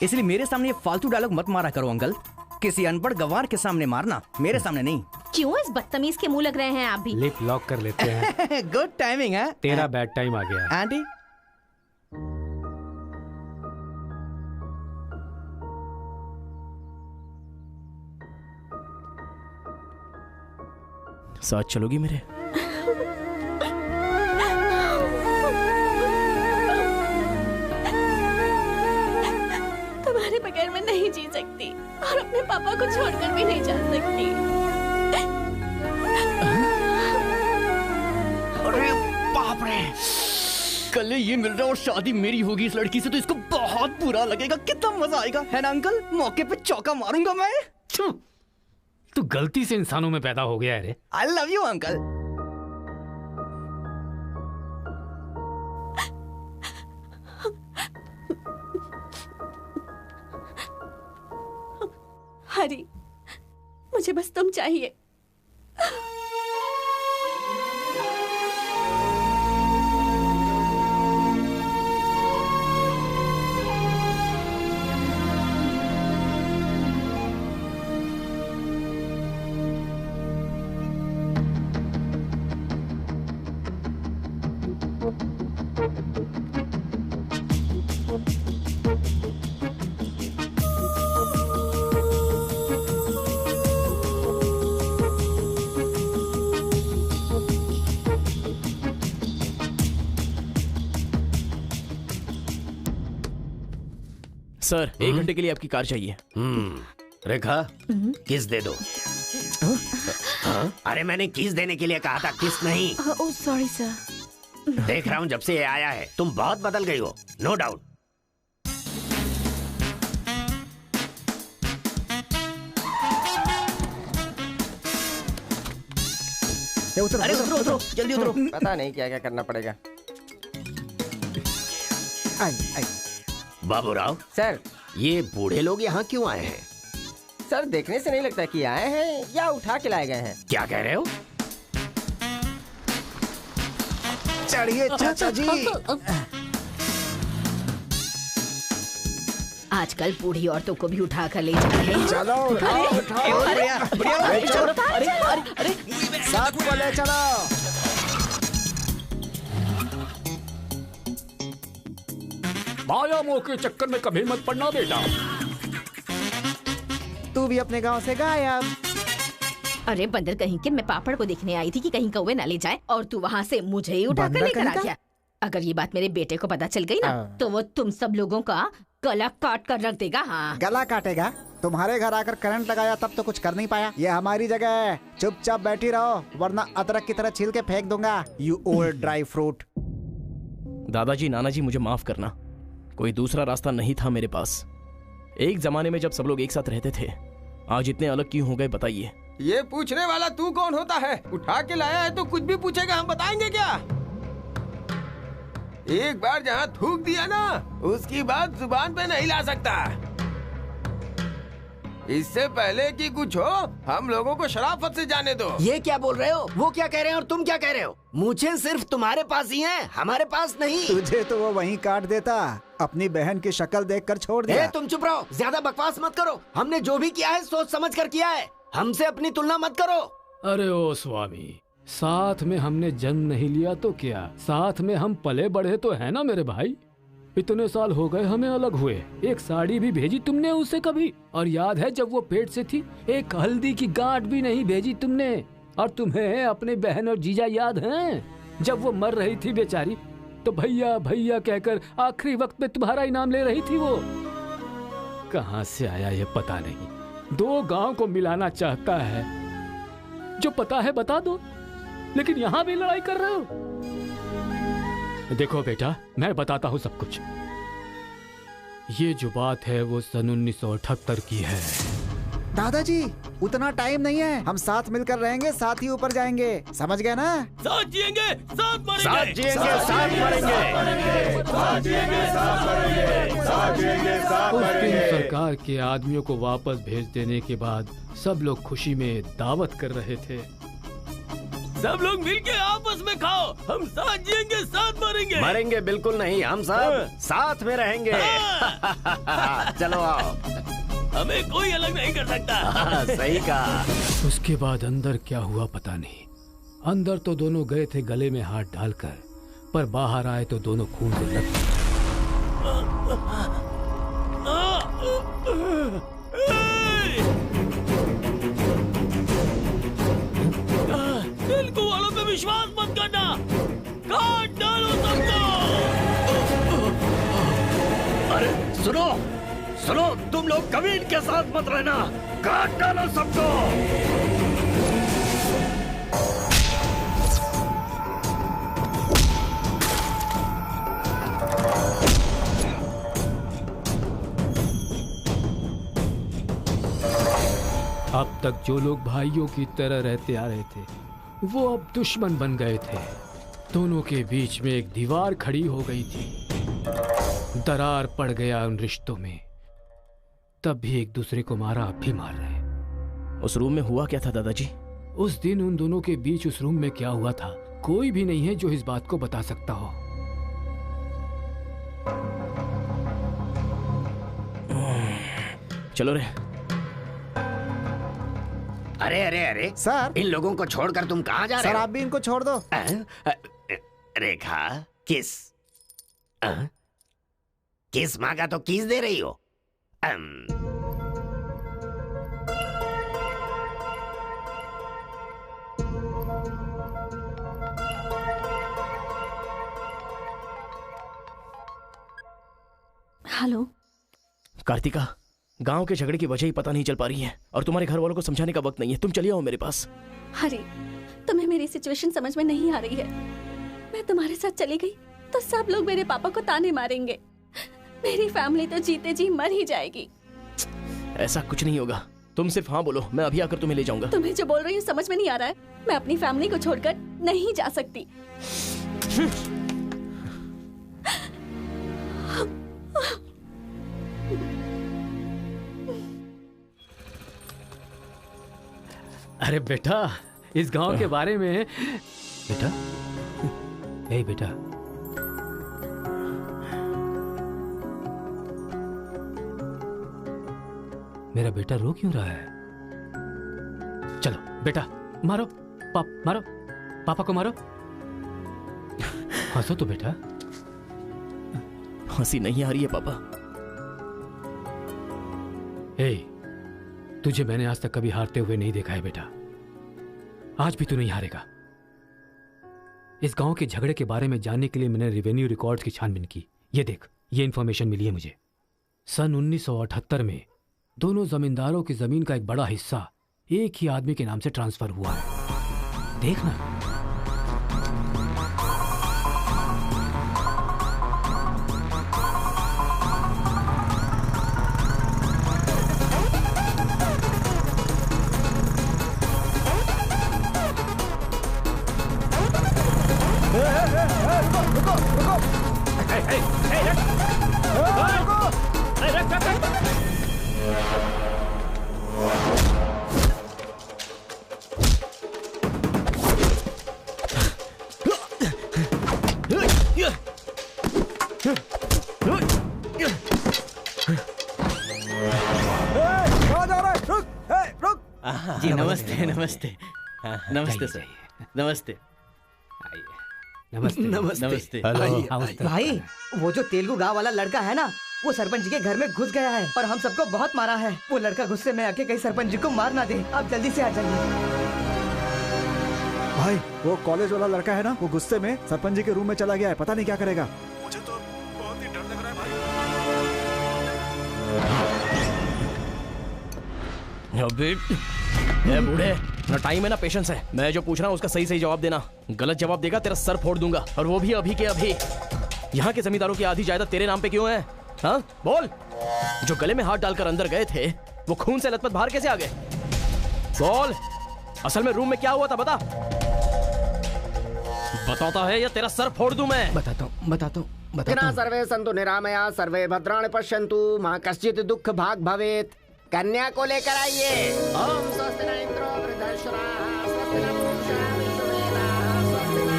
[SPEAKER 11] इसलिए मेरे सामने ये फालतू डायलॉग मत मारा करो अंकल, किसी अनपढ़ गंवार के सामने मारना, मेरे सामने नहीं।
[SPEAKER 3] क्यों इस बदतमीज के मुंह लग रहे हैं आप भी?
[SPEAKER 2] लिप लॉक कर लेते हैं।
[SPEAKER 11] गुड टाइमिंग है।
[SPEAKER 2] तेरा बैड टाइम आ गया है।
[SPEAKER 11] आंटी,
[SPEAKER 7] साथ चलोगी मेरे?
[SPEAKER 14] तुम्हारे बगैर मैं नहीं जी सकती और अपने पापा को छोड़कर भी नहीं जा सकती।
[SPEAKER 11] अरे बाप रे, कल ये मिल रहा और शादी मेरी होगी इस लड़की से, तो इसको बहुत बुरा लगेगा। कितना मजा आएगा, है ना अंकल? मौके पे चौका मारूंगा मैं।
[SPEAKER 2] तू गलती से इंसानों में पैदा हो गया है रे।
[SPEAKER 11] I love you uncle.
[SPEAKER 14] मुझे बस तुम चाहिए।
[SPEAKER 7] सर 1 घंटे के लिए आपकी कार चाहिए।
[SPEAKER 5] रेखा किस दे दो। हाँ? अरे मैंने किस देने के लिए कहा था, किस नहीं।
[SPEAKER 3] Oh sorry sir.
[SPEAKER 5] देख रहा हूँ जब से ये आया है तुम बहुत बदल गई हो, नो डाउट।
[SPEAKER 12] अरे उतरो उतरो जल्दी उतरो। पता नहीं क्या क्या करना पड़ेगा।
[SPEAKER 5] बाबूराव
[SPEAKER 12] सर,
[SPEAKER 5] ये बूढ़े लोग यहाँ क्यों आए हैं?
[SPEAKER 12] सर देखने से नहीं लगता कि आए हैं या उठा के लाए गए हैं।
[SPEAKER 5] क्या कह रहे हो?
[SPEAKER 4] चढ़िए चाचा जी।
[SPEAKER 3] आजकल बूढ़ी औरतों को भी उठा कर ले जा रहे हैं।
[SPEAKER 4] चलो उठाओ उठाओ।
[SPEAKER 3] अरे
[SPEAKER 4] साथ को ले चलो।
[SPEAKER 2] माया मोह के चक्कर में कभी मत पड़ना बेटा।
[SPEAKER 4] तू भी अपने गांव से गायब।
[SPEAKER 3] अरे बंदर कहीं के, मैं पापड़ को देखने आई थी कि कहीं कौवे ना ले जाए और तू वहाँ से मुझे ही उठा कर लेकर आ गया। अगर ये बात मेरे बेटे को पता चल गई ना तो वो तुम सब लोगों का गला काट कर रख देगा। हाँ
[SPEAKER 4] गला काटेगा? तुम्हारे घर आकर करंट लगाया तब तो कुछ कर नहीं पाया। ये हमारी जगह है, चुपचाप बैठी रहो वरना अदरक की तरह छील के फेंक दूंगा। You old dry fruit.
[SPEAKER 7] दादाजी नानाजी मुझे माफ करना, कोई दूसरा रास्ता नहीं था मेरे पास। एक जमाने में जब सब लोग एक साथ रहते थे, आज इतने अलग क्यों हो गए बताइए।
[SPEAKER 16] ये पूछने वाला तू कौन होता है? उठा के लाया है तो कुछ भी पूछेगा, हम बताएंगे क्या? एक बार जहाँ थूक दिया ना उसकी बात जुबान पे नहीं ला सकता। इससे पहले कि कुछ हो हम लोगों को शराफत से जाने दो।
[SPEAKER 5] ये क्या बोल रहे हो? वो क्या कह रहे हैं और तुम क्या कह रहे हो? मुझे सिर्फ तुम्हारे पास ही है, हमारे पास नहीं।
[SPEAKER 4] तुझे तो वो वहीं काट देता, अपनी बहन की शक्ल देखकर छोड़ दिया।
[SPEAKER 5] तुम चुप रहो, ज्यादा बकवास मत करो। हमने जो भी किया है सोच समझ कर किया है, हमसे अपनी तुलना मत करो।
[SPEAKER 2] अरे ओ स्वामी, साथ में हमने जन्म नहीं लिया तो क्या, साथ में हम पले बढ़े तो है ना मेरे भाई। इतने साल हो गए हमें अलग हुए, एक साड़ी भी भेजी तुमने उसे कभी? और याद है जब वो पेट से थी, एक हल्दी की गांठ भी नहीं भेजी तुमने। और तुम्हें अपने बहन और जीजा याद हैं? जब वो मर रही थी बेचारी तो भैया भैया कहकर आखिरी वक्त में तुम्हारा इनाम ले रही थी। वो कहाँ से आया ये पता नहीं। 2 गांव को मिलाना चाहता है, जो पता है बता दो, लेकिन यहाँ भी लड़ाई कर रहे हो। देखो बेटा, मैं बताता हूँ सब कुछ। ये जो बात है वो सन 1978 की है।
[SPEAKER 4] दादाजी उतना टाइम नहीं है, हम साथ मिलकर रहेंगे, साथ ही ऊपर जाएंगे, समझ गए ना?
[SPEAKER 8] साथ जिएंगे, साथ मरेंगे,
[SPEAKER 5] साथ जिएंगे, साथ मरेंगे,
[SPEAKER 8] साथ जिएंगे, साथ मरेंगे, साथ जिएंगे, साथ
[SPEAKER 2] उस दिन
[SPEAKER 8] मरेंगे।
[SPEAKER 2] सरकार के आदमियों को वापस भेज देने के बाद सब लोग खुशी में दावत कर रहे थे।
[SPEAKER 8] सब लोग मिलके आपस में खाओ, हम साथ जिएंगे, साथ मरेंगे।
[SPEAKER 5] मरेंगे बिल्कुल नहीं, हम सब साथ में रहेंगे। चलो आओ,
[SPEAKER 8] हमें कोई अलग नहीं कर सकता।
[SPEAKER 5] सही कहा।
[SPEAKER 2] उसके बाद अंदर क्या हुआ पता नहीं। अंदर तो दोनों गए थे गले में हाथ डालकर, पर बाहर आए तो दोनों खून से लथपथ।
[SPEAKER 8] तेलुगु वालों पे विश्वास मत करना, काट डालो सबको।
[SPEAKER 5] अरे सुनो सुनो, तुम लोग कभी इनके साथ मत रहना, काट डालो सबको।
[SPEAKER 2] अब तक जो लोग भाइयों की तरह रहते आ रहे थे वो अब दुश्मन बन गए थे। दोनों के बीच में एक दीवार खड़ी हो गई थी, दरार पड़ गया उन रिश्तों में। तब भी एक दूसरे को मारा, अब भी मार रहे।
[SPEAKER 7] उस रूम में हुआ क्या था दादाजी?
[SPEAKER 2] उस दिन उन दोनों के बीच उस रूम में क्या हुआ था, कोई भी नहीं है जो इस बात को बता सकता हो।
[SPEAKER 7] चलो रे।
[SPEAKER 5] अरे अरे अरे
[SPEAKER 4] सर,
[SPEAKER 5] इन लोगों को छोड़कर तुम कहाँ जा रहे
[SPEAKER 4] सर
[SPEAKER 5] हो?
[SPEAKER 4] आप भी इनको छोड़ दो।
[SPEAKER 5] रेखा, किस किस मांगा तो किस दे रही हो?
[SPEAKER 14] हेलो
[SPEAKER 7] कार्तिका, गांव के झगड़े की वजह ही पता नहीं चल पा रही है और तुम्हारे घर वालों को समझाने का वक्त नहीं है। तुम चली आओ मेरे पास।
[SPEAKER 14] हरी, तुम्हें मेरी सिचुएशन समझ में नहीं आ रही है। मैं तुम्हारे साथ चली गई तो सब लोग मेरे पापा को ताने मारेंगे। मेरी फैमिली तो जीते जी मर ही जाएगी।
[SPEAKER 7] ऐसा कुछ नहीं होगा, तुम सिर्फ हाँ बोलो, मैं अभी आकर तुम्हें ले जाऊंगा।
[SPEAKER 14] तुम्हें जो बोल रही हूँ समझ में नहीं आ रहा है। मैं अपनी फैमिली को छोड़कर नहीं जा सकती।
[SPEAKER 2] अरे बेटा, इस गांव के बारे में बेटा, ए बेटा, मेरा बेटा रो क्यों रहा है? चलो बेटा, मारो मारो, पापा को मारो। हंसो तो बेटा।
[SPEAKER 7] हंसी नहीं आ रही है पापा।
[SPEAKER 2] ए, तुझे मैंने आज तक कभी हारते हुए नहीं देखा है बेटा। आज भी तू नहीं हारेगा। इस गांव के झगड़े के बारे में जानने के लिए मैंने रेवेन्यू रिकॉर्ड्स की छानबीन की। ये देख, ये इंफॉर्मेशन मिली है मुझे। सन 1978 में दोनों जमींदारों की जमीन का एक बड़ा हिस्सा एक ही आदमी के नाम से ट्रांसफर हुआ है। देखना।
[SPEAKER 8] जी नमस्ते नमस्ते नमस्ते सर, नमस्ते
[SPEAKER 12] नमस्ते
[SPEAKER 8] नमस्ते।
[SPEAKER 12] भाई, वो जो तेलुगु गांव वाला लड़का है ना, वो सरपंच जी के घर में घुस गया है और हम सबको बहुत मारा है। वो लड़का गुस्से में आके कहीं सरपंच जी को मार ना दे। आप जल्दी से आ जाइए।
[SPEAKER 4] भाई, वो कॉलेज वाला लड़का है ना, वो गुस्से में सरपंच जी के रूम में चला गया है। पता नहीं क्या करेगा। मुझे तो बहुत ही डर लग रहा है
[SPEAKER 7] भाई। ए बूढ़े, ना टाइम है ना पेशेंस है। मैं जो पूछ रहा हूँ उसका सही सही जवाब देना। गलत जवाब देगा तेरा सर फोड़ दूंगा, और वो भी अभी के अभी। यहाँ के जमींदारों की आधी जायदाद तेरे नाम पे क्यों है? हाँ बोल। जो गले में हाथ डालकर अंदर गए थे, वो खून से लथपथ बाहर कैसे आ गए? बोल, असल में रूम में क्या हुआ था? बता। बताता है या तेरा सर फोड़ दूं मैं?
[SPEAKER 2] बताता हूँ।
[SPEAKER 5] सर्वे सन्तु निरामया, सर्वे भद्राणि पश्यन्तु, मा कश्चित् दुःख भाग् भवेत्। कन्या को लेकर आइए। ओम स्वस्ति न इंद्रो वृद्धश्रवाः, स्वस्ति न पूषा विश्ववेदाः, स्वस्ति न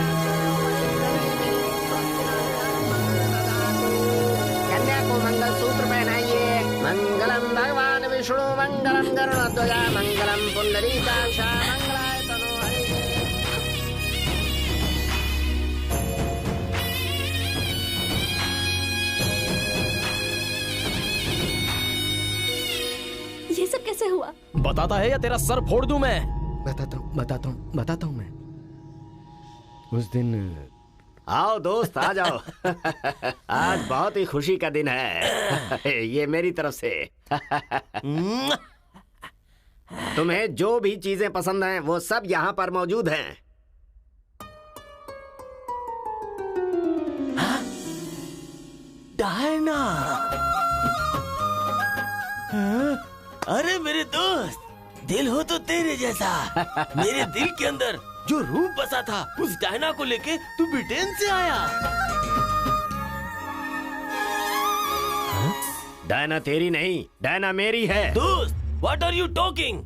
[SPEAKER 5] कन्या को मंगल सूत्र पहनाइए। मंगलम भगवान विष्णु, मंगलम गरुड़ध्वजा, मंगलम पुंडरीकाक्ष, मंगलाय तनो हरिः।
[SPEAKER 14] ये सब कैसे हुआ?
[SPEAKER 7] बताता है या तेरा सर फोड़ दूं मैं?
[SPEAKER 2] बताता हूँ मैं।
[SPEAKER 5] उस दिन आओ दोस्त, आ जाओ। आज बहुत ही खुशी का दिन है। ये मेरी तरफ से। तुम्हें जो भी चीजें पसंद हैं वो सब यहाँ पर मौजूद हैं।
[SPEAKER 8] डायना, अरे मेरे दोस्त, दिल हो तो तेरे जैसा। मेरे दिल के अंदर जो रूप बसा था, उस डायना को लेके तू ब्रिटेन से आया।
[SPEAKER 5] डायना तेरी नहीं, डायना मेरी है।
[SPEAKER 8] दोस्त, व्हाट आर यू टॉकिंग?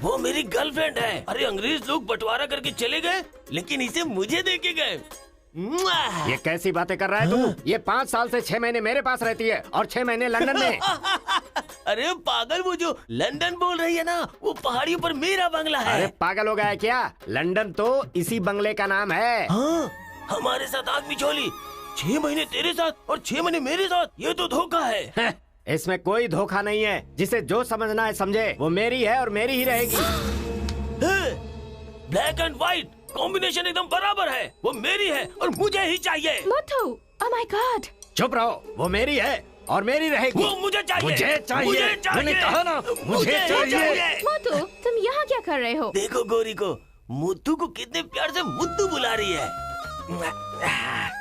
[SPEAKER 8] वो मेरी गर्लफ्रेंड है। अरे अंग्रेज लोग बंटवारा करके चले गए, लेकिन इसे मुझे देके गए।
[SPEAKER 5] ये कैसी बातें कर रहा है तू? ये 5 साल से 6 महीने मेरे पास रहती है और 6 महीने लंदन में।
[SPEAKER 8] अरे पागल, वो जो लंदन बोल रही है ना, वो पहाड़ियों पर मेरा बंगला है।
[SPEAKER 5] अरे पागल हो गया है क्या? लंदन तो इसी बंगले का नाम है।
[SPEAKER 8] हाँ, हमारे साथ आग बिछोली, 6 महीने तेरे साथ और 6 महीने मेरे साथ। ये तो धोखा है।
[SPEAKER 5] इसमें कोई धोखा नहीं है। जिसे जो समझना है समझे। वो मेरी है और मेरी ही रहेगी।
[SPEAKER 8] ब्लैक एंड व्हाइट कॉम्बिनेशन एकदम बराबर है। वो मेरी है और मुझे ही चाहिए।
[SPEAKER 3] Muthu, oh my God.
[SPEAKER 5] चुप रहो। वो मेरी है और मेरी रहेगी।
[SPEAKER 8] वो मुझे चाहिए।
[SPEAKER 5] मुझे चाहिए।
[SPEAKER 8] मुझे चाहिए।
[SPEAKER 5] मैंने कहा ना, मुझे चाहिए।
[SPEAKER 3] मुथु, तुम यहाँ क्या कर रहे हो?
[SPEAKER 8] देखो गोरी को, मुत्तू को कितने प्यार से मुत्तू बुला रही है।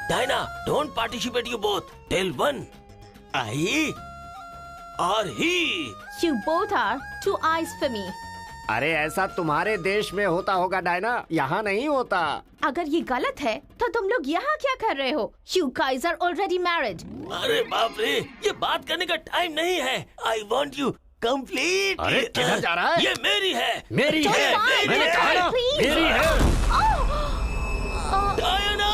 [SPEAKER 8] Diana, don't participate you both. Tell one, I or he.
[SPEAKER 3] You both are two eyes for me.
[SPEAKER 5] अरे ऐसा तुम्हारे देश में होता होगा डायना, यहाँ नहीं होता।
[SPEAKER 3] अगर ये गलत है तो तुम लोग यहाँ क्या कर रहे हो? You guys are already married.
[SPEAKER 8] अरे बाप रे, ये बात करने का टाइम नहीं है। I want you complete.
[SPEAKER 5] अरे किधर जा रहा है?
[SPEAKER 8] ये मेरी है।
[SPEAKER 5] मेरी है। मैंने कहा ना, मेरी है।
[SPEAKER 8] डायना!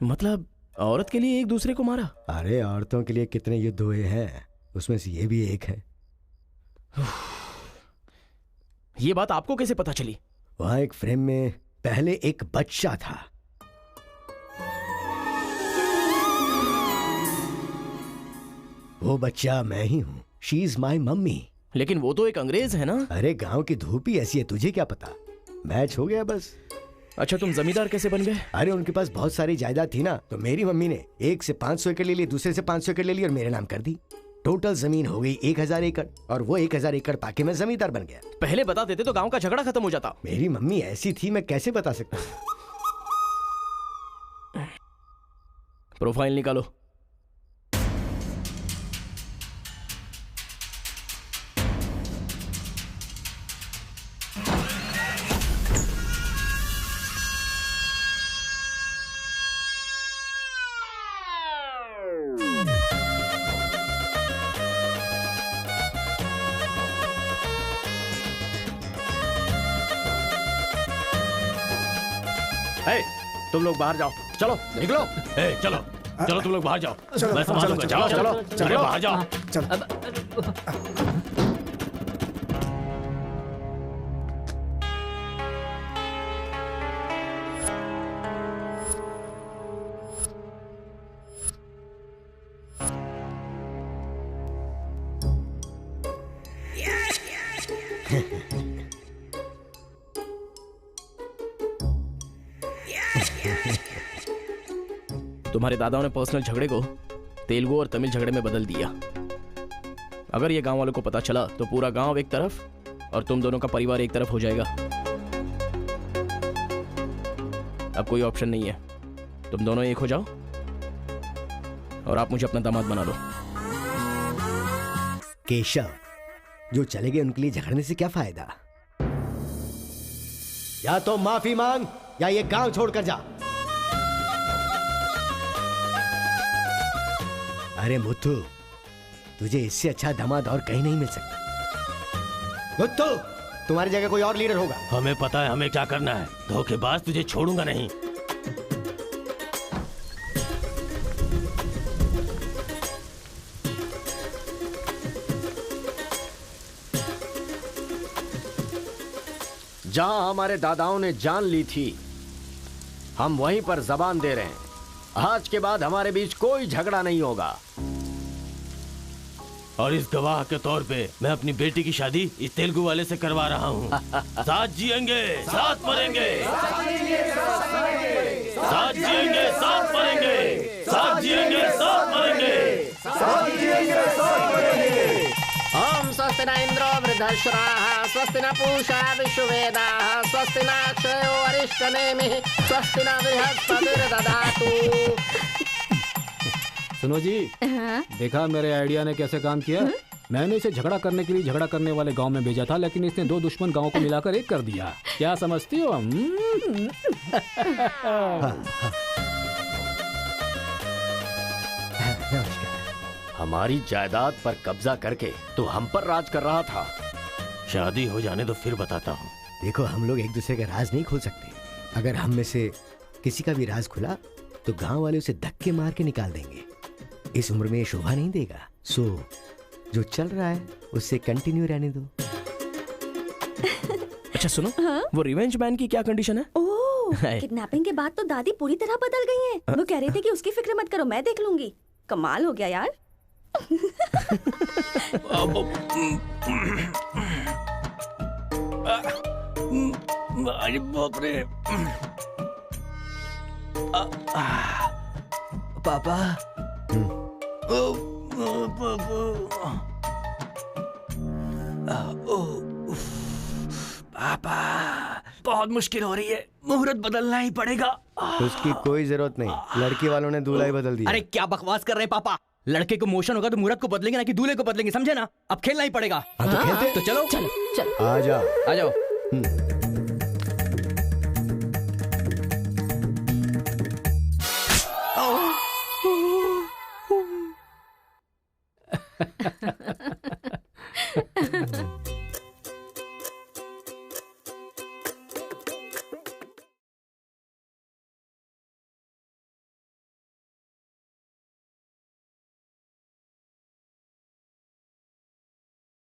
[SPEAKER 7] मतलब औरत के लिए एक दूसरे को मारा?
[SPEAKER 13] अरे औरतों के लिए कितने युद्ध हुए हैं, उसमें से ये भी एक है।
[SPEAKER 7] ये बात आपको कैसे पता चली?
[SPEAKER 13] वहां एक फ्रेम में पहले एक बच्चा था। वो बच्चा मैं ही हूँ। She is my mummy.
[SPEAKER 7] लेकिन वो तो एक अंग्रेज है ना?
[SPEAKER 13] अरे गांव की धूप ही ऐसी है, तुझे क्या पता। मैच हो गया बस।
[SPEAKER 7] अच्छा, तुम जमींदार कैसे बन गए?
[SPEAKER 13] अरे उनके पास बहुत सारी जायदाद थी ना, तो मेरी मम्मी ने एक से 500 एकड़ ले ली, दूसरे से 500 एकड़ ले ली और मेरे नाम कर दी। टोटल जमीन हो गई 1000 एकड़ और वो 1000 एकड़ पाके मैं जमींदार बन गया।
[SPEAKER 7] पहले बता देते तो गांव का झगड़ा खत्म हो जाता।
[SPEAKER 13] मेरी मम्मी ऐसी थी, मैं कैसे बता सकता हूँ।
[SPEAKER 7] प्रोफाइल निकालो।
[SPEAKER 5] तुम लोग बाहर जाओ, चलो निकलो।
[SPEAKER 8] चलो चलो, तुम लोग बाहर जाओ, मैं संभालूंगा।
[SPEAKER 5] चलो चलो
[SPEAKER 8] चलो बाहर जाओ।
[SPEAKER 7] तुम्हारे दादाओं ने पर्सनल झगड़े को तेलुगु और तमिल झगड़े में बदल दिया। अगर ये गांव वालों को पता चला तो पूरा गांव एक तरफ और तुम दोनों का परिवार एक तरफ हो जाएगा। अब कोई ऑप्शन नहीं है, तुम दोनों एक हो जाओ और आप मुझे अपना दामाद बना लो।
[SPEAKER 13] केशव, जो चले गए उनके लिए झगड़ने से क्या फायदा। या तो माफी मांग या ये गांव छोड़कर जा। अरे मुत्तू, तुझे इससे अच्छा दामाद और कहीं नहीं मिल सकता। मुत्तू, तुम्हारी जगह कोई और लीडर होगा।
[SPEAKER 8] हमें पता है हमें क्या करना है। धोखेबाज, तुझे छोड़ूंगा नहीं।
[SPEAKER 5] जहां हमारे दादाओं ने जान ली थी, हम वहीं पर जबान दे रहे हैं। आज के बाद हमारे बीच कोई झगड़ा नहीं होगा।
[SPEAKER 8] और इस गवाह के तौर पे मैं अपनी बेटी की शादी इस तेलुगु वाले से करवा रहा हूँ। साथ जिएंगे, साथ मरेंगे, साथ जिएंगे, साथ मरेंगे, साथ जिएंगे, साथ मरेंगे,
[SPEAKER 5] साथ जिएंगे, साथ मरेंगे। ओम स्वस्ति न इंद्रो मिलिंधश्राः स्वस्ति न पूषा विश्ववेदाः स्वस्ति न अक्षयो अरिष्टनेमिः स्वस्ति न बृहस्पतिर्दधातु।
[SPEAKER 2] सुनो जी, देखा मेरे आइडिया ने कैसे काम किया? मैंने इसे झगड़ा करने के लिए झगड़ा करने वाले गांव में भेजा था, लेकिन इसने 2 दुश्मन गांवों को मिलाकर एक कर दिया। क्या समझती हो?
[SPEAKER 5] हमारी जायदाद पर कब्जा करके तो हम पर राज कर रहा था।
[SPEAKER 8] शादी हो जाने तो फिर बताता हूँ।
[SPEAKER 13] देखो, हम लोग एक दूसरे का राज नहीं खोल सकते। अगर हम में से किसी का भी राज खुला तो गांव वाले उसे धक्के मार के निकाल देंगे। इस उम्र में ये शोभा नहीं देगा। सो जो चल रहा है उससे कंटिन्यू रहने दो।
[SPEAKER 7] अच्छा सुनो, वो रिवेंज मैन की क्या कंडीशन है?
[SPEAKER 14] ओह, किडनैपिंग के बाद तो दादी पूरी तरह बदल गई हैं। वो कह रही थी कि उसकी फिक्र मत करो, मैं देख लूंगी। कमाल हो गया यार।
[SPEAKER 8] अरे बाप रे।
[SPEAKER 11] पापा, पापा, बहुत मुश्किल हो रही है। मुहूर्त बदलना ही पड़ेगा।
[SPEAKER 13] उसकी कोई जरूरत नहीं, लड़की वालों ने दूल्हा ही बदल दिया।
[SPEAKER 11] अरे क्या बकवास कर रहे हैं पापा? लड़के को मोशन होगा तो मुहूर्त को बदलेंगे ना कि दूल्हे को बदलेंगे, समझे ना? अब खेलना ही पड़ेगा।
[SPEAKER 13] हाँ, तो खेलते।
[SPEAKER 11] तो चलो
[SPEAKER 14] चलो चलो
[SPEAKER 13] आ जाओ,
[SPEAKER 11] आ जाओ।